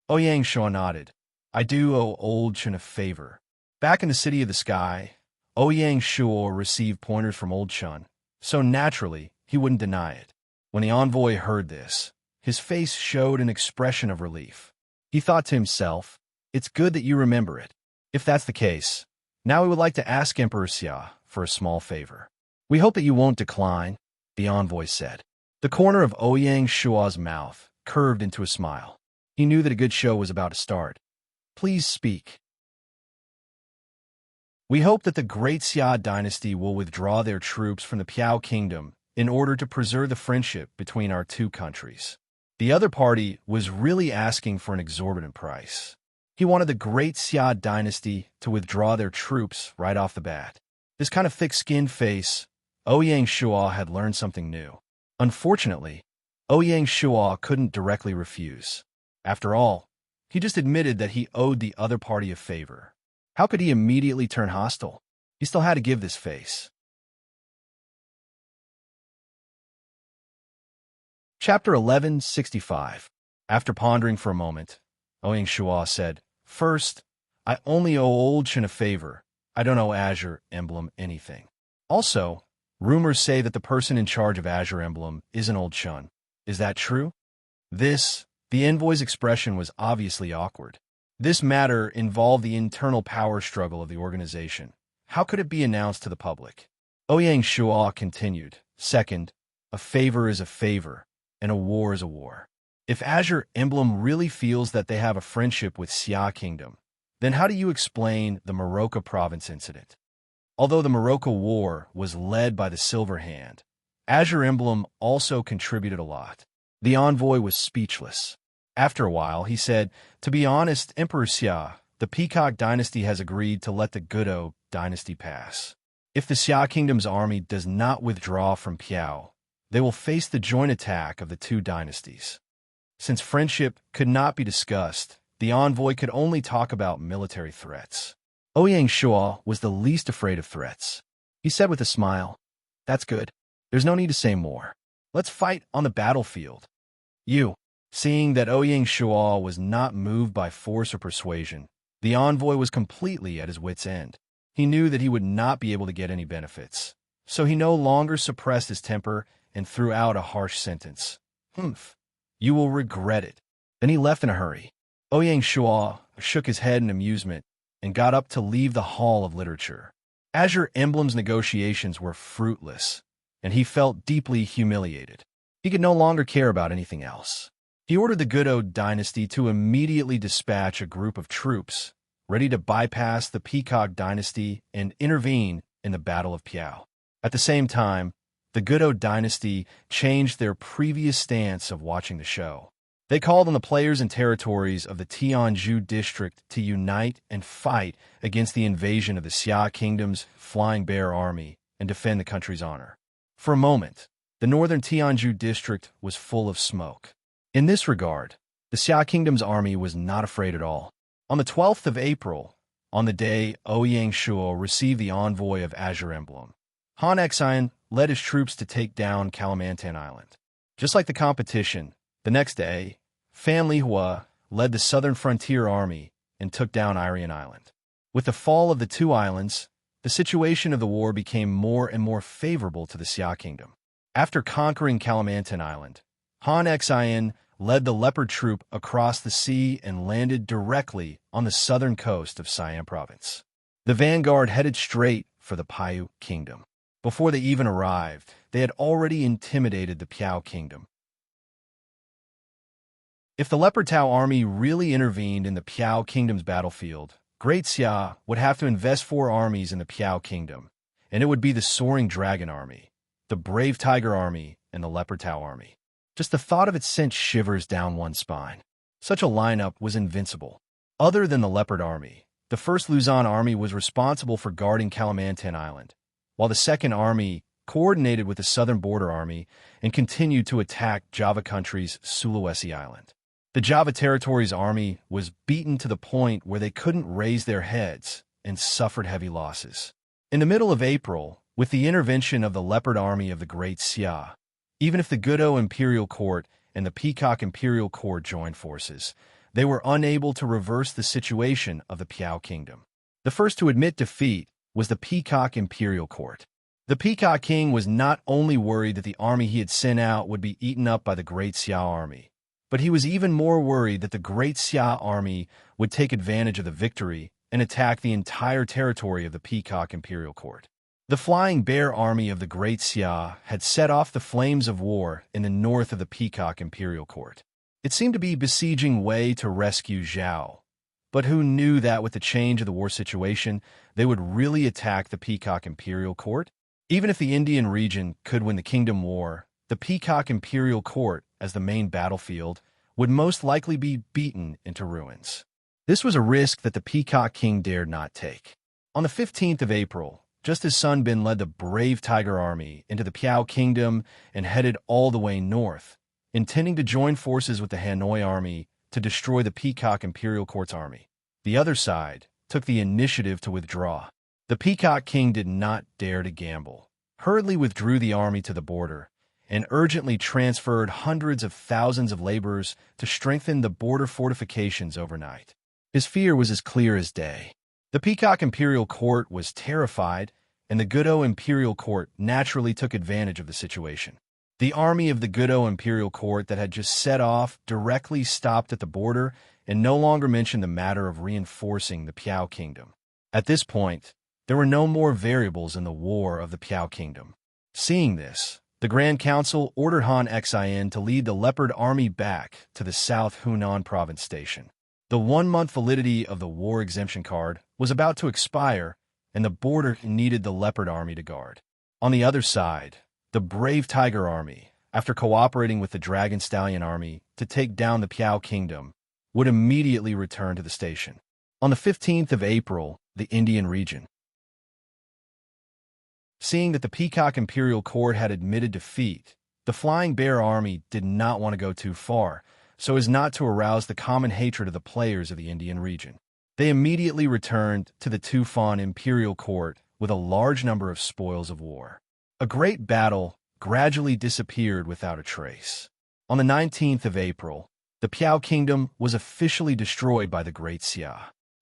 Ouyang Shua nodded. "I do owe Old Chen a favor." Back in the City of the Sky, Ouyang Shua received pointers from Old Chen, so naturally, he wouldn't deny it. When the envoy heard this, his face showed an expression of relief. He thought to himself, "It's good that you remember it. If that's the case, now we would like to ask Emperor Xia for a small favor." "We hope that you won't decline," the envoy said. The corner of Ouyang Shua's mouth curved into a smile. He knew that a good show was about to start. "Please speak." "We hope that the Great Xia dynasty will withdraw their troops from the Piao Kingdom in order to preserve the friendship between our two countries." The other party was really asking for an exorbitant price. He wanted the Great Xia dynasty to withdraw their troops right off the bat. This kind of thick-skinned face, Ouyang Shua had learned something new. Unfortunately, Ouyang Shua couldn't directly refuse. After all, he just admitted that he owed the other party a favor. How could he immediately turn hostile? He still had to give this face. Chapter 1165. After pondering for a moment, Ouyang Shua said, "First, I only owe Old Chen a favor. I don't owe Azure Emblem anything. Also, rumors say that the person in charge of Azure Emblem isn't Old Chen. Is that true?" The envoy's expression was obviously awkward. This matter involved the internal power struggle of the organization. How could it be announced to the public? Ouyang Shua continued, "Second, a favor is a favor, and a war is a war. If Azure Emblem really feels that they have a friendship with Xia Kingdom, then how do you explain the Morocco province incident? Although the Morocco War was led by the Silver Hand, Azure Emblem also contributed a lot." The envoy was speechless. After a while, he said, "To be honest, Emperor Xia, the Peacock dynasty has agreed to let the Gudo dynasty pass. If the Xia Kingdom's army does not withdraw from Piao, they will face the joint attack of the two dynasties." Since friendship could not be discussed, the envoy could only talk about military threats. Ouyang Shua was the least afraid of threats. He said with a smile, "That's good. There's no need to say more. Let's fight on the battlefield." Seeing that Ouyang Shua was not moved by force or persuasion, the envoy was completely at his wit's end. He knew that he would not be able to get any benefits, so he no longer suppressed his temper and threw out a harsh sentence. "Humph. You will regret it." Then he left in a hurry. Ouyang Shua shook his head in amusement and got up to leave the Hall of Literature. Azure Emblem's negotiations were fruitless, and he felt deeply humiliated. He could no longer care about anything else. He ordered the Godo dynasty to immediately dispatch a group of troops ready to bypass the Peacock dynasty and intervene in the Battle of Piao. At the same time, the Godo dynasty changed their previous stance of watching the show. They called on the players and territories of the Tianzhu district to unite and fight against the invasion of the Xia Kingdom's Flying Bear Army and defend the country's honor. For a moment, the northern Tianzhu district was full of smoke. In this regard, the Xia Kingdom's army was not afraid at all. On the 12th of April, on the day Ouyang Shuo received the envoy of Azure Emblem, Han Xian led his troops to take down Kalimantan Island. Just like the competition, the next day, Fan Lihua led the southern frontier army and took down Irian Island. With the fall of the two islands, the situation of the war became more and more favorable to the Xia Kingdom. After conquering Kalimantan Island, Han Xian led the Leopard Troop across the sea and landed directly on the southern coast of Siam Province. The vanguard headed straight for the Piao Kingdom. Before they even arrived, they had already intimidated the Piao Kingdom. If the Leopard Tao army really intervened in the Piao Kingdom's battlefield, Great Xia would have to invest 4 armies in the Piao Kingdom, and it would be the Soaring Dragon Army, the Brave Tiger Army, and the Leopard Tao Army. Just the thought of it sent shivers down one's spine. Such a lineup was invincible. Other than the Leopard Army, the 1st Luzon Army was responsible for guarding Kalimantan Island, while the 2nd Army coordinated with the Southern Border Army and continued to attack Java country's Sulawesi Island. The Java Territory's army was beaten to the point where they couldn't raise their heads and suffered heavy losses. In the middle of April, with the intervention of the Leopard Army of the Great Xia, even if the Godo Imperial Court and the Peacock Imperial Court joined forces, they were unable to reverse the situation of the Piao Kingdom. The first to admit defeat was the Peacock Imperial Court. The Peacock King was not only worried that the army he had sent out would be eaten up by the Great Xia army, but he was even more worried that the Great Xia army would take advantage of the victory and attack the entire territory of the Peacock Imperial Court. The Flying Bear Army of the Great Xia had set off the flames of war in the north of the Peacock Imperial Court. It seemed to be besieging Wei to rescue Zhao, but who knew that with the change of the war situation, they would really attack the Peacock Imperial Court? Even if the Indian region could win the Kingdom War, the Peacock Imperial Court, as the main battlefield, would most likely be beaten into ruins. This was a risk that the Peacock King dared not take. On the 15th of April, just as Sun Bin led the Brave Tiger Army into the Piao Kingdom and headed all the way north, intending to join forces with the Hanoi Army to destroy the Peacock Imperial Court's army, the other side took the initiative to withdraw. The Peacock King did not dare to gamble, hurriedly withdrew the army to the border, and urgently transferred hundreds of thousands of laborers to strengthen the border fortifications overnight. His fear was as clear as day. The Peacock Imperial Court was terrified, and the Godo Imperial Court naturally took advantage of the situation. The army of the Godo Imperial Court that had just set off directly stopped at the border and no longer mentioned the matter of reinforcing the Piao Kingdom. At this point, there were no more variables in the war of the Piao Kingdom. Seeing this, the Grand Council ordered Han Xian to lead the Leopard Army back to the South Hunan Province Station. The 1-month validity of the war exemption card was about to expire, and the border needed the Leopard Army to guard. On the other side, the Brave Tiger Army, after cooperating with the Dragon Stallion Army to take down the Piao Kingdom, would immediately return to the station. On the 15th of April, the Indian region. Seeing that the Peacock Imperial Court had admitted defeat, the Flying Bear Army did not want to go too far, so as not to arouse the common hatred of the players of the Indian region. They immediately returned to the Tufan Imperial Court with a large number of spoils of war. A great battle gradually disappeared without a trace. On the 19th of April, the Piao Kingdom was officially destroyed by the Great Xia.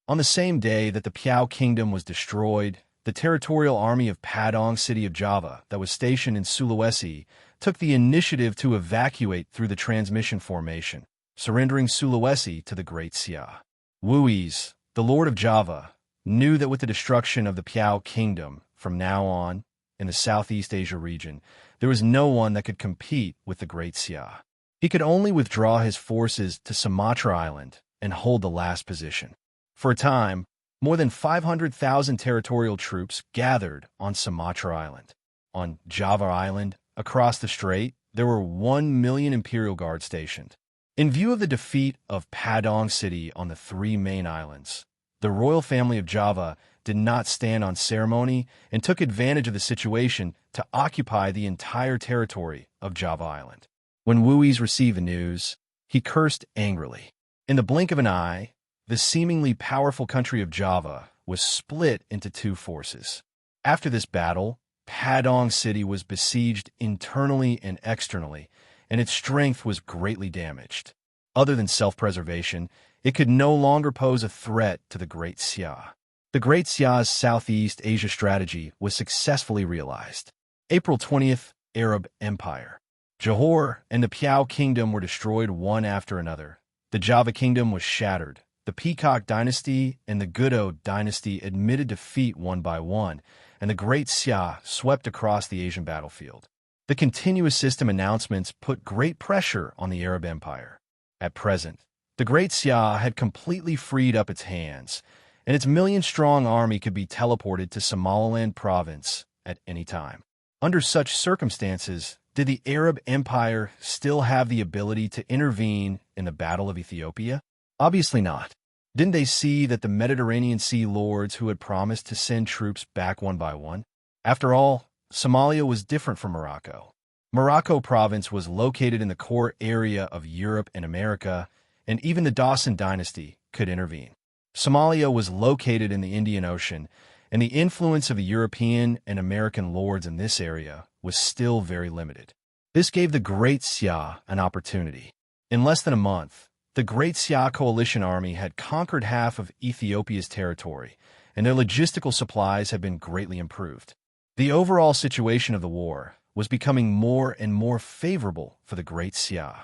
On the same day that the Piao Kingdom was destroyed, the territorial army of Padang City of Java that was stationed in Sulawesi took the initiative to evacuate through the transmission formation, surrendering Sulawesi to the Great Xia. Wuis, the Lord of Java, knew that with the destruction of the Piao Kingdom, from now on, in the Southeast Asia region, there was no one that could compete with the Great Xia. He could only withdraw his forces to Sumatra Island and hold the last position. For a time, more than 500,000 territorial troops gathered on Sumatra Island. On Java Island, across the strait, there were 1 million Imperial Guards stationed. In view of the defeat of Padang City on the three main islands, the royal family of Java did not stand on ceremony and took advantage of the situation to occupy the entire territory of Java Island. When Wuiz received the news, he cursed angrily. In the blink of an eye, the seemingly powerful country of Java was split into two forces. After this battle, Padang City was besieged internally and externally, and its strength was greatly damaged. Other than self-preservation, it could no longer pose a threat to the Great Xia. The Great Xia's Southeast Asia strategy was successfully realized. April 20th, Arab Empire. Johor and the Piao Kingdom were destroyed one after another. The Java Kingdom was shattered. The Peacock Dynasty and the Gudo Dynasty admitted defeat one by one, and the Great Xia swept across the Asian battlefield. The continuous system announcements put great pressure on the Arab Empire. At present, the Great Xia had completely freed up its hands, and its million-strong army could be teleported to Somaliland province at any time. Under such circumstances, did the Arab Empire still have the ability to intervene in the Battle of Ethiopia? Obviously not. Didn't they see that the Mediterranean Sea lords who had promised to send troops back one by one? After all, Somalia was different from Morocco. Morocco province was located in the core area of Europe and America, and even the Dawson dynasty could intervene. Somalia was located in the Indian Ocean, and the influence of the European and American lords in this area was still very limited. This gave the Great Xia an opportunity. In less than a month, the Great Xia coalition army had conquered half of Ethiopia's territory, and their logistical supplies had been greatly improved. The overall situation of the war was becoming more and more favorable for the Great Xia.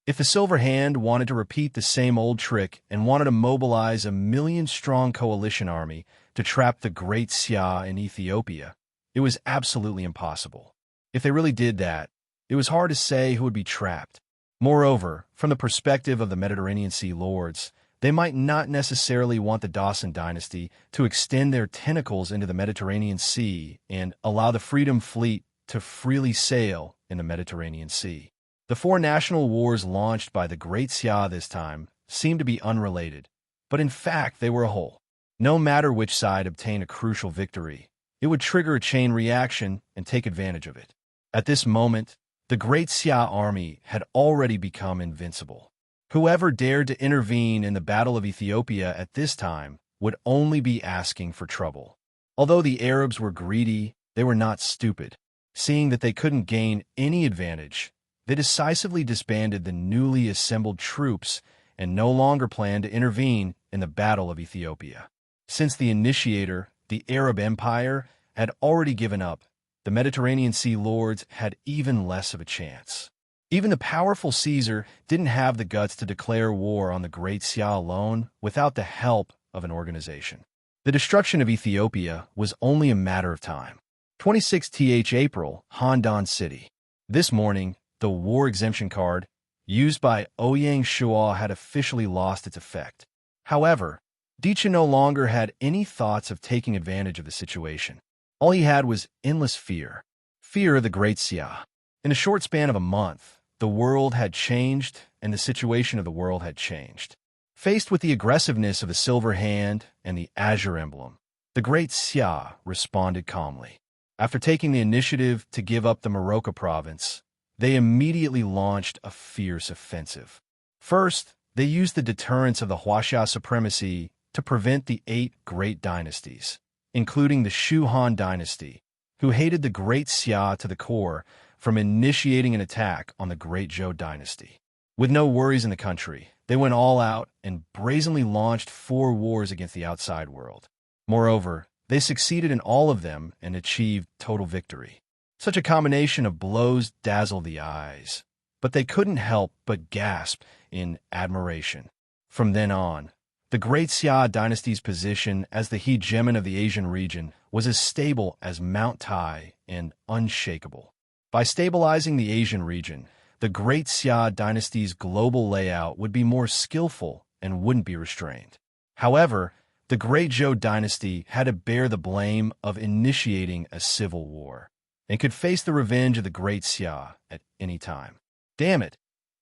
If the Silver Hand wanted to repeat the same old trick and wanted to mobilize a million-strong coalition army to trap the Great Xia in Ethiopia, it was absolutely impossible. If they really did that, it was hard to say who would be trapped. Moreover, from the perspective of the Mediterranean Sea lords, they might not necessarily want the Dawson dynasty to extend their tentacles into the Mediterranean Sea and allow the Freedom Fleet to freely sail in the Mediterranean Sea. The four national wars launched by the Great Xia this time seemed to be unrelated, but in fact they were a whole. No matter which side obtained a crucial victory, it would trigger a chain reaction and take advantage of it. At this moment, the Great Xia army had already become invincible. Whoever dared to intervene in the Battle of Ethiopia at this time would only be asking for trouble. Although the Arabs were greedy, they were not stupid. Seeing that they couldn't gain any advantage, they decisively disbanded the newly assembled troops and no longer planned to intervene in the Battle of Ethiopia. Since the initiator, the Arab Empire, had already given up, the Mediterranean Sea lords had even less of a chance. Even the powerful Caesar didn't have the guts to declare war on the Great Xia alone without the help of an organization. The destruction of Ethiopia was only a matter of time. 26th April, Handan City. This morning, the war exemption card, used by Ouyang Shua, had officially lost its effect. However, Dicha no longer had any thoughts of taking advantage of the situation. All he had was endless fear. Fear of the Great Xia. In a short span of a month, the world had changed, and the situation of the world had changed. Faced with the aggressiveness of the Silver Hand and the Azure Emblem, the Great Xia responded calmly. After taking the initiative to give up the Morocco province, they immediately launched a fierce offensive. First, they used the deterrence of the Huaxia supremacy to prevent the 8 great dynasties, including the Shu Han dynasty, who hated the Great Xia to the core, from initiating an attack on the Great Zhou dynasty. With no worries in the country, they went all out and brazenly launched 4 wars against the outside world. Moreover, they succeeded in all of them and achieved total victory. Such a combination of blows dazzled the eyes, but they couldn't help but gasp in admiration. From then on, the Great Xia dynasty's position as the hegemon of the Asian region was as stable as Mount Tai and unshakable. By stabilizing the Asian region, the Great Xia dynasty's global layout would be more skillful and wouldn't be restrained. However, the Great Zhou dynasty had to bear the blame of initiating a civil war and could face the revenge of the Great Xia at any time. Damn it!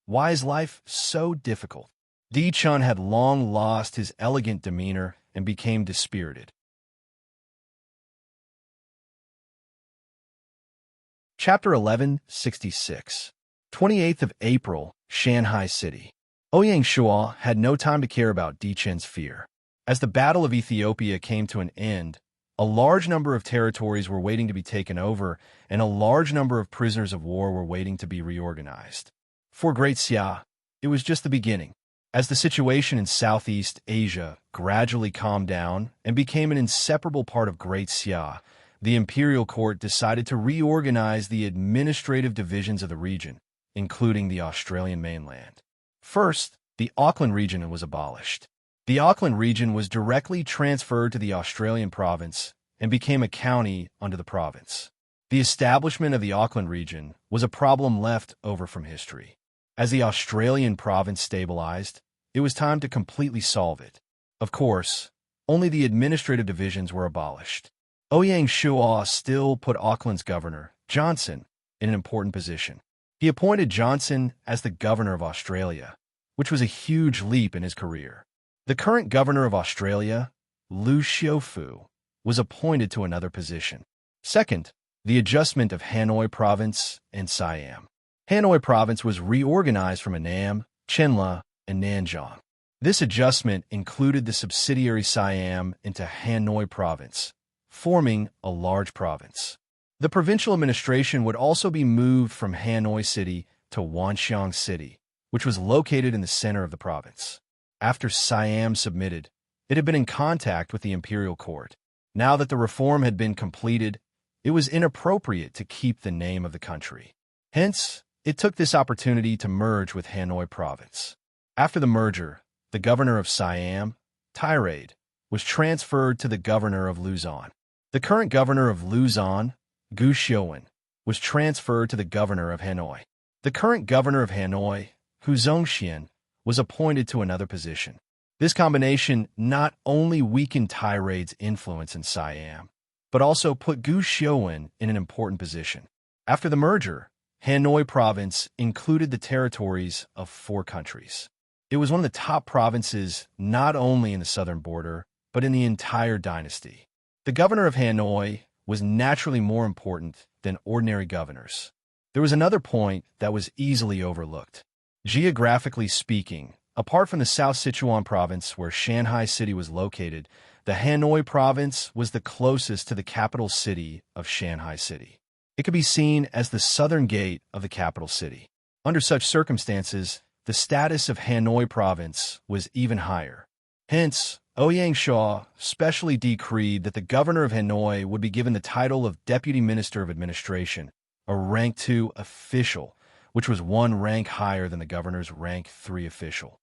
Why is life so difficult? Di Chun had long lost his elegant demeanor and became dispirited. Chapter 1166. 28th of April, Shanghai City. Ouyang Shuo had no time to care about Di Chen's fear. As the Battle of Ethiopia came to an end, a large number of territories were waiting to be taken over, and a large number of prisoners of war were waiting to be reorganized. For Great Xia, it was just the beginning. As the situation in Southeast Asia gradually calmed down and became an inseparable part of Great Xia, the imperial court decided to reorganize the administrative divisions of the region, including the Australian mainland. First, the Auckland region was abolished. The Auckland region was directly transferred to the Australian province and became a county under the province. The establishment of the Auckland region was a problem left over from history. As the Australian province stabilized, it was time to completely solve it. Of course, only the administrative divisions were abolished. Ouyang Shuo still put Auckland's governor, Johnson, in an important position. He appointed Johnson as the governor of Australia, which was a huge leap in his career. The current governor of Australia, Liu Xiufu, was appointed to another position. Second, the adjustment of Hanoi Province and Siam. Hanoi Province was reorganized from Annam, Chenla, and Nanjing. This adjustment included the subsidiary Siam into Hanoi Province, forming a large province. The provincial administration would also be moved from Hanoi City to Wanxiang City, which was located in the center of the province. After Siam submitted, it had been in contact with the imperial court. Now that the reform had been completed, it was inappropriate to keep the name of the country. Hence, it took this opportunity to merge with Hanoi Province. After the merger, the governor of Siam, Tirade, was transferred to the governor of Luzon. The current governor of Luzon, Gu Xiuwen, was transferred to the governor of Hanoi. The current governor of Hanoi, Hu Zongxian, was appointed to another position. This combination not only weakened Tirade's influence in Siam, but also put Gu Xiuwen in an important position. After the merger, Hanoi Province included the territories of 4 countries. It was one of the top provinces not only in the southern border, but in the entire dynasty. The governor of Hanoi was naturally more important than ordinary governors. There was another point that was easily overlooked. Geographically speaking, apart from the South Sichuan province where Shanghai City was located, the Hanoi province was the closest to the capital city of Shanghai City. It could be seen as the southern gate of the capital city. Under such circumstances, the status of Hanoi province was even higher. Hence, Ouyang Shuo specially decreed that the governor of Hanoi would be given the title of Deputy Minister of Administration, a rank 2 official, which was 1 rank higher than the governor's rank 3 official.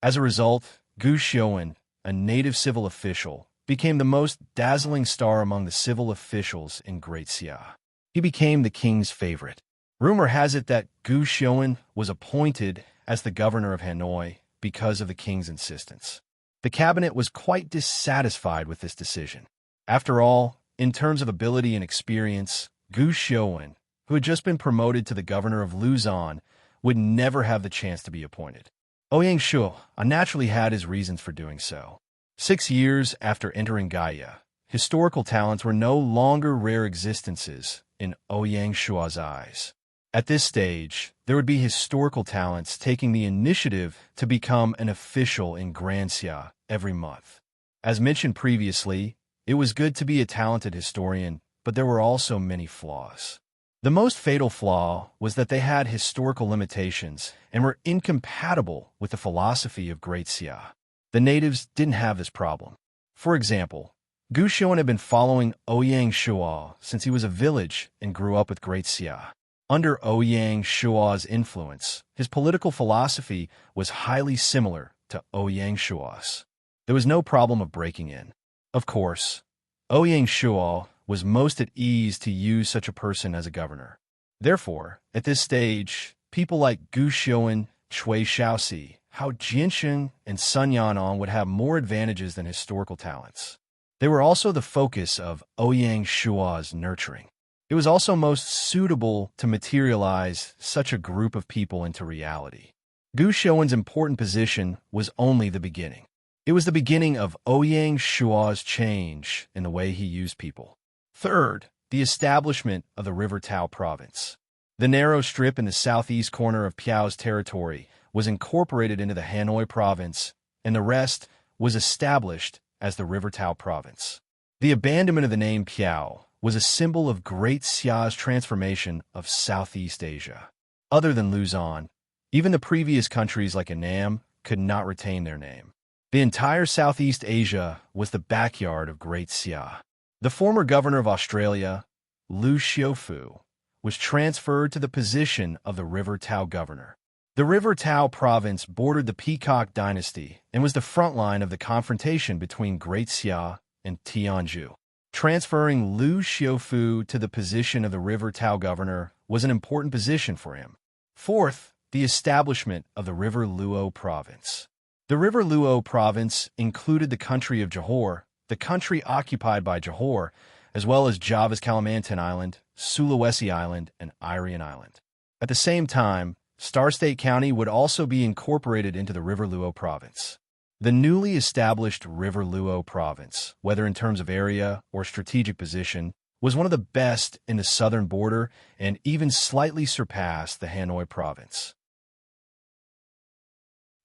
As a result, Gu Xiuwen, a native civil official, became the most dazzling star among the civil officials in Great Xia. He became the king's favorite. Rumor has it that Gu Xiuwen was appointed as the governor of Hanoi because of the king's insistence. The cabinet was quite dissatisfied with this decision. After all, in terms of ability and experience, Gu Xiuwen, who had just been promoted to the governor of Luzon, would never have the chance to be appointed. Ouyang Shuo naturally had his reasons for doing so. 6 years after entering Gaia, historical talents were no longer rare existences in Ouyang Shuo's eyes. At this stage, there would be historical talents taking the initiative to become an official in Grand Xia every month. As mentioned previously, it was good to be a talented historian, but there were also many flaws. The most fatal flaw was that they had historical limitations and were incompatible with the philosophy of Great Xia. The natives didn't have this problem. For example, Gu Xiuwen had been following Ouyang Shuo since he was a village and grew up with Great Xia. Under Ouyang Shuo's influence, his political philosophy was highly similar to Ouyang Shuo's. There was no problem of breaking in. Of course, Ouyang Shuo was most at ease to use such a person as a governor. Therefore, at this stage, people like Gu Xiuan, Cui Shaoxi, Hao Jiansheng, and Sun Yan'an would have more advantages than historical talents. They were also the focus of Ouyang Shuo's nurturing. It was also most suitable to materialize such a group of people into reality. Gu Xiuan's important position was only the beginning. It was the beginning of Ouyang Shuo's change in the way he used people. Third, the establishment of the River Tao province. The narrow strip in the southeast corner of Piao's territory was incorporated into the Hanoi province, and the rest was established as the River Tao province. The abandonment of the name Piao was a symbol of Great Xia's transformation of Southeast Asia. Other than Luzon, even the previous countries like Annam could not retain their name. The entire Southeast Asia was the backyard of Great Xia. The former governor of Australia, Liu Xiufu, was transferred to the position of the River Tao governor. The River Tao province bordered the Peacock dynasty and was the front line of the confrontation between Great Xia and Tianzhu. Transferring Liu Xiufu to the position of the River Tao governor was an important position for him. Fourth, the establishment of the River Luo province. The River Luo province included the country of Johor, the country occupied by Johor, as well as Java's Kalimantan Island, Sulawesi Island, and Irian Island. At the same time, Star State County would also be incorporated into the River Luo province. The newly established River Luo province, whether in terms of area or strategic position, was one of the best in the southern border and even slightly surpassed the Hanoi province.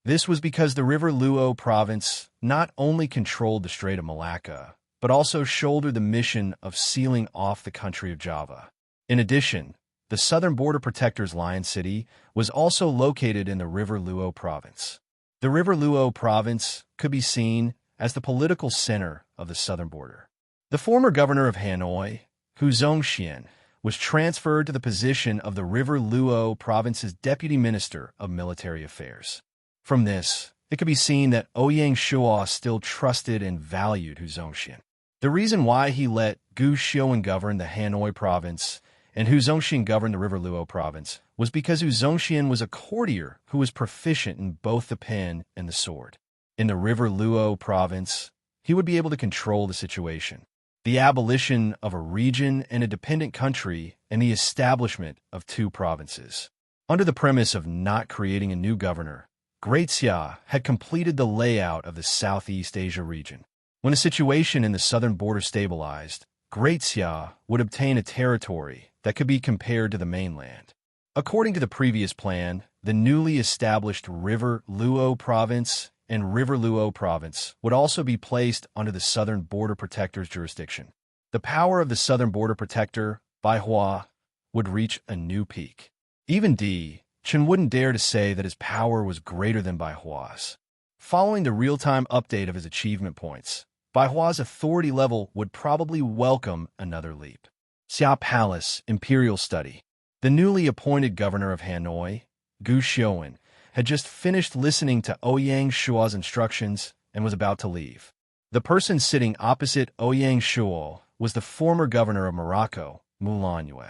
This was because the River Luo province not only controlled the Strait of Malacca, but also shouldered the mission of sealing off the country of Java. In addition, the southern border protector's Lion City was also located in the River Luo province. The River Luo province could be seen as the political center of the southern border. The former governor of Hanoi, Hu Zongxian, was transferred to the position of the River Luo province's deputy minister of military affairs. From this, it could be seen that Ouyang Shuo still trusted and valued Hu Zongxian. The reason why he let Gu Xiuan govern the Hanoi province and Hu Zongxian governed the River Luo province was because Hu Zongxian was a courtier who was proficient in both the pen and the sword. In the River Luo province, he would be able to control the situation. The abolition of a region and a dependent country and the establishment of two provinces. Under the premise of not creating a new governor, Great Xia had completed the layout of the Southeast Asia region. When the situation in the southern border stabilized, Great Xia would obtain a territory that could be compared to the mainland. According to the previous plan, the newly established River Luo province and River Luo province would also be placed under the southern border protector's jurisdiction. The power of the southern border protector, Baihua, would reach a new peak. Even Chen wouldn't dare to say that his power was greater than Baihua's. Following the real-time update of his achievement points, Baihua's authority level would probably welcome another leap. Xia Palace Imperial Study. The newly appointed governor of Hanoi, Gu Xiuan, had just finished listening to Ouyang Shuo's instructions and was about to leave. The person sitting opposite Ouyang Shuo was the former governor of Morocco, Moulin-Yue.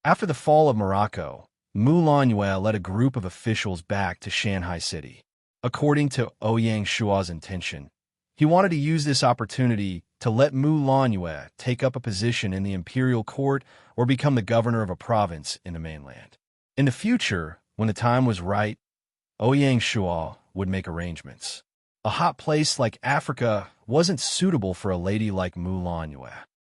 After the fall of Morocco, Moulin-Yue led a group of officials back to Shanghai City. According to Ouyang Shuo's intention, he wanted to use this opportunity to let Moulin-Yue take up a position in the imperial court or become the governor of a province in the mainland. In the future, when the time was right, Ouyang Shuo would make arrangements. A hot place like Africa wasn't suitable for a lady like Moulin-Yue.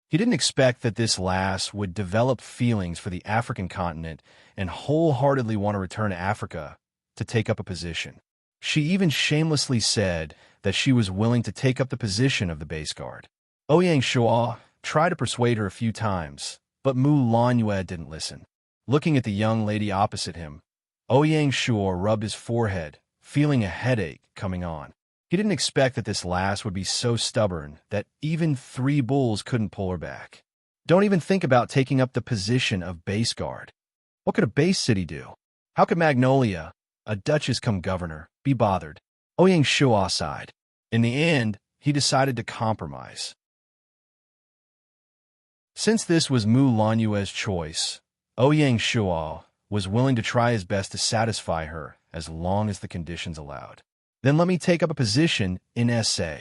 He didn't expect that this lass would develop feelings for the African continent and wholeheartedly want to return to Africa to take up a position. She even shamelessly said that she was willing to take up the position of the base guard. Ouyang Shuo tried to persuade her a few times, but Moulin-Yue didn't listen. Looking at the young lady opposite him, Ouyang Shuo rubbed his forehead, feeling a headache coming on. He didn't expect that this lass would be so stubborn that even 3 bulls couldn't pull her back. Don't even think about taking up the position of base guard. What could a base city do? How could Magnolia, a duchess come governor, be bothered? Ouyang Shuo sighed. In the end, he decided to compromise. Since this was Mu Lanyue's choice, Ouyang Shuo was willing to try his best to satisfy her as long as the conditions allowed. Then let me take up a position in SA.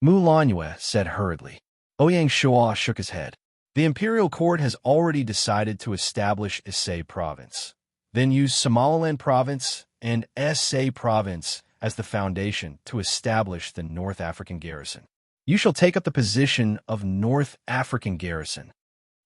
Mu Lanyue said hurriedly. Ouyang Shuo shook his head. The imperial court has already decided to establish SA province, then use Somaliland province and SA province as the foundation to establish the North African garrison. You shall take up the position of North African garrison.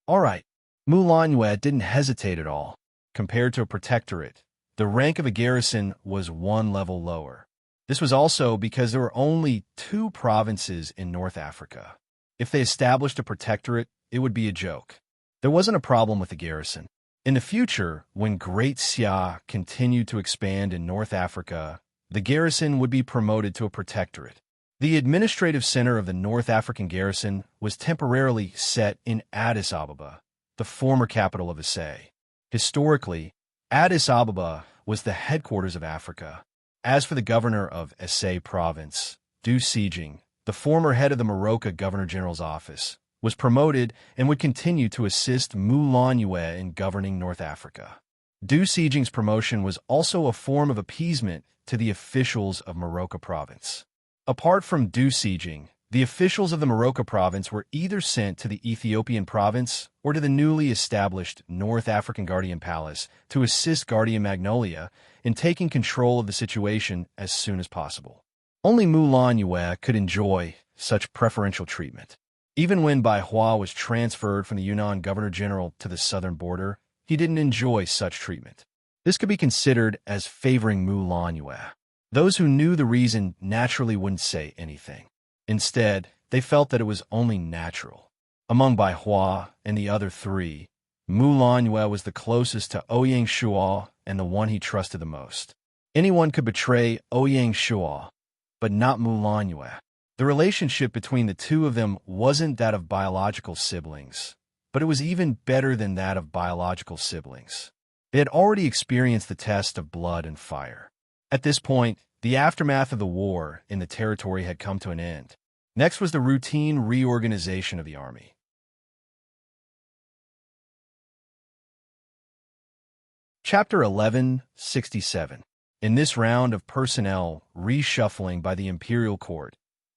All right. Mu Lanyue didn't hesitate at all. Compared to a protectorate, the rank of a garrison was one level lower. This was also because there were only 2 provinces in North Africa. If they established a protectorate, it would be a joke. There wasn't a problem with the garrison. In the future, when Great Xia continued to expand in North Africa, the garrison would be promoted to a protectorate. The administrative center of the North African garrison was temporarily set in Addis Ababa, the former capital of SA. Historically, Addis Ababa was the headquarters of Africa. As for the governor of SA province, Du Sijing, the former head of the Morocco Governor-General's office, was promoted and would continue to assist Mu Lanyue in governing North Africa. Du Sijing's promotion was also a form of appeasement to the officials of Morocco province. Apart from Du Sijing, the officials of the Morocco province were either sent to the Ethiopian province or to the newly established North African Guardian Palace to assist Guardian Magnolia in taking control of the situation as soon as possible. Only Mu Lanyue could enjoy such preferential treatment. Even when Bai Hua was transferred from the Yunnan Governor-General to the southern border, he didn't enjoy such treatment. This could be considered as favoring Mu Lanyue. Those who knew the reason naturally wouldn't say anything. Instead, they felt that it was only natural. Among Bai Hua and the other 3, Mu Lanyue was the closest to Ouyang Shuo and the one he trusted the most. Anyone could betray Ouyang Shuo, but not Mu Lanyue. The relationship between the 2 of them wasn't that of biological siblings, but it was even better than that of biological siblings. They had already experienced the test of blood and fire. At this point, the aftermath of the war in the territory had come to an end. Next was the routine reorganization of the army. Chapter 1167. In this round of personnel reshuffling by the imperial court,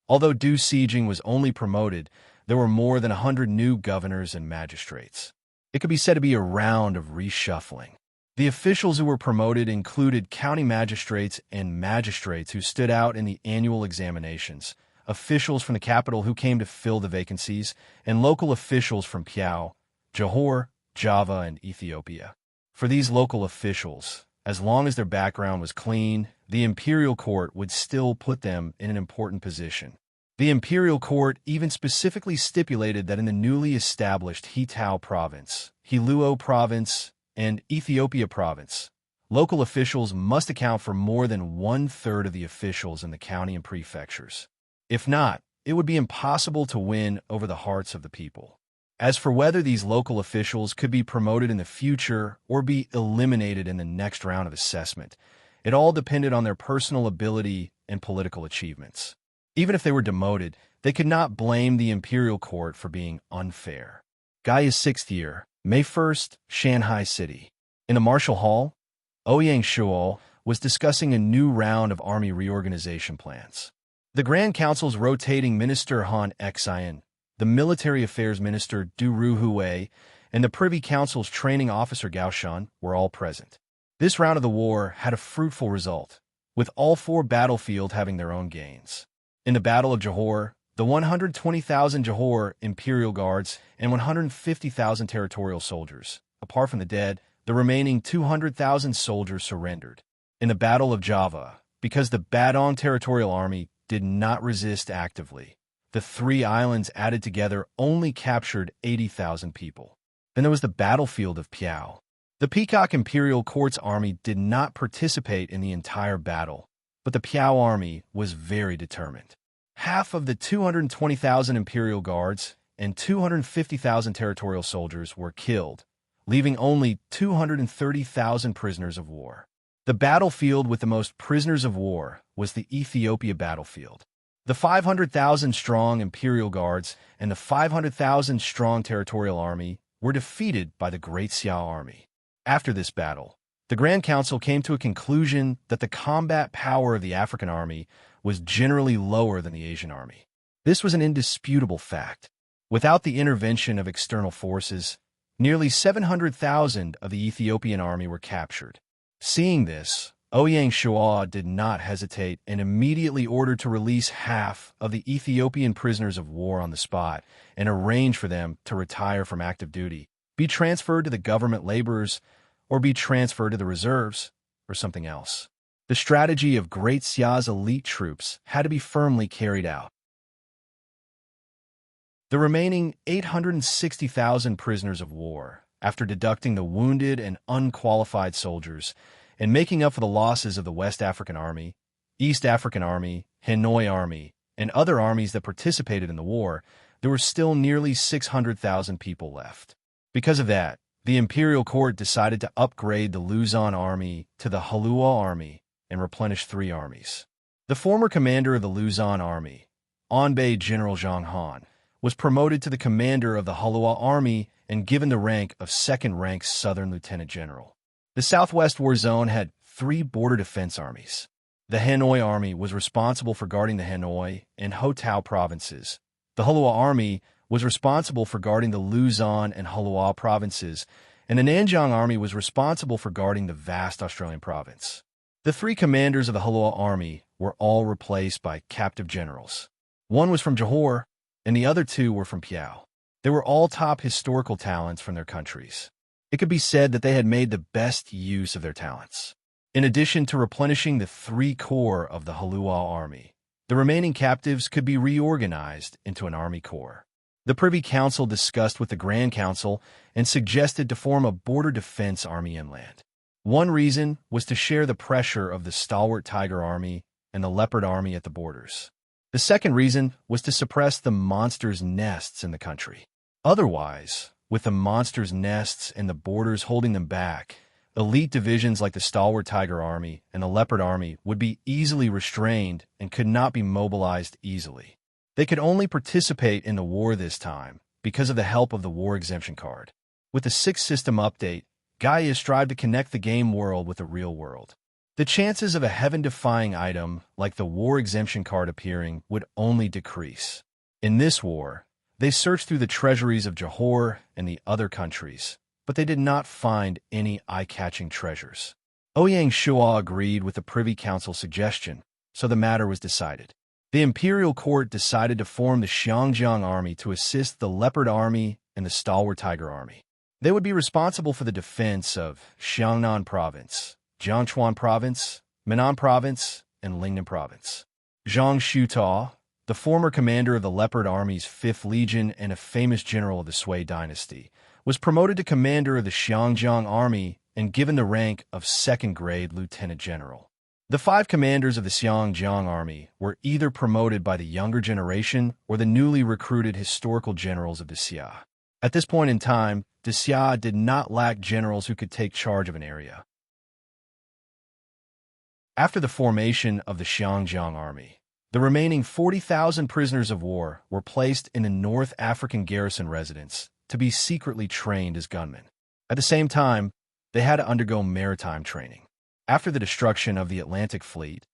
although Du Sijing was only promoted, there were more than 100 new governors and magistrates. It could be said to be a round of reshuffling. The officials who were promoted included county magistrates and magistrates who stood out in the annual examinations, officials from the capital who came to fill the vacancies, and local officials from Piao, Johor, Java, and Ethiopia. For these local officials, as long as their background was clean, the imperial court would still put them in an important position. The imperial court even specifically stipulated that in the newly established Hitao province, Hiluo province, and Ethiopia province, local officials must account for more than 1/3 of the officials in the county and prefectures. If not, it would be impossible to win over the hearts of the people. As for whether these local officials could be promoted in the future or be eliminated in the next round of assessment, it all depended on their personal ability and political achievements. Even if they were demoted, they could not blame the imperial court for being unfair. Gaia's 6th year, May 1st, Shanghai City. In the Marshall Hall, Ouyang Shuo was discussing a new round of army reorganization plans. The Grand Council's rotating Minister Han Xian, the Military Affairs Minister Du Ruhui, and the Privy Council's training officer Gao Shan were all present. This round of the war had a fruitful result, with all 4 battlefields having their own gains. In the Battle of Johor, the 120,000 Johor Imperial Guards and 150,000 territorial soldiers, apart from the dead, the remaining 200,000 soldiers surrendered. In the Battle of Java, because the Badong Territorial Army did not resist actively, the 3 islands added together only captured 80,000 people. Then there was the battlefield of Piao. The Peacock Imperial Court's army did not participate in the entire battle, but the Piao army was very determined. Half of the 220,000 Imperial Guards and 250,000 territorial soldiers were killed, leaving only 230,000 prisoners of war. The battlefield with the most prisoners of war was the Ethiopia battlefield. The 500,000-strong Imperial Guards and the 500,000-strong Territorial Army were defeated by the Great Xia Army. After this battle, the Grand Council came to a conclusion that the combat power of the African army was generally lower than the Asian army. This was an indisputable fact. Without the intervention of external forces, nearly 700,000 of the Ethiopian army were captured. Seeing this, Ouyang Shuo did not hesitate and immediately ordered to release half of the Ethiopian prisoners of war on the spot and arrange for them to retire from active duty, be transferred to the government laborers, or be transferred to the reserves, or something else. The strategy of Great Xia's elite troops had to be firmly carried out. The remaining 860,000 prisoners of war, after deducting the wounded and unqualified soldiers, and making up for the losses of the West African Army, East African Army, Hanoi Army, and other armies that participated in the war, there were still nearly 600,000 people left. Because of that, the imperial court decided to upgrade the Luzon Army to the Halua Army and replenish 3 armies. The former commander of the Luzon Army, Onbei General Zhang Han, was promoted to the commander of the Halua Army and given the rank of second-rank Southern Lieutenant General. The Southwest War Zone had 3 border defense armies. The Hanoi Army was responsible for guarding the Hanoi and Hotao provinces. The Halua Army was responsible for guarding the Luzon and Halua provinces, and the Nanjing Army was responsible for guarding the vast Australian province. The 3 commanders of the Halua Army were all replaced by captive generals. One was from Johor, and the other 2 were from Piao. They were all top historical talents from their countries. It could be said that they had made the best use of their talents. In addition to replenishing the 3 corps of the Halua Army, the remaining captives could be reorganized into an army corps. The Privy Council discussed with the Grand Council and suggested to form a border defense army inland. One reason was to share the pressure of the stalwart Tiger Army and the Leopard Army at the borders. The second reason was to suppress the monsters' nests in the country. Otherwise, with the monsters' nests and the borders holding them back, elite divisions like the Stalwart Tiger Army and the Leopard Army would be easily restrained and could not be mobilized easily. They could only participate in the war this time because of the help of the War Exemption Card. With the 6th system update, Gaia strived to connect the game world with the real world. The chances of a heaven-defying item like the War Exemption Card appearing would only decrease. In this war, they searched through the treasuries of Johor and the other countries, but they did not find any eye-catching treasures. Ouyang Shuo agreed with the Privy Council's suggestion, so the matter was decided. The imperial court decided to form the Xiangjiang Army to assist the Leopard Army and the Stalwart Tiger Army. They would be responsible for the defense of Xiangnan Province, Jiangchuan Province, Minnan Province, and Lingnan Province. Zhang Shutao, the former commander of the Leopard Army's 5th Legion and a famous general of the Sui dynasty, was promoted to commander of the Xiangjiang Army and given the rank of 2nd-grade lieutenant general. The 5 commanders of the Xiangjiang Army were either promoted by the younger generation or the newly recruited historical generals of the Xia. At this point in time, the Xia did not lack generals who could take charge of an area. After the formation of the Xiangjiang Army, the remaining 40,000 prisoners of war were placed in a North African garrison residence to be secretly trained as gunmen. At the same time, they had to undergo maritime training. After the destruction of the Atlantic Fleet,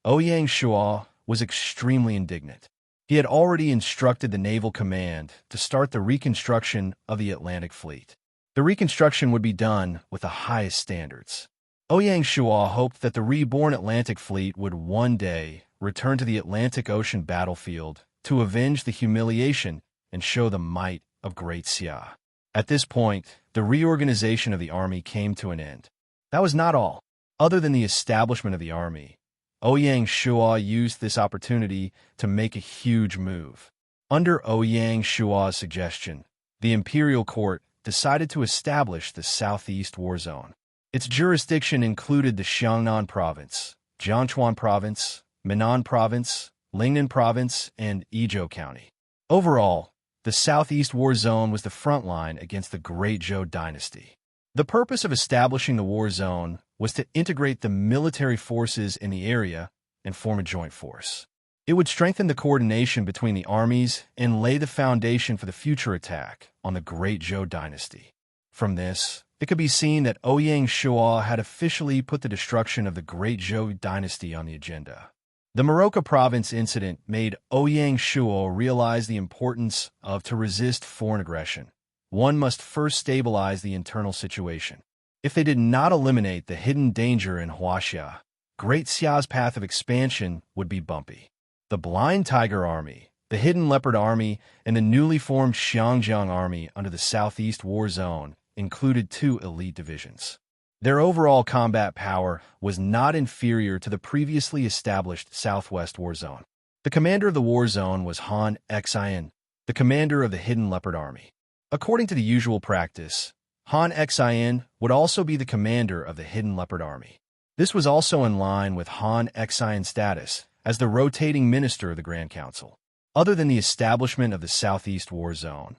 Ouyang Shuo was extremely indignant. He had already instructed the Naval Command to start the reconstruction of the Atlantic Fleet. The reconstruction would be done with the highest standards. Ouyang Shuo hoped that the reborn Atlantic Fleet would one day return to the Atlantic Ocean battlefield to avenge the humiliation and show the might of Great Xia. At this point, the reorganization of the army came to an end. That was not all. Other than the establishment of the army, Ouyang Shuo used this opportunity to make a huge move. Under Ouyang Shuo's suggestion, the imperial court decided to establish the Southeast War Zone. Its jurisdiction included the Xiangnan Province, Jiangchuan Province, Minnan Province, Lingnan Province, and Ezhou County. Overall, the Southeast War Zone was the front line against the Great Zhou dynasty. The purpose of establishing the war zone was to integrate the military forces in the area and form a joint force. It would strengthen the coordination between the armies and lay the foundation for the future attack on the Great Zhou dynasty. From this, it could be seen that Ouyang Shuo had officially put the destruction of the Great Zhou dynasty on the agenda. The Morocco province incident made Ouyang Shuo realize the importance of to resist foreign aggression. One must first stabilize the internal situation. If they did not eliminate the hidden danger in Huaxia, Great Xia's path of expansion would be bumpy. The Blind Tiger Army, the Hidden Leopard Army, and the newly formed Xiangjiang Army under the Southeast War Zone included two elite divisions. Their overall combat power was not inferior to the previously established Southwest War Zone. The commander of the War Zone was Han Xian, the commander of the Hidden Leopard Army. According to the usual practice, Han Xian would also be the commander of the Hidden Leopard Army. This was also in line with Han Xian's status as the rotating minister of the Grand Council. Other than the establishment of the Southeast War Zone,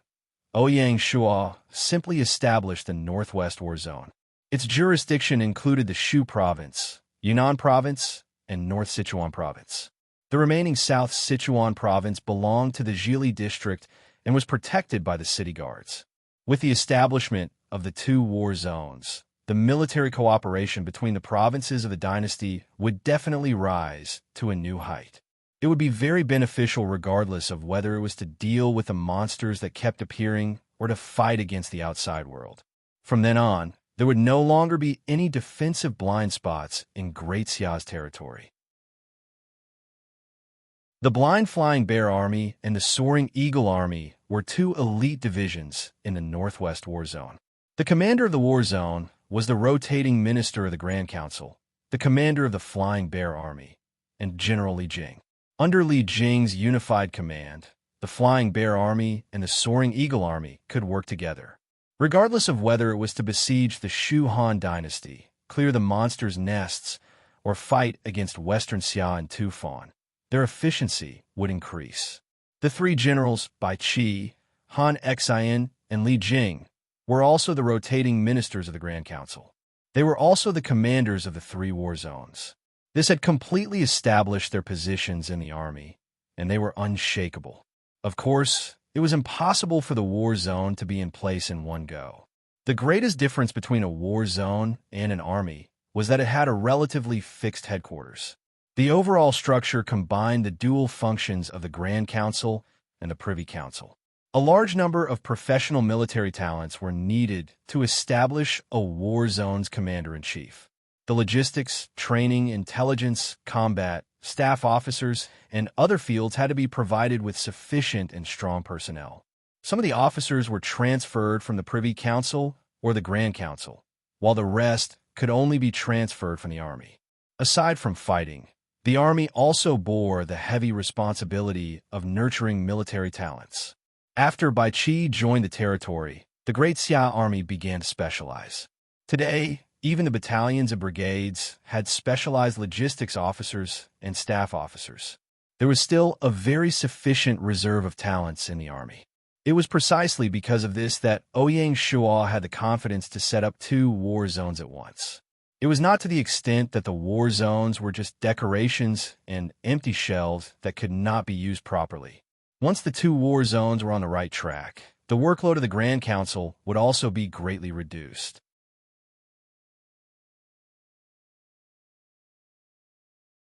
Ouyang Shuo simply established the Northwest War Zone. Its jurisdiction included the Shu Province, Yunnan Province, and North Sichuan Province. The remaining South Sichuan Province belonged to the Zhili District and was protected by the city guards. With the establishment of the two war zones, the military cooperation between the provinces of the dynasty would definitely rise to a new height. It would be very beneficial regardless of whether it was to deal with the monsters that kept appearing or to fight against the outside world. From then on, there would no longer be any defensive blind spots in Great Xia's territory. The Blind Flying Bear Army and the Soaring Eagle Army were two elite divisions in the Northwest War Zone. The commander of the War Zone was the rotating minister of the Grand Council, the commander of the Flying Bear Army, and General Li Jing. Under Li Jing's unified command, the Flying Bear Army and the Soaring Eagle Army could work together. Regardless of whether it was to besiege the Shu Han dynasty, clear the monsters' nests, or fight against Western Xia and Tufan, their efficiency would increase. The three generals, Bai Qi, Han Xian, and Li Jing, were also the rotating ministers of the Grand Council. They were also the commanders of the three war zones. This had completely established their positions in the army, and they were unshakable. Of course, it was impossible for the war zone to be in place in one go. The greatest difference between a war zone and an army was that it had a relatively fixed headquarters. The overall structure combined the dual functions of the Grand Council and the Privy Council. A large number of professional military talents were needed to establish a war zone's commander-in-chief. The logistics, training, intelligence, combat, staff officers, and other fields had to be provided with sufficient and strong personnel. Some of the officers were transferred from the Privy Council or the Grand Council, while the rest could only be transferred from the army. Aside from fighting, the army also bore the heavy responsibility of nurturing military talents. After Bai Qi joined the territory, the Great Xia army began to specialize. Today, even the battalions and brigades had specialized logistics officers and staff officers. There was still a very sufficient reserve of talents in the army. It was precisely because of this that Ouyang Shuo had the confidence to set up two war zones at once. It was not to the extent that the war zones were just decorations and empty shells that could not be used properly. Once the two war zones were on the right track, the workload of the Grand Council would also be greatly reduced.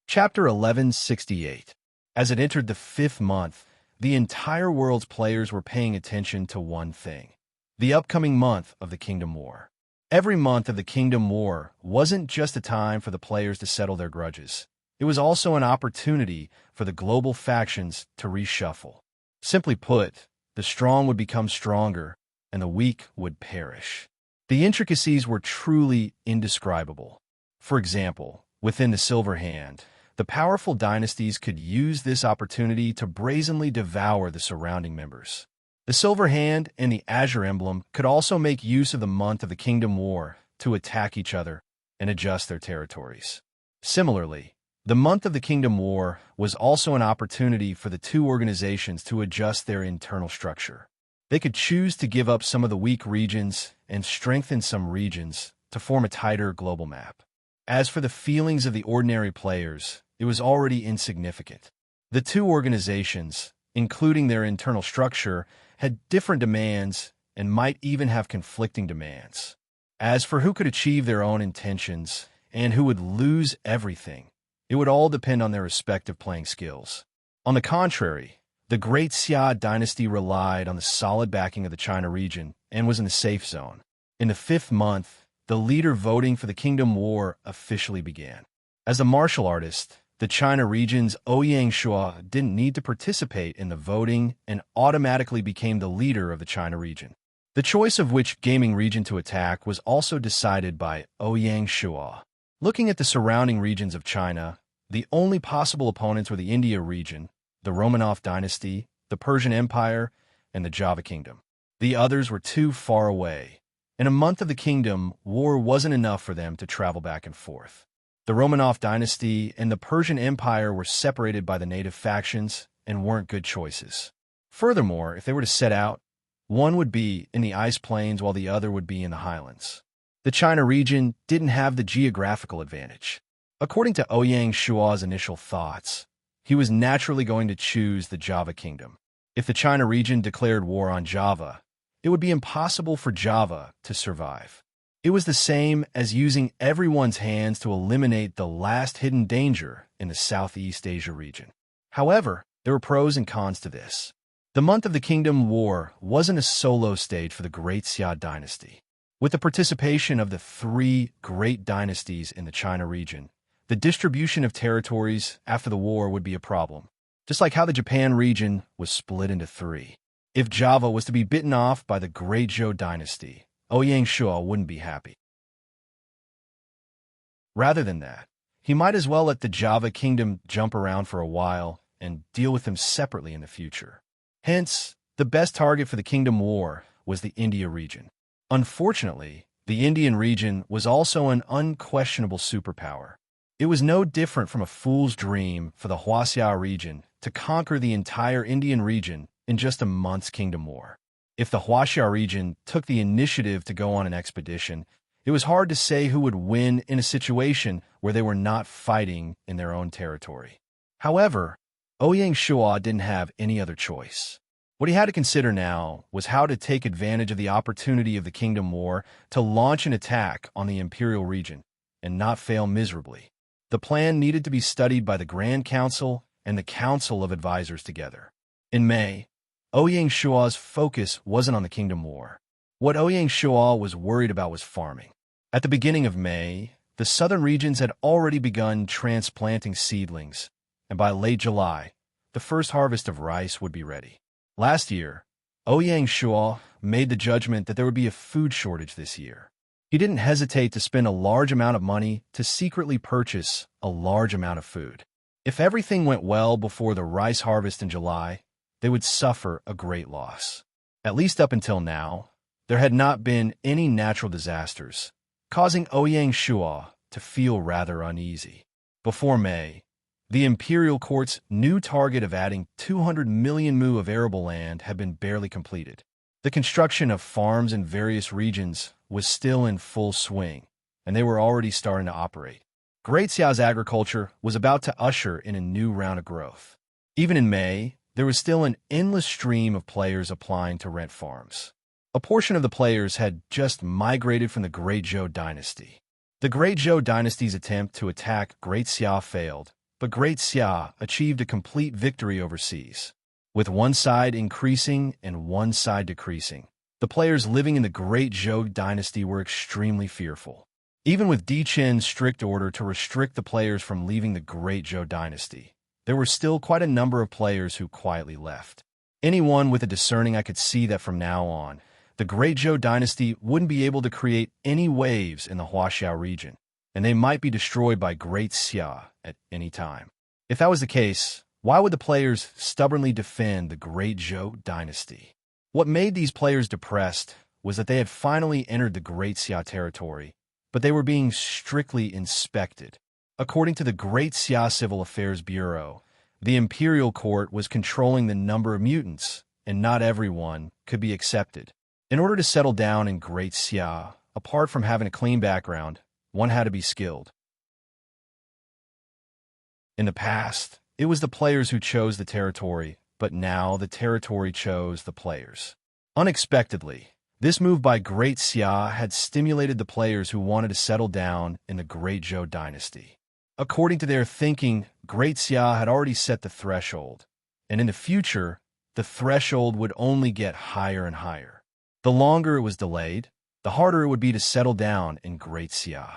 Chapter 1168. As it entered the fifth month, the entire world's players were paying attention to one thing: the upcoming month of the Kingdom War. Every month of the Kingdom War wasn't just a time for the players to settle their grudges. It was also an opportunity for the global factions to reshuffle. Simply put, the strong would become stronger, and the weak would perish. The intricacies were truly indescribable. For example, within the Silver Hand, the powerful dynasties could use this opportunity to brazenly devour the surrounding members. The Silver Hand and the Azure Emblem could also make use of the month of the Kingdom War to attack each other and adjust their territories. Similarly, the month of the Kingdom War was also an opportunity for the two organizations to adjust their internal structure. They could choose to give up some of the weak regions and strengthen some regions to form a tighter global map. As for the feelings of the ordinary players, it was already insignificant. The two organizations, including their internal structure, had different demands and might even have conflicting demands. As for who could achieve their own intentions and who would lose everything, it would all depend on their respective playing skills. On the contrary, the Great Xia dynasty relied on the solid backing of the China region and was in the safe zone. In the 5th month, the leader voting for the Kingdom War officially began. As a martial artist, the China region's Ouyang Shua didn't need to participate in the voting and automatically became the leader of the China region. The choice of which gaming region to attack was also decided by Ouyang Shua. Looking at the surrounding regions of China, the only possible opponents were the India region, the Romanov dynasty, the Persian Empire, and the Java Kingdom. The others were too far away. In a month of the Kingdom War wasn't enough for them to travel back and forth. The Romanov dynasty and the Persian Empire were separated by the native factions and weren't good choices. Furthermore, if they were to set out, one would be in the ice plains while the other would be in the highlands. The China region didn't have the geographical advantage. According to Ouyang Shua's initial thoughts, he was naturally going to choose the Java Kingdom. If the China region declared war on Java, it would be impossible for Java to survive. It was the same as using everyone's hands to eliminate the last hidden danger in the Southeast Asia region. However, there were pros and cons to this. The month of the Kingdom War wasn't a solo stage for the Great Xia dynasty. With the participation of the 3 great dynasties in the China region, the distribution of territories after the war would be a problem, just like how the Japan region was split into 3. If Java was to be bitten off by the Great Zhou dynasty, Ouyang Shua wouldn't be happy. Rather than that, he might as well let the Java kingdom jump around for a while and deal with them separately in the future. Hence, the best target for the Kingdom War was the India region. Unfortunately, the Indian region was also an unquestionable superpower. It was no different from a fool's dream for the Huaxia region to conquer the entire Indian region in just a month's Kingdom War. If the Huaxia region took the initiative to go on an expedition, it was hard to say who would win in a situation where they were not fighting in their own territory. However, Ouyang Shua didn't have any other choice. What he had to consider now was how to take advantage of the opportunity of the Kingdom War to launch an attack on the Imperial region and not fail miserably. The plan needed to be studied by the Grand Council and the Council of Advisors together. In May, Ouyang Shua's focus wasn't on the Kingdom War. What Ouyang Shua was worried about was farming. At the beginning of May, the southern regions had already begun transplanting seedlings, and by late July, the first harvest of rice would be ready. Last year, Ouyang Shua made the judgment that there would be a food shortage this year. He didn't hesitate to spend a large amount of money to secretly purchase a large amount of food. If everything went well before the rice harvest in July, they would suffer a great loss. At least up until now, there had not been any natural disasters, causing Ouyang Shua to feel rather uneasy. Before May, the imperial court's new target of adding 200 million mu of arable land had been barely completed. The construction of farms in various regions was still in full swing, and they were already starting to operate. Great Xiao's agriculture was about to usher in a new round of growth. Even in May, there was still an endless stream of players applying to rent farms. A portion of the players had just migrated from the Great Zhou dynasty. The Great Zhou dynasty's attempt to attack Great Xia failed, but Great Xia achieved a complete victory overseas. With one side increasing and one side decreasing, the players living in the Great Zhou dynasty were extremely fearful. Even with Di Qin's strict order to restrict the players from leaving the Great Zhou dynasty, there were still quite a number of players who quietly left. Anyone with a discerning eye could see that from now on, the Great Zhou dynasty wouldn't be able to create any waves in the Huaxia region, and they might be destroyed by Great Xia at any time. If that was the case, why would the players stubbornly defend the Great Zhou dynasty? What made these players depressed was that they had finally entered the Great Xia territory, but they were being strictly inspected. According to the Great Xia Civil Affairs Bureau, the imperial court was controlling the number of mutants, and not everyone could be accepted. In order to settle down in Great Xia, apart from having a clean background, one had to be skilled. In the past, It was the players who chose the territory, but now the territory chose the players. Unexpectedly, this move by Great Xia had stimulated the players who wanted to settle down in the Great Zhou dynasty. According to their thinking, Great Xia had already set the threshold, and in the future, the threshold would only get higher and higher. The longer it was delayed, the harder it would be to settle down in Great Xia.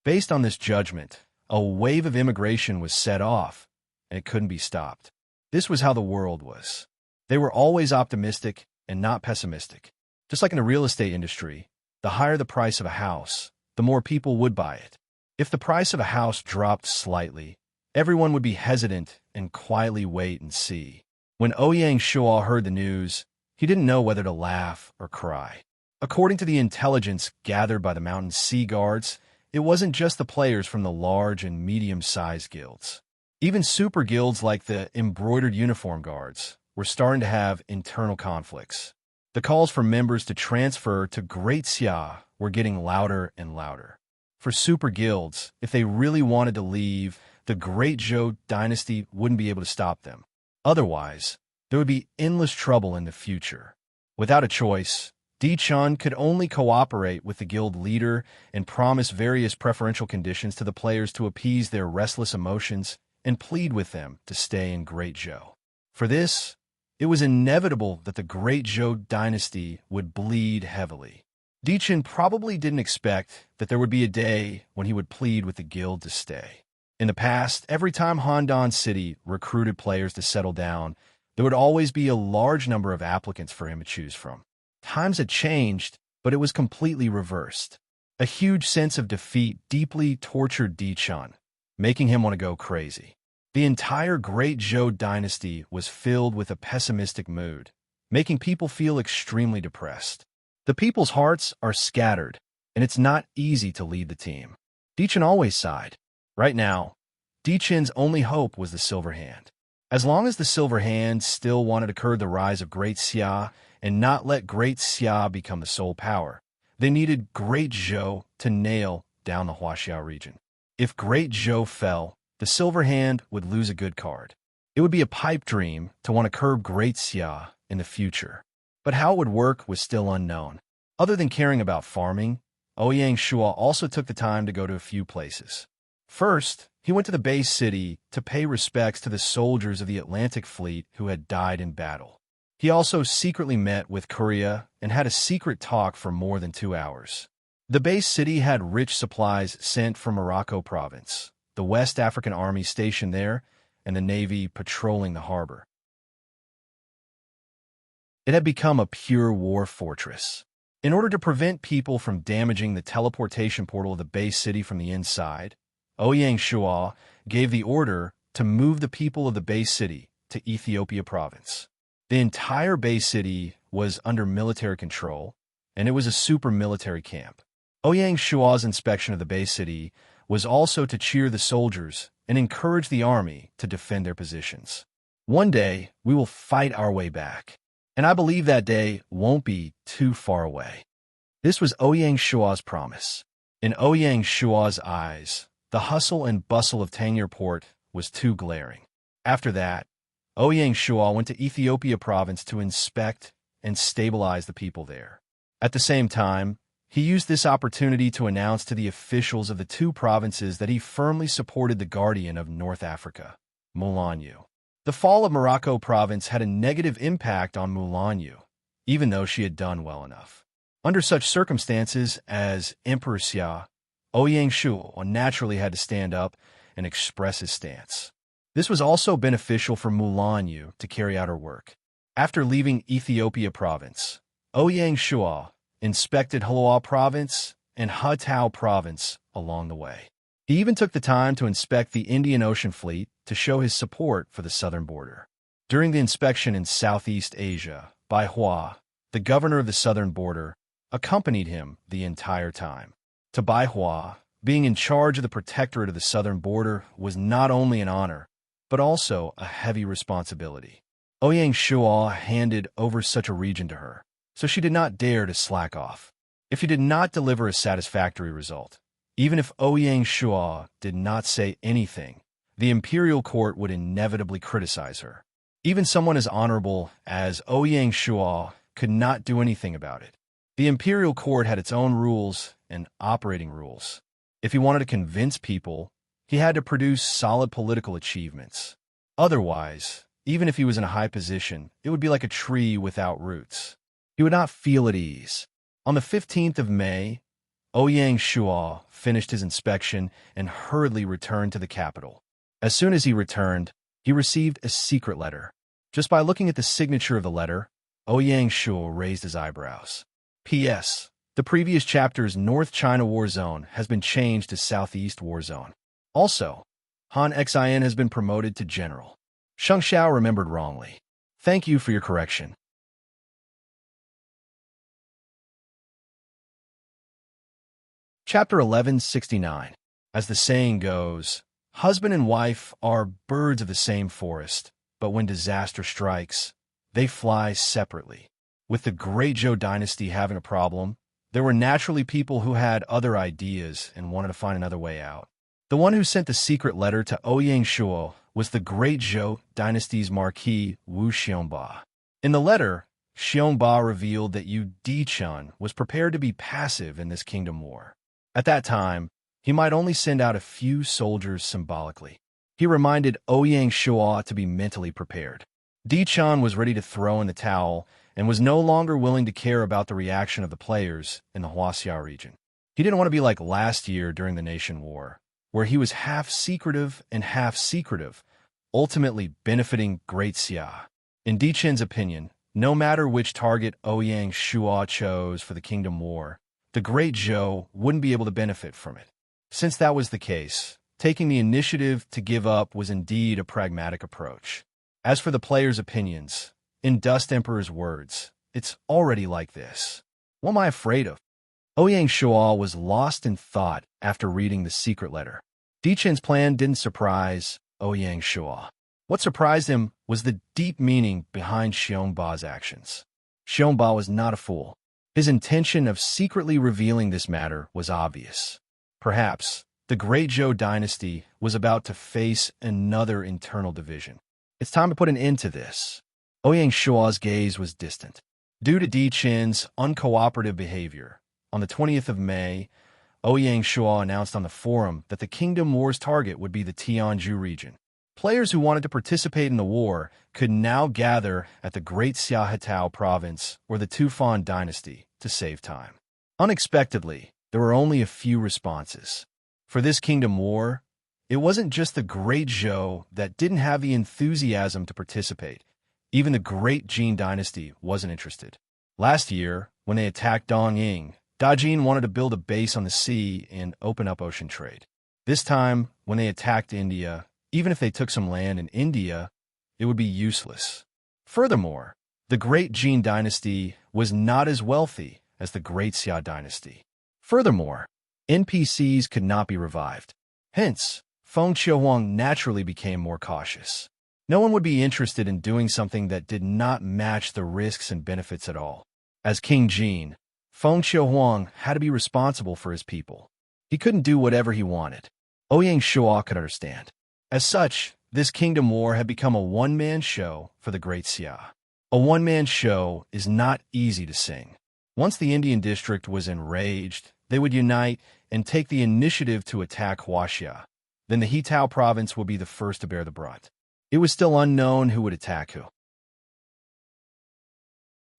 Based on this judgment, a wave of immigration was set off, and it couldn't be stopped. This was how the world was. They were always optimistic and not pessimistic. Just like in the real estate industry, the higher the price of a house, the more people would buy it. If the price of a house dropped slightly, everyone would be hesitant and quietly wait and see. When Ouyang Shuo heard the news, he didn't know whether to laugh or cry. According to the intelligence gathered by the mountain sea guards, it wasn't just the players from the large and medium-sized guilds. Even super guilds like the embroidered uniform guards were starting to have internal conflicts. The calls for members to transfer to Great Xia were getting louder and louder. For super guilds, if they really wanted to leave, the Great Zhou dynasty wouldn't be able to stop them. Otherwise, there would be endless trouble in the future. Without a choice, Di Chun could only cooperate with the guild leader and promise various preferential conditions to the players to appease their restless emotions and plead with them to stay in Great Zhou. For this, it was inevitable that the Great Zhou dynasty would bleed heavily. Di Chun probably didn't expect that there would be a day when he would plead with the guild to stay. In the past, every time Handan City recruited players to settle down, there would always be a large number of applicants for him to choose from. Times had changed, but it was completely reversed. A huge sense of defeat deeply tortured Di Chun, making him want to go crazy. The entire Great Zhou dynasty was filled with a pessimistic mood, making people feel extremely depressed. The people's hearts are scattered, and it's not easy to lead the team. Di Chun always sighed. Right now, Di Chun's only hope was the Silver Hand. As long as the Silver Hand still wanted to curb the rise of Great Xia and not let Great Xia become the sole power, they needed Great Zhou to nail down the Huaxiao region. If Great Zhou fell, the Silver Hand would lose a good card. It would be a pipe dream to want to curb Great Xia in the future. But how it would work was still unknown. Other than caring about farming, Ouyang Shuo also took the time to go to a few places. First, he went to the base city to pay respects to the soldiers of the Atlantic Fleet who had died in battle. He also secretly met with Korea and had a secret talk for more than 2 hours. The base city had rich supplies sent from Morocco province, the West African army stationed there, and the navy patrolling the harbor. It had become a pure war fortress. In order to prevent people from damaging the teleportation portal of the base city from the inside, Ouyang Shuo gave the order to move the people of the base city to Ethiopia province. The entire base city was under military control, and it was a super military camp. Ouyang Shuo's inspection of the base city was also to cheer the soldiers and encourage the army to defend their positions. One day, we will fight our way back, and I believe that day won't be too far away. This was Ouyang Shuo's promise. In Ouyang Shuo's eyes, the hustle and bustle of Tangier Port was too glaring. After that, Ouyang Shuo went to Ethiopia province to inspect and stabilize the people there. At the same time, he used this opportunity to announce to the officials of the 2 provinces that he firmly supported the guardian of North Africa, Mulanyu. The fall of Morocco province had a negative impact on Mulanyu, even though she had done well enough. Under such circumstances as Emperor Xia, Ouyang Shuo naturally had to stand up and express his stance. This was also beneficial for Mulanyu to carry out her work. After leaving Ethiopia province, Ouyang Shuo inspected Hulua province and Hatao province along the way. He even took the time to inspect the Indian Ocean Fleet to show his support for the southern border. During the inspection in Southeast Asia, Bai Hua, the governor of the southern border, accompanied him the entire time. To Bai Hua, being in charge of the protectorate of the southern border was not only an honor, but also a heavy responsibility. Ouyang Shuo handed over such a region to her, so she did not dare to slack off. If he did not deliver a satisfactory result, even if Ouyang Shuo did not say anything, the imperial court would inevitably criticize her. Even someone as honorable as Ouyang Shuo could not do anything about it. The imperial court had its own rules and operating rules. If he wanted to convince people, he had to produce solid political achievements. Otherwise, even if he was in a high position, it would be like a tree without roots. He would not feel at ease. On the 15th of May, Ouyang Shuo finished his inspection and hurriedly returned to the capital. As soon as he returned, he received a secret letter. Just by looking at the signature of the letter, Ouyang Shuo raised his eyebrows. P.S. The previous chapter's North China War Zone has been changed to Southeast War Zone. Also, Han Xin has been promoted to general. Sheng Xiao remembered wrongly. Thank you for your correction. Chapter 1169. As the saying goes, husband and wife are birds of the same forest, but when disaster strikes, they fly separately. With the Great Zhou dynasty having a problem, there were naturally people who had other ideas and wanted to find another way out. The one who sent the secret letter to Ouyang Shuo was the Great Zhou dynasty's Marquis Wu Xiongba. In the letter, Xiongba revealed that Yu Dichun was prepared to be passive in this kingdom war. At that time, he might only send out a few soldiers symbolically. He reminded Ouyang Shuo to be mentally prepared. Dichun was ready to throw in the towel and was no longer willing to care about the reaction of the players in the Huaxia region. He didn't want to be like last year during the Nation War, where he was half secretive and half secretive, ultimately benefiting Great Xia. In Dichun's opinion, no matter which target Ouyang Shuo chose for the Kingdom War, the Great Zhou wouldn't be able to benefit from it. Since that was the case, taking the initiative to give up was indeed a pragmatic approach. As for the players' opinions, in Dust Emperor's words, it's already like this. What am I afraid of? Ouyang Shuo was lost in thought after reading the secret letter. Dichun's plan didn't surprise Ouyang Shuo. What surprised him was the deep meaning behind Xiongba's actions. Xiongba was not a fool. His intention of secretly revealing this matter was obvious. Perhaps the Great Zhou dynasty was about to face another internal division. It's time to put an end to this. Ouyang Shuo's gaze was distant. Due to Dichun's uncooperative behavior, on the 20th of May, Ouyang Shuo announced on the forum that the Kingdom War's target would be the Tianzhu region. Players who wanted to participate in the war could now gather at the Great Xiahetao province or the Tufan dynasty to save time. Unexpectedly, there were only a few responses. For this Kingdom War, it wasn't just the Great Zhou that didn't have the enthusiasm to participate. Even the Great Jin dynasty wasn't interested. Last year, when they attacked Dongying, Dajin wanted to build a base on the sea and open up ocean trade. This time, when they attacked India, even if they took some land in India, it would be useless. Furthermore, the Great Jin dynasty was not as wealthy as the Great Xia dynasty. Furthermore, NPCs could not be revived. Hence, Feng Qiuhuang naturally became more cautious. No one would be interested in doing something that did not match the risks and benefits at all. As King Jin, Feng Qiuhuang had to be responsible for his people. He couldn't do whatever he wanted. Ouyang Shuo could understand. As such, this Kingdom War had become a one-man show for the Great Xia. A one-man show is not easy to sing. Once the Indian district was enraged, they would unite and take the initiative to attack Huaxia. Then the Hetao province would be the first to bear the brunt. It was still unknown who would attack who.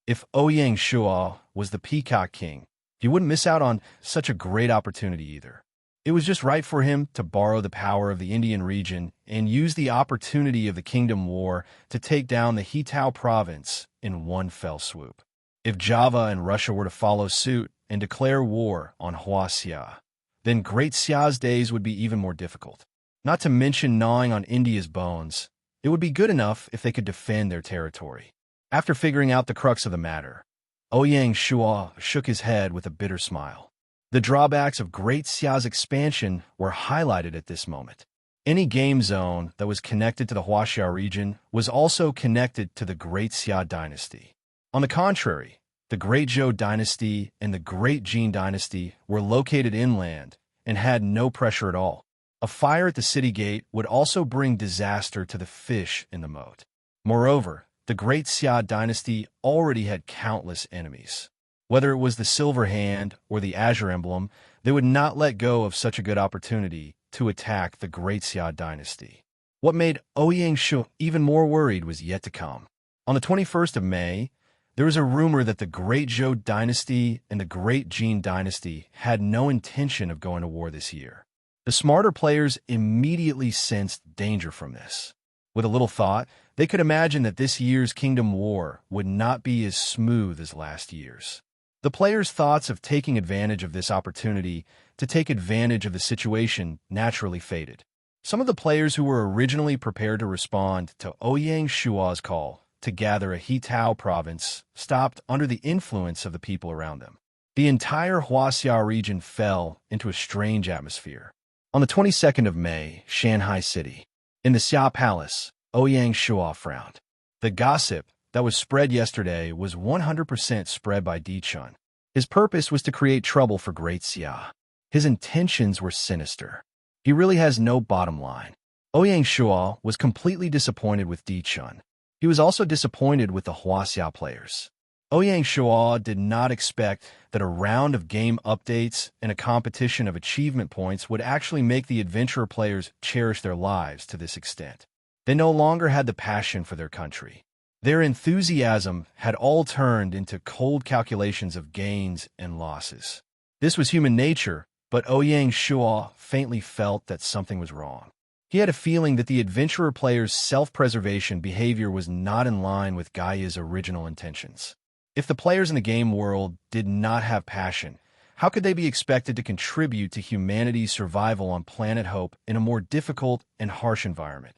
If Ouyang Shuo was the Peacock King, he wouldn't miss out on such a great opportunity either. It was just right for him to borrow the power of the Indian region and use the opportunity of the Kingdom War to take down the Hetao province in one fell swoop. If Java and Russia were to follow suit and declare war on Huaxia, then Great Xia's days would be even more difficult. Not to mention gnawing on India's bones, it would be good enough if they could defend their territory. After figuring out the crux of the matter, Ouyang Shuo shook his head with a bitter smile. The drawbacks of Great Xia's expansion were highlighted at this moment. Any game zone that was connected to the Huaxia region was also connected to the Great Xia dynasty. On the contrary, the Great Zhou dynasty and the Great Jin dynasty were located inland and had no pressure at all. A fire at the city gate would also bring disaster to the fish in the moat. Moreover, the Great Xia dynasty already had countless enemies. Whether it was the Silver Hand or the Azure Emblem, they would not let go of such a good opportunity to attack the Great Xia dynasty. What made Ouyang Shu even more worried was yet to come. On the 21st of May, there was a rumor that the Great Zhou dynasty and the Great Jin dynasty had no intention of going to war this year. The smarter players immediately sensed danger from this. With a little thought, they could imagine that this year's Kingdom War would not be as smooth as last year's. The players' thoughts of taking advantage of this opportunity to take advantage of the situation naturally faded. Some of the players who were originally prepared to respond to Ouyang Shua's call to gather a Hitao province stopped under the influence of the people around them. The entire Huaxia region fell into a strange atmosphere. On the 22nd of May, Shanghai City. In the Xia Palace, Ouyang Shua frowned. The gossip that was spread yesterday was 100% spread by Di Chun. His purpose was to create trouble for Great Xia. His intentions were sinister. He really has no bottom line. Ouyang Shua was completely disappointed with Di Chun. He was also disappointed with the Huaxia players. Ouyang Shua did not expect that a round of game updates and a competition of achievement points would actually make the adventurer players cherish their lives to this extent. They no longer had the passion for their country. Their enthusiasm had all turned into cold calculations of gains and losses. This was human nature, but Ouyang Shua faintly felt that something was wrong. He had a feeling that the adventurer players' self-preservation behavior was not in line with Gaia's original intentions. If the players in the game world did not have passion, how could they be expected to contribute to humanity's survival on planet Hope in a more difficult and harsh environment?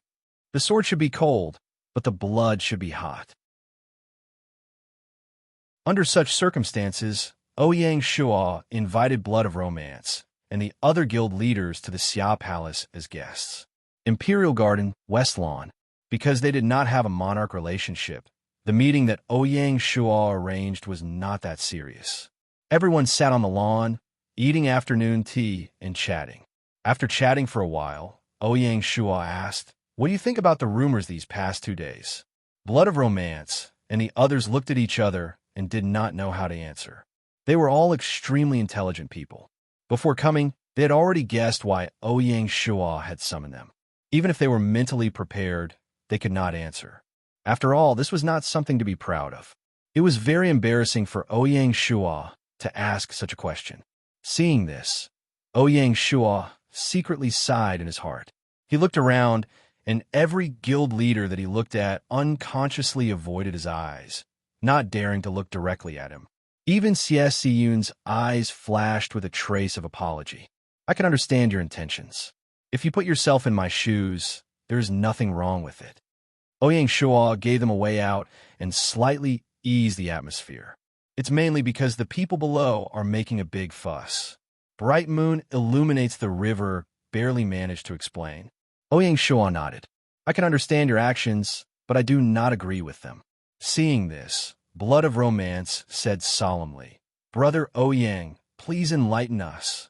The sword should be cold, but the blood should be hot. Under such circumstances, Ouyang Shua invited Blood of Romance and the other guild leaders to the Xia Palace as guests. Imperial Garden, West Lawn. Because they did not have a monarch relationship, the meeting that Ouyang Shua arranged was not that serious. Everyone sat on the lawn, eating afternoon tea and chatting. After chatting for a while, Ouyang Shua asked, "What do you think about the rumors these past 2 days?" Blood of Romance and the others looked at each other and did not know how to answer. They were all extremely intelligent people. Before coming, they had already guessed why Ouyang Shua had summoned them. Even if they were mentally prepared, they could not answer. After all, this was not something to be proud of. It was very embarrassing for Ouyang Shua to ask such a question. Seeing this, Ouyang Shua secretly sighed in his heart. He looked around, and every guild leader that he looked at unconsciously avoided his eyes, not daring to look directly at him. Even Xie Siyun's eyes flashed with a trace of apology. "I can understand your intentions. If you put yourself in my shoes, there is nothing wrong with it." Ouyang Shua gave them a way out and slightly eased the atmosphere. "It's mainly because the people below are making a big fuss. Bright moon illuminates the river," barely managed to explain. Ouyang Shua nodded. "I can understand your actions, but I do not agree with them." Seeing this, Blood of Romance said solemnly, "Brother Ouyang, please enlighten us."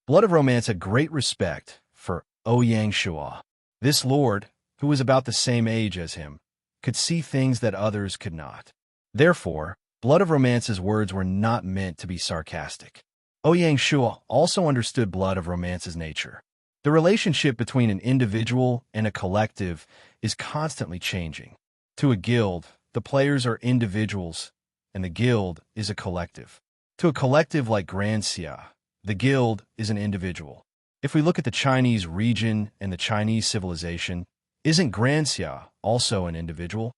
Blood of Romance had great respect for Ouyang Shua. This lord, who was about the same age as him, could see things that others could not. Therefore, Blood of Romance's words were not meant to be sarcastic. Ouyang Shua also understood Blood of Romance's nature. The relationship between an individual and a collective is constantly changing. To a guild, the players are individuals, and the guild is a collective. To a collective like Grand Xia, the guild is an individual. If we look at the Chinese region and the Chinese civilization, isn't Grand Xia also an individual?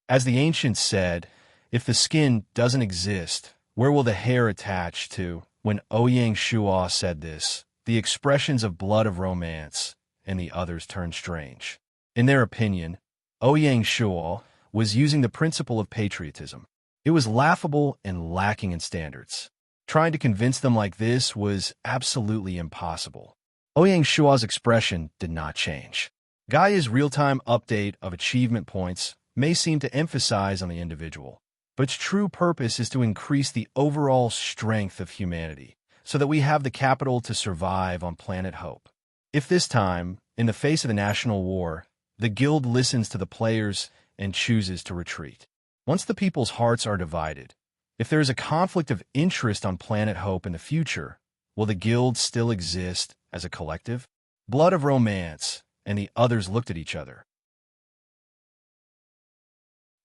As the ancients said, if the skin doesn't exist, where will the hair attach to? When Ouyang Shua said this, the expressions of Blood of Romance and the others turned strange. In their opinion, Ouyang Shua was using the principle of patriotism. It was laughable and lacking in standards. Trying to convince them like this was absolutely impossible. Ouyang Shua's expression did not change. Gaia's real-time update of achievement points may seem to emphasize on the individual, but its true purpose is to increase the overall strength of humanity, so that we have the capital to survive on planet Hope. If this time, in the face of the national war, the guild listens to the players and chooses to retreat. Once the people's hearts are divided, if there is a conflict of interest on Planet Hope in the future, will the guild still exist as a collective? Blood of Romance and the others looked at each other.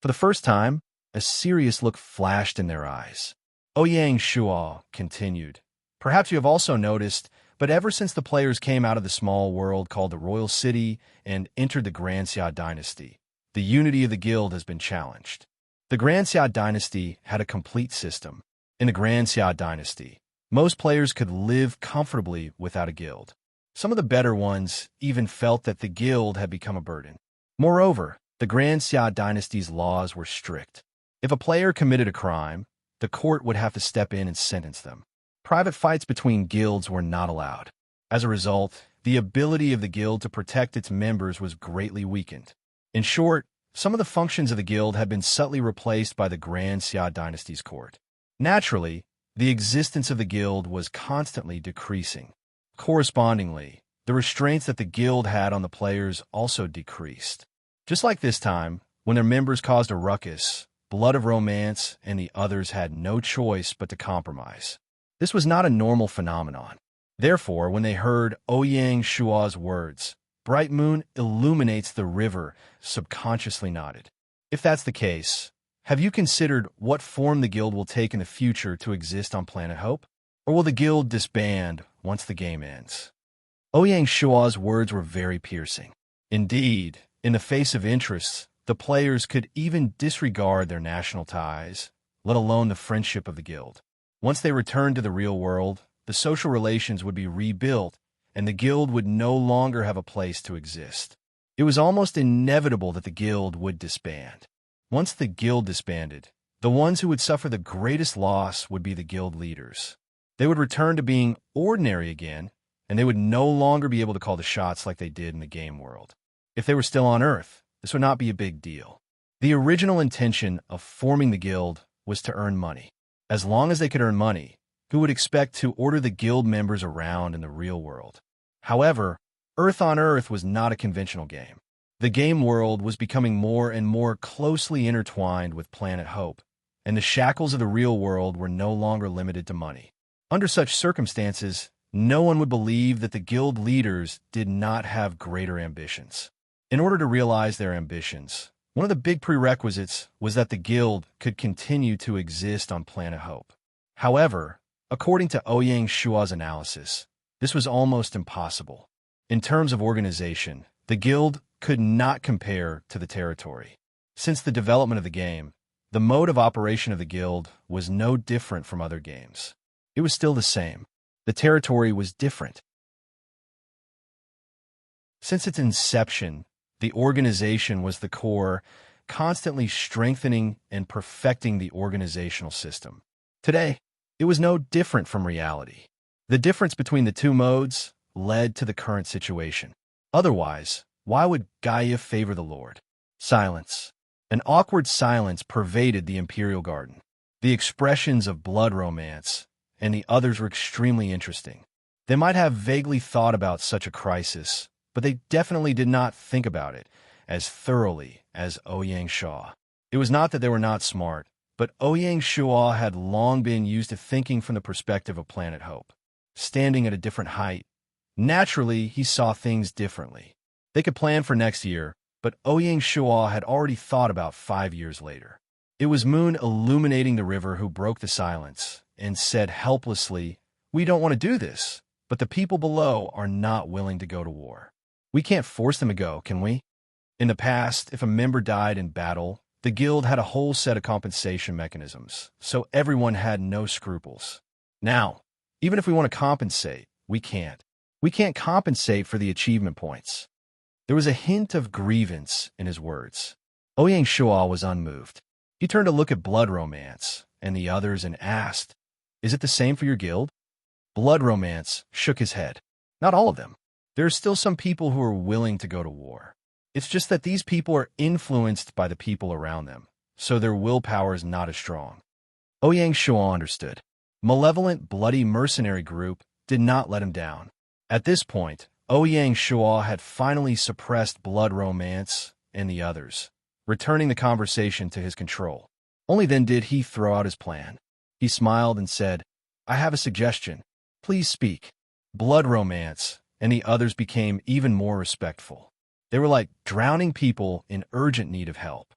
For the first time, a serious look flashed in their eyes. Ouyang Shuo continued, "Perhaps you have also noticed, but ever since the players came out of the small world called the Royal City and entered the Grand Xia dynasty, the unity of the guild has been challenged. The Grand Xia dynasty had a complete system. In the Grand Xia dynasty, most players could live comfortably without a guild. Some of the better ones even felt that the guild had become a burden. Moreover, the Grand Xia dynasty's laws were strict. If a player committed a crime, the court would have to step in and sentence them. Private fights between guilds were not allowed. As a result, the ability of the guild to protect its members was greatly weakened. In short, some of the functions of the guild had been subtly replaced by the Grand Xia dynasty's court. Naturally, the existence of the guild was constantly decreasing. Correspondingly, the restraints that the guild had on the players also decreased. Just like this time, when their members caused a ruckus, Blood of Romance and the others had no choice but to compromise. This was not a normal phenomenon. Therefore, when they heard Ouyang Shuo's words, "Bright moon illuminates the river," subconsciously nodded. If that's the case, have you considered what form the guild will take in the future to exist on Planet Hope? Or will the guild disband once the game ends? Ouyang Shuo's words were very piercing. Indeed, in the face of interests, the players could even disregard their national ties, let alone the friendship of the guild. Once they returned to the real world, the social relations would be rebuilt, and the guild would no longer have a place to exist. It was almost inevitable that the guild would disband. Once the guild disbanded, the ones who would suffer the greatest loss would be the guild leaders. They would return to being ordinary again, and they would no longer be able to call the shots like they did in the game world. If they were still on Earth, this would not be a big deal. The original intention of forming the guild was to earn money. As long as they could earn money, who would expect to order the guild members around in the real world? However, Earth on Earth was not a conventional game. The game world was becoming more and more closely intertwined with Planet Hope, and the shackles of the real world were no longer limited to money. Under such circumstances, no one would believe that the guild leaders did not have greater ambitions. In order to realize their ambitions, one of the big prerequisites was that the guild could continue to exist on Planet Hope. However, according to Ouyang Shuo's analysis, this was almost impossible. In terms of organization, the guild could not compare to the territory. Since the development of the game, the mode of operation of the guild was no different from other games. It was still the same. The territory was different. Since its inception, the organization was the core, constantly strengthening and perfecting the organizational system. Today, it was no different from reality. The difference between the two modes led to the current situation. Otherwise, why would Gaia favor the Lord? Silence. An awkward silence pervaded the Imperial Garden. The expressions of Blood Romance and the others were extremely interesting. They might have vaguely thought about such a crisis, but they definitely did not think about it as thoroughly as Ouyang Shuo. It was not that they were not smart, but Ouyang Shuo had long been used to thinking from the perspective of Planet Hope. Standing at a different height, naturally, he saw things differently. They could plan for next year, but Ouyang Shuo had already thought about 5 years later. It was Moon illuminating the river who broke the silence and said helplessly, "We don't want to do this, but the people below are not willing to go to war. We can't force them to go, can we?" In the past, if a member died in battle, the guild had a whole set of compensation mechanisms, so everyone had no scruples. Now, even if we want to compensate, we can't. We can't compensate for the achievement points. There was a hint of grievance in his words. Ouyang Shuo was unmoved. He turned to look at Blood Romance and the others and asked, "Is it the same for your guild?" Blood Romance shook his head. "Not all of them. There are still some people who are willing to go to war. It's just that these people are influenced by the people around them, so their willpower is not as strong." Ouyang Shuo understood. Malevolent, bloody mercenary group did not let him down. At this point, Ouyang Shua had finally suppressed blood romance and the others, returning the conversation to his control. Only then did he throw out his plan. He smiled and said, "I have a suggestion. Please speak." Blood romance and the others became even more respectful. They were like drowning people in urgent need of help.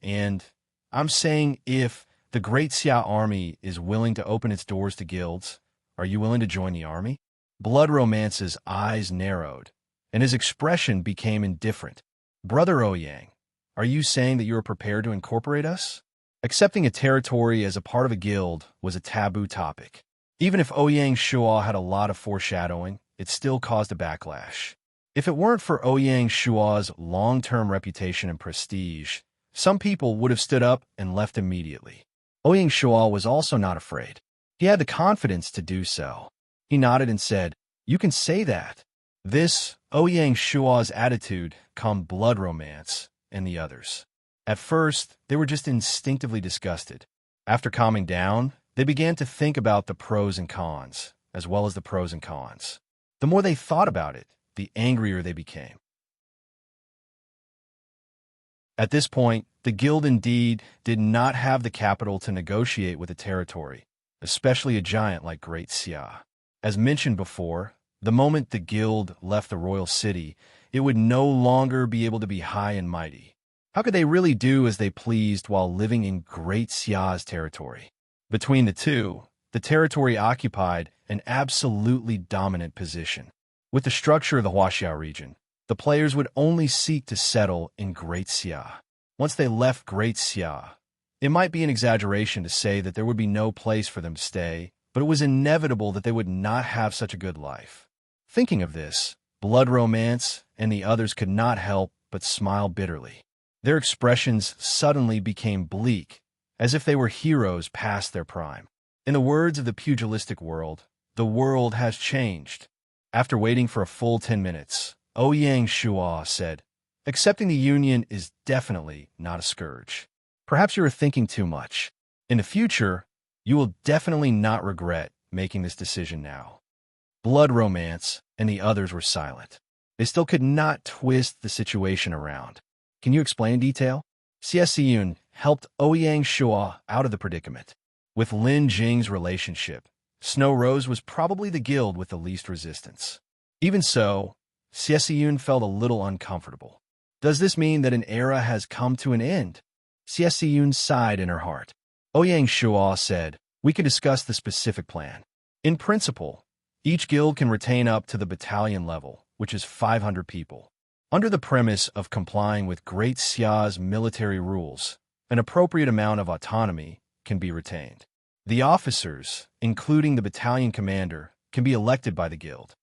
And I'm saying if, the Great Xia army is willing to open its doors to guilds, are you willing to join the army? Blood romance's eyes narrowed, and his expression became indifferent. Brother Ouyang, are you saying that you are prepared to incorporate us? Accepting a territory as a part of a guild was a taboo topic. Even if Ouyang Shua had a lot of foreshadowing, it still caused a backlash. If it weren't for Ouyang Shua's long-term reputation and prestige, some people would have stood up and left immediately. Ouyang Shua was also not afraid. He had the confidence to do so. He nodded and said, "You can say that." This, Ouyang Shua's attitude, calmed blood romance and the others. At first, they were just instinctively disgusted. After calming down, they began to think about the pros and cons, as well as the pros and cons. The more they thought about it, the angrier they became. At this point, the guild indeed did not have the capital to negotiate with a territory, especially a giant like Great Xia. As mentioned before, the moment the guild left the royal city, it would no longer be able to be high and mighty. How could they really do as they pleased while living in Great Xia's territory? Between the two, the territory occupied an absolutely dominant position. With the structure of the Huaxia region, the players would only seek to settle in Great Xia. Once they left Great Xia, it might be an exaggeration to say that there would be no place for them to stay, but it was inevitable that they would not have such a good life. Thinking of this, blood romance and the others could not help but smile bitterly. Their expressions suddenly became bleak, as if they were heroes past their prime. In the words of the pugilistic world, the world has changed. After waiting for a full 10 minutes, Ouyang Shua said, "Accepting the union is definitely not a scourge. Perhaps you are thinking too much. In the future, you will definitely not regret making this decision now." Blood romance and the others were silent. They still could not twist the situation around. "Can you explain in detail?" Xie helped Ouyang Shua out of the predicament. With Lin Jing's relationship, Snow Rose was probably the guild with the least resistance. Even so, Xie felt a little uncomfortable. Does this mean that an era has come to an end? Xie sighed in her heart. Ouyang Shua said, "We can discuss the specific plan. In principle, each guild can retain up to the battalion level, which is 500 people. Under the premise of complying with Great Xia's military rules, an appropriate amount of autonomy can be retained. The officers, including the battalion commander, can be elected by the guild."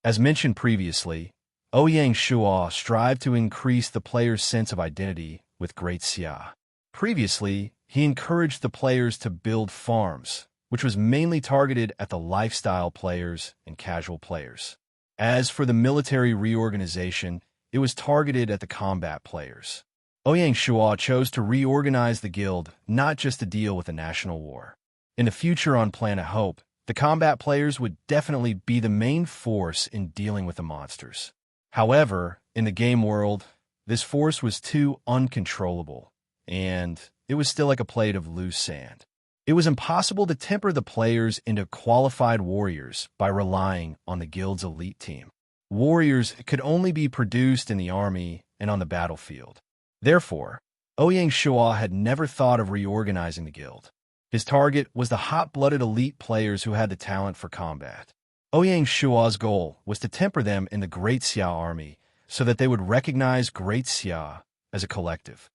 As mentioned previously, Ouyang Shua strived to increase the player's sense of identity with Great Xia. Previously, he encouraged the players to build farms, which was mainly targeted at the lifestyle players and casual players. As for the military reorganization, it was targeted at the combat players. Ouyang Shua chose to reorganize the guild not just to deal with a national war. In the future on Planet Hope, the combat players would definitely be the main force in dealing with the monsters. However, in the game world, this force was too uncontrollable, and it was still like a plate of loose sand. It was impossible to temper the players into qualified warriors by relying on the guild's elite team. Warriors could only be produced in the army and on the battlefield. Therefore, Ouyang Shua had never thought of reorganizing the guild. His target was the hot-blooded elite players who had the talent for combat. Ouyang Shua's goal was to temper them in the Great Xia army so that they would recognize Great Xia as a collective.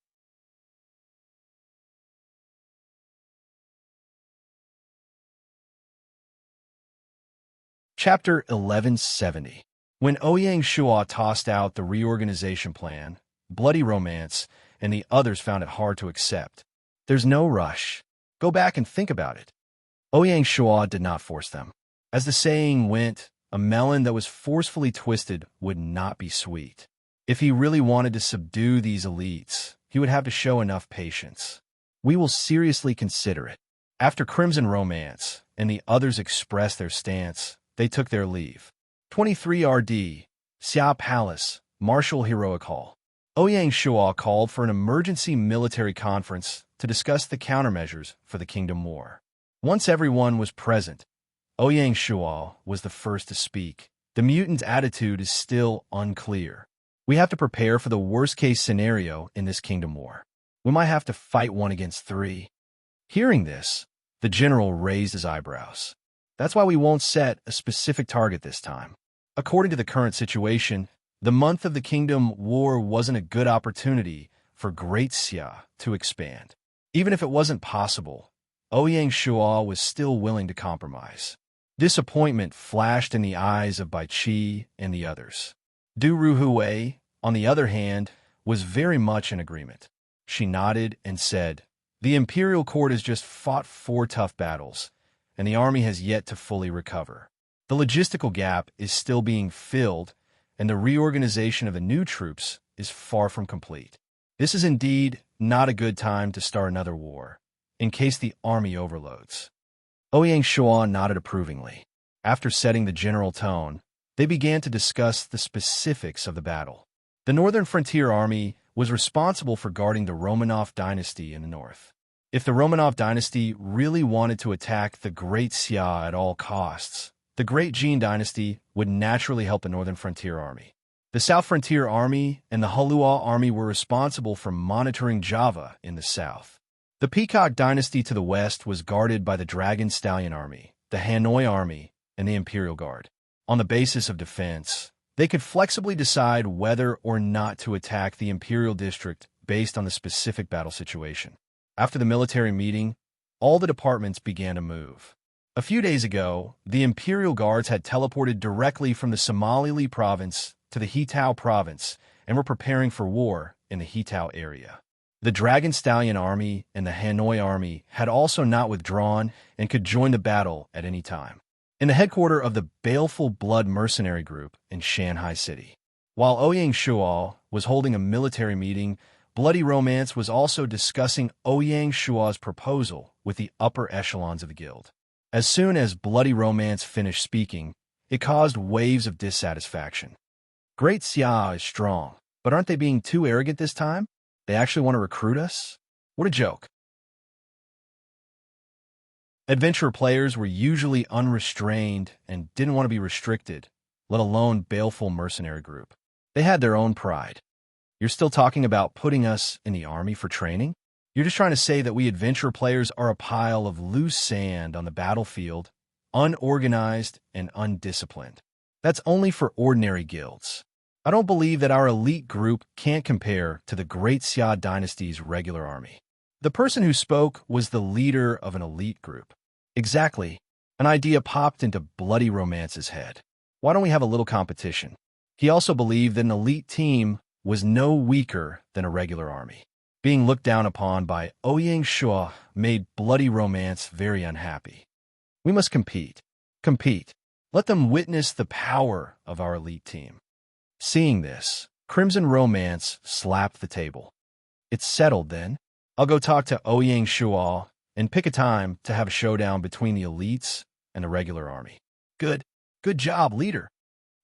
Chapter 1170. When Ouyang Shua tossed out the reorganization plan, Bloody Romance and the others found it hard to accept. "There's no rush. Go back and think about it." Ouyang Shua did not force them. As the saying went, a melon that was forcefully twisted would not be sweet. If he really wanted to subdue these elites, he would have to show enough patience. "We will seriously consider it." After Crimson Romance and the others expressed their stance, they took their leave. 23 RD, Xia Palace, Martial Heroic Hall. Ouyang Shuo called for an emergency military conference to discuss the countermeasures for the Kingdom War. Once everyone was present, Ouyang Shuo was the first to speak. The mutant's attitude is still unclear. We have to prepare for the worst-case scenario in this Kingdom War. We might have to fight 1 against 3. Hearing this, the general raised his eyebrows. That's why we won't set a specific target this time. According to the current situation, the month of the Kingdom War wasn't a good opportunity for Great Xia to expand. Even if it wasn't possible, Ouyang Shuo was still willing to compromise. Disappointment flashed in the eyes of Bai Qi and the others. Du Ruhui, on the other hand, was very much in agreement. She nodded and said, "The Imperial Court has just fought 4 tough battles, and the army has yet to fully recover. The logistical gap is still being filled, and the reorganization of the new troops is far from complete. This is indeed not a good time to start another war, in case the army overloads." Ouyang Shuo nodded approvingly. After setting the general tone, they began to discuss the specifics of the battle. The Northern Frontier Army was responsible for guarding the Romanov dynasty in the north. If the Romanov dynasty really wanted to attack the Great Xia at all costs, the Great Jin dynasty would naturally help the Northern Frontier Army. The South Frontier Army and the Halua Army were responsible for monitoring Java in the south. The Peacock dynasty to the west was guarded by the Dragon Stallion Army, the Hanoi Army, and the Imperial Guard. On the basis of defense, they could flexibly decide whether or not to attack the Imperial District based on the specific battle situation. After the military meeting, all the departments began to move. A few days ago, the Imperial Guards had teleported directly from the Somali province to the Hetao province and were preparing for war in the Hetao area. The Dragon Stallion Army and the Hanoi Army had also not withdrawn and could join the battle at any time. In the headquarters of the Baleful Blood Mercenary Group in Shanghai City. While Ouyang Shuo was holding a military meeting, Bloody Romance was also discussing Ouyang Shuo's proposal with the upper echelons of the guild. As soon as Bloody Romance finished speaking, it caused waves of dissatisfaction. Great Xia is strong, but aren't they being too arrogant this time? They actually want to recruit us? What a joke. Adventurer players were usually unrestrained and didn't want to be restricted, let alone Baleful Mercenary Group. They had their own pride. You're still talking about putting us in the army for training? You're just trying to say that we adventurer players are a pile of loose sand on the battlefield, unorganized and undisciplined. That's only for ordinary guilds. I don't believe that our elite group can't compare to the Great Xia dynasty's regular army. The person who spoke was the leader of an elite group. Exactly. An idea popped into Bloody Romance's head. Why don't we have a little competition? He also believed that an elite team was no weaker than a regular army. Being looked down upon by Ouyang Shuo made Bloody Romance very unhappy. We must compete. Compete. Let them witness the power of our elite team. Seeing this, Crimson Romance slapped the table. It's settled then. I'll go talk to Ouyang Shuo and pick a time to have a showdown between the elites and the regular army. Good. Good job, leader.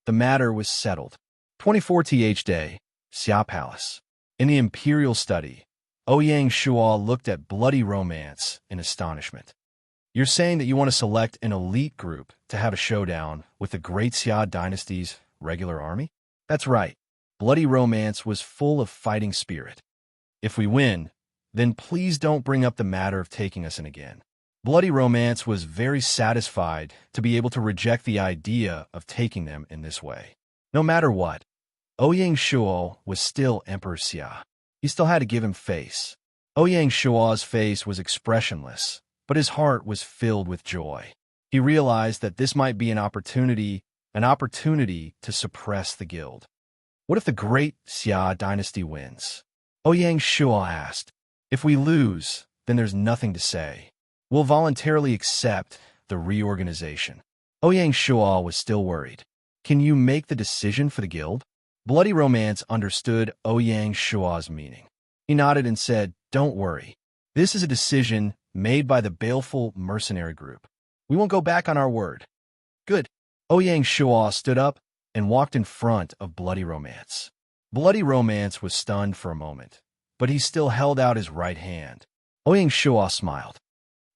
The matter was settled. 24th day, Xia Palace. In the Imperial study, Ouyang Shuo looked at Bloody Romance in astonishment. You're saying that you want to select an elite group to have a showdown with the Great Xia dynasty's regular army? That's right. Bloody Romance was full of fighting spirit. If we win, then please don't bring up the matter of taking us in again. Bloody Romance was very satisfied to be able to reject the idea of taking them in this way. No matter what, Ouyang Shuo was still Emperor Xia. He still had to give him face. Ouyang Shuo's face was expressionless, but his heart was filled with joy. He realized that this might be an opportunity to suppress the guild. What if the Great Xia dynasty wins? Ouyang Shuo asked. If we lose, then there's nothing to say. We'll voluntarily accept the reorganization. Ouyang Shuo was still worried. Can you make the decision for the guild? Bloody Romance understood Ouyang Shuo's meaning. He nodded and said, "Don't worry. This is a decision made by the Baleful Mercenary Group. We won't go back on our word." Good. Ouyang Shua stood up and walked in front of Bloody Romance. Bloody Romance was stunned for a moment, but he still held out his right hand. Ouyang Shua smiled.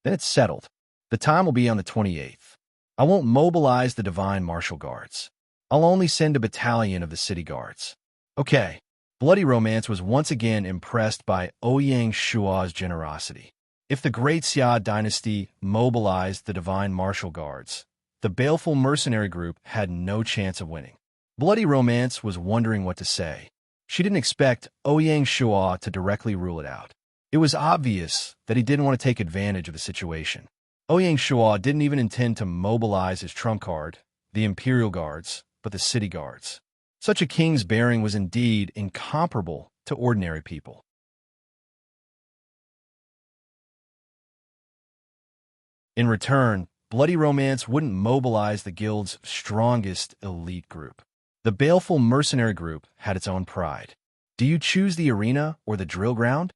Then it settled. The time will be on the 28th. I won't mobilize the Divine Martial Guards. I'll only send a battalion of the City Guards. Okay. Bloody Romance was once again impressed by Ouyang Shua's generosity. If the Great Xia dynasty mobilized the Divine Martial Guards, the baleful mercenary group had no chance of winning. Bloody Romance was wondering what to say. She didn't expect Ouyang Shua to directly rule it out. It was obvious that he didn't want to take advantage of the situation. Ouyang Shua didn't even intend to mobilize his trump card, the Imperial Guards, but the City Guards. Such a king's bearing was indeed incomparable to ordinary people. In return, Bloody Romance wouldn't mobilize the guild's strongest elite group. The baleful mercenary group had its own pride. Do you choose the arena or the drill ground?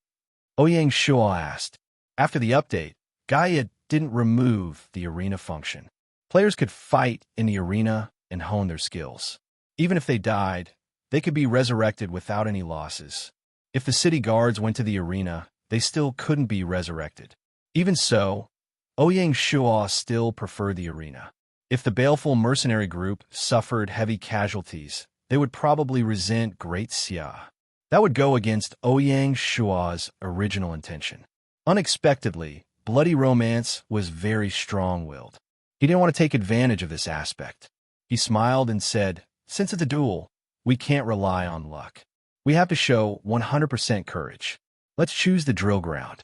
Ouyang Shua asked. After the update, Gaia didn't remove the arena function. Players could fight in the arena and hone their skills. Even if they died, they could be resurrected without any losses. If the city guards went to the arena, they still couldn't be resurrected. Even so, Ouyang Shua still preferred the arena. If the baleful mercenary group suffered heavy casualties, they would probably resent Great Xia. That would go against Ouyang Shua's original intention. Unexpectedly, Bloody Romance was very strong-willed. He didn't want to take advantage of this aspect. He smiled and said, "Since it's a duel, we can't rely on luck. We have to show 100% courage. Let's choose the drill ground."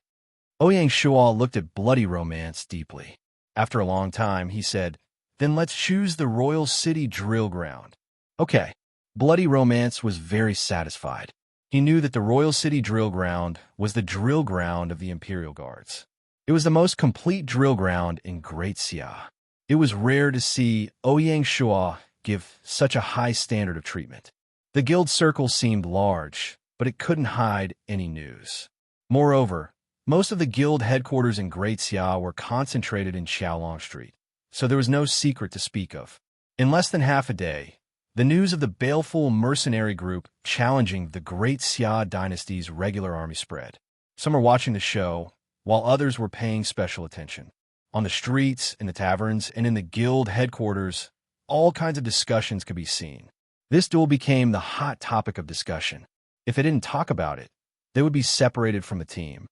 Ouyang Shua looked at Bloody Romance deeply. After a long time, he said, "Then let's choose the Royal City drill ground." Okay. Bloody Romance was very satisfied. He knew that the Royal City drill ground was the drill ground of the Imperial Guards. It was the most complete drill ground in Great Xia. It was rare to see Ouyang Shua give such a high standard of treatment. The guild circle seemed large, but it couldn't hide any news. Moreover, most of the guild headquarters in Great Xia were concentrated in Xiaolong Street, so there was no secret to speak of. In less than half a day, the news of the baleful mercenary group challenging the Great Xia dynasty's regular army spread. Some were watching the show, while others were paying special attention. On the streets, in the taverns, and in the guild headquarters, all kinds of discussions could be seen. This duel became the hot topic of discussion. If they didn't talk about it, they would be separated from the team.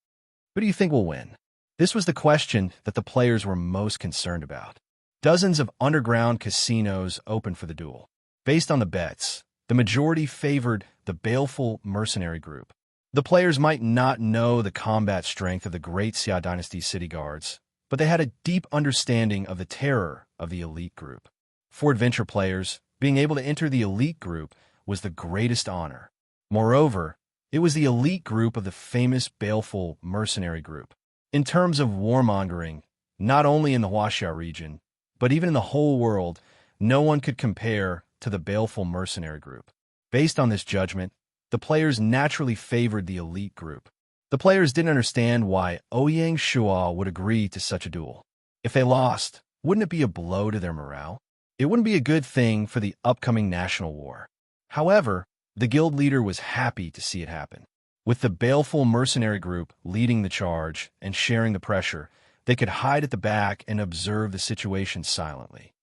Who do you think will win? This was the question that the players were most concerned about. Dozens of underground casinos opened for the duel. Based on the bets, the majority favored the baleful mercenary group. The players might not know the combat strength of the Great Xia Dynasty City Guards, but they had a deep understanding of the terror of the elite group. For adventure players, being able to enter the elite group was the greatest honor. Moreover, it was the elite group of the famous baleful mercenary group. In terms of warmongering, not only in the Huaxia region, but even in the whole world, no one could compare to the baleful mercenary group. Based on this judgment, the players naturally favored the elite group. The players didn't understand why Ouyang Shua would agree to such a duel. If they lost, wouldn't it be a blow to their morale? It wouldn't be a good thing for the upcoming national war. However, the guild leader was happy to see it happen. With the baleful mercenary group leading the charge and sharing the pressure, they could hide at the back and observe the situation silently.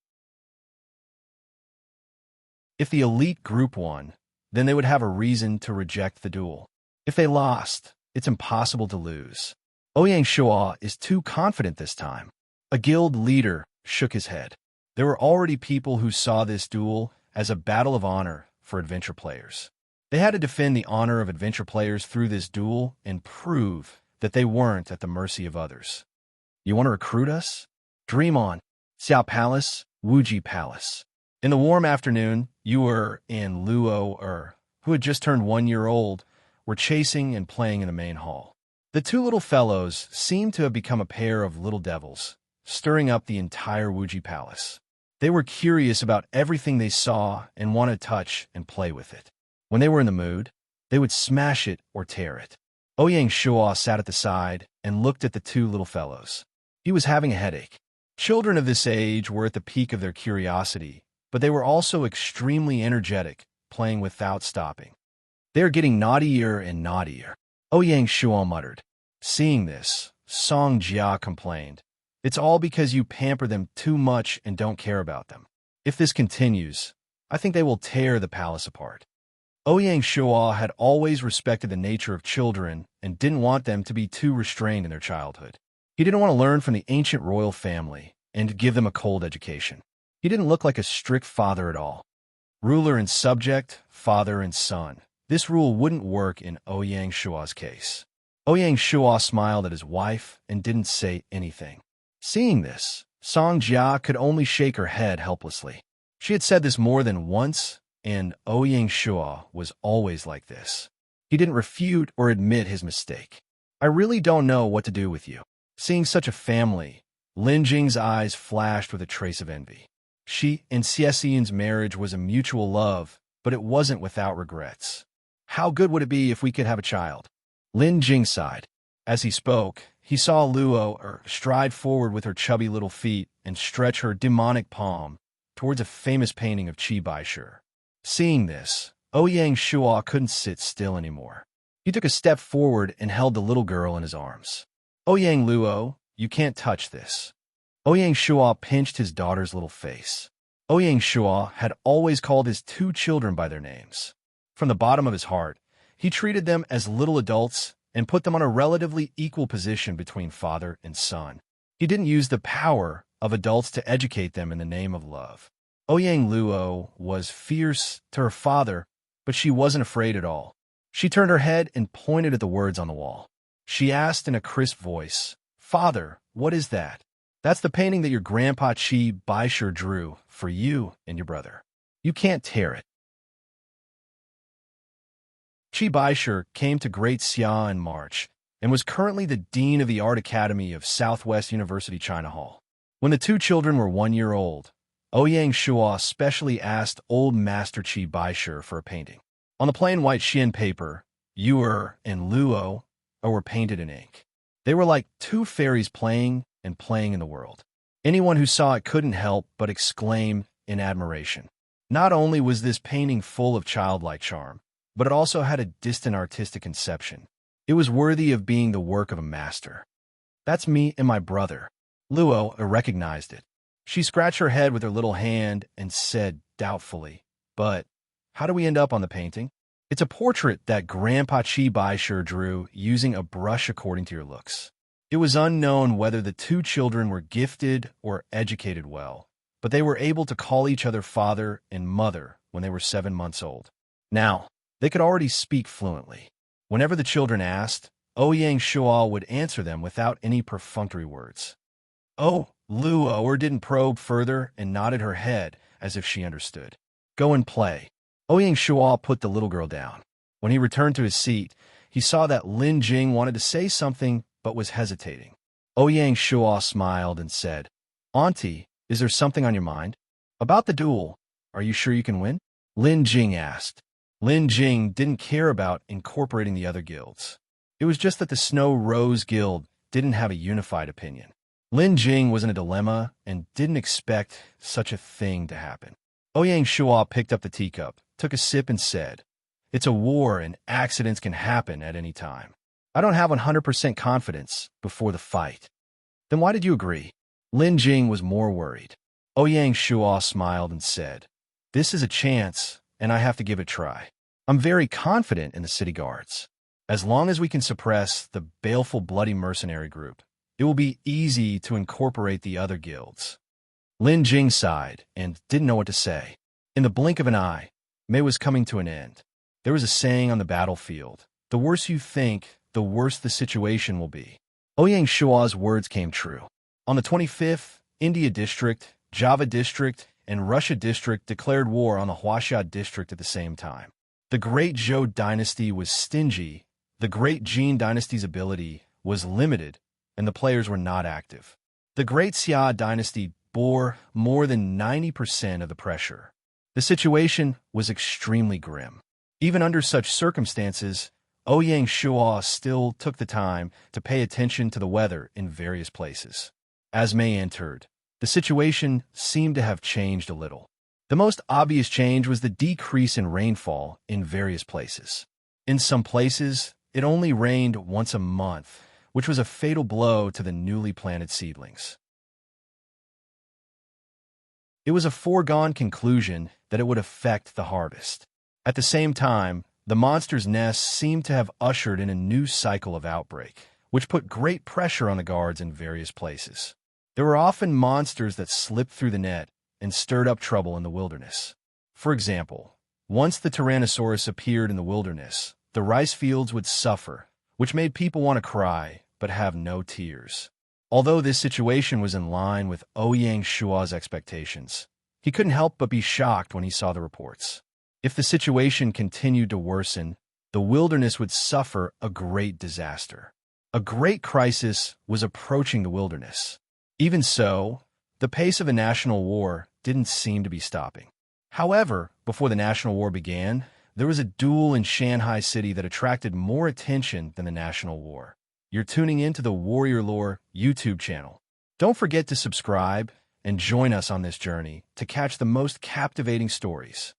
If the elite group won, then they would have a reason to reject the duel. If they lost, it's impossible to lose. Ouyang Shua is too confident this time. A guild leader shook his head. There were already people who saw this duel as a battle of honor for adventure players. They had to defend the honor of adventure players through this duel and prove that they weren't at the mercy of others. You want to recruit us? Dream on. Xiao Palace, Wuji Palace. In the warm afternoon, Yuer and Luo who had just turned 1 year old, were chasing and playing in the main hall. The two little fellows seemed to have become a pair of little devils, stirring up the entire Wuji Palace. They were curious about everything they saw and wanted to touch and play with it. When they were in the mood, they would smash it or tear it. Ouyang Shua sat at the side and looked at the two little fellows. He was having a headache. Children of this age were at the peak of their curiosity but they were also extremely energetic, playing without stopping. They are getting naughtier and naughtier, Ouyang Shuo muttered. Seeing this, Song Jia complained. It's all because you pamper them too much and don't care about them. If this continues, I think they will tear the palace apart. Ouyang Shuo had always respected the nature of children and didn't want them to be too restrained in their childhood. He didn't want to learn from the ancient royal family and give them a cold education. He didn't look like a strict father at all. Ruler and subject, father and son. This rule wouldn't work in Ouyang Shuo's case. Ouyang Shuo smiled at his wife and didn't say anything. Seeing this, Song Jia could only shake her head helplessly. She had said this more than once, and Ouyang Shuo was always like this. He didn't refute or admit his mistake. I really don't know what to do with you. Seeing such a family, Lin Jing's eyes flashed with a trace of envy. She and Xiexin's marriage was a mutual love, but it wasn't without regrets. How good would it be if we could have a child? Lin Jing sighed. As he spoke, he saw Luo stride forward with her chubby little feet and stretch her demonic palm towards a famous painting of Qi Baishe. Seeing this, Ouyang Shuo couldn't sit still anymore. He took a step forward and held the little girl in his arms. Ouyang Luo, you can't touch this. Ouyang Shuo pinched his daughter's little face. Ouyang Shuo had always called his two children by their names. From the bottom of his heart, he treated them as little adults and put them on a relatively equal position between father and son. He didn't use the power of adults to educate them in the name of love. Ouyang Luo was fierce to her father, but she wasn't afraid at all. She turned her head and pointed at the words on the wall. She asked in a crisp voice, "Father, what is that?" "That's the painting that your grandpa Qi Baishe drew for you and your brother. You can't tear it." Qi Baishe came to Great Xia in March and was currently the dean of the Art Academy of Southwest University China Hall. When the two children were 1 year old, Ouyang Shuo specially asked old Master Qi Baishe for a painting. On the plain white Xian paper, Yuer and Luo were painted in ink. They were like two fairies playing and playing in the world. Anyone who saw it couldn't help but exclaim in admiration. Not only was this painting full of childlike charm, but it also had a distant artistic conception. It was worthy of being the work of a master. "That's me and my brother." Luo recognized it. She scratched her head with her little hand and said doubtfully, "But how do we end up on the painting?" "It's a portrait that Grandpa Qi Baishe drew using a brush according to your looks." It was unknown whether the two children were gifted or educated well, but they were able to call each other father and mother when they were 7 months old. Now, they could already speak fluently. Whenever the children asked, Ouyang Shuo would answer them without any perfunctory words. Oh, Luo didn't probe further and nodded her head as if she understood. "Go and play." Ouyang Shuo put the little girl down. When he returned to his seat, he saw that Lin Jing wanted to say something but was hesitating. Ouyang Shuo smiled and said, "Auntie, is there something on your mind?" "About the duel, are you sure you can win?" Lin Jing asked. Lin Jing didn't care about incorporating the other guilds. It was just that the Snow Rose Guild didn't have a unified opinion. Lin Jing was in a dilemma and didn't expect such a thing to happen. Ouyang Shuo picked up the teacup, took a sip and said, "It's a war and accidents can happen at any time. I don't have 100% confidence before the fight." "Then why did you agree?" Lin Jing was more worried. Ouyang Shuo smiled and said, "This is a chance, and I have to give it a try. I'm very confident in the city guards. As long as we can suppress the baleful bloody mercenary group, it will be easy to incorporate the other guilds." Lin Jing sighed and didn't know what to say. In the blink of an eye, May was coming to an end. There was a saying on the battlefield, "The worse you think, the worse the situation will be." Ouyang Shuo's words came true. On the 25th, India District, Java District, and Russia District declared war on the Huaxia District at the same time. The Great Zhou Dynasty was stingy, the Great Jin Dynasty's ability was limited, and the players were not active. The Great Xia Dynasty bore more than 90% of the pressure. The situation was extremely grim. Even under such circumstances, Ouyang Shuo still took the time to pay attention to the weather in various places. As May entered, the situation seemed to have changed a little. The most obvious change was the decrease in rainfall in various places. In some places, it only rained once a month, which was a fatal blow to the newly planted seedlings. It was a foregone conclusion that it would affect the harvest. At the same time, the monster's nest seemed to have ushered in a new cycle of outbreak, which put great pressure on the guards in various places. There were often monsters that slipped through the net and stirred up trouble in the wilderness. For example, once the Tyrannosaurus appeared in the wilderness, the rice fields would suffer, which made people want to cry but have no tears. Although this situation was in line with Ouyang Shua's expectations, he couldn't help but be shocked when he saw the reports. If the situation continued to worsen, the wilderness would suffer a great disaster. A great crisis was approaching the wilderness. Even so, the pace of a national war didn't seem to be stopping. However, before the national war began, there was a duel in Shanghai City that attracted more attention than the national war. You're tuning into the Warrior Lore YouTube channel. Don't forget to subscribe and join us on this journey to catch the most captivating stories.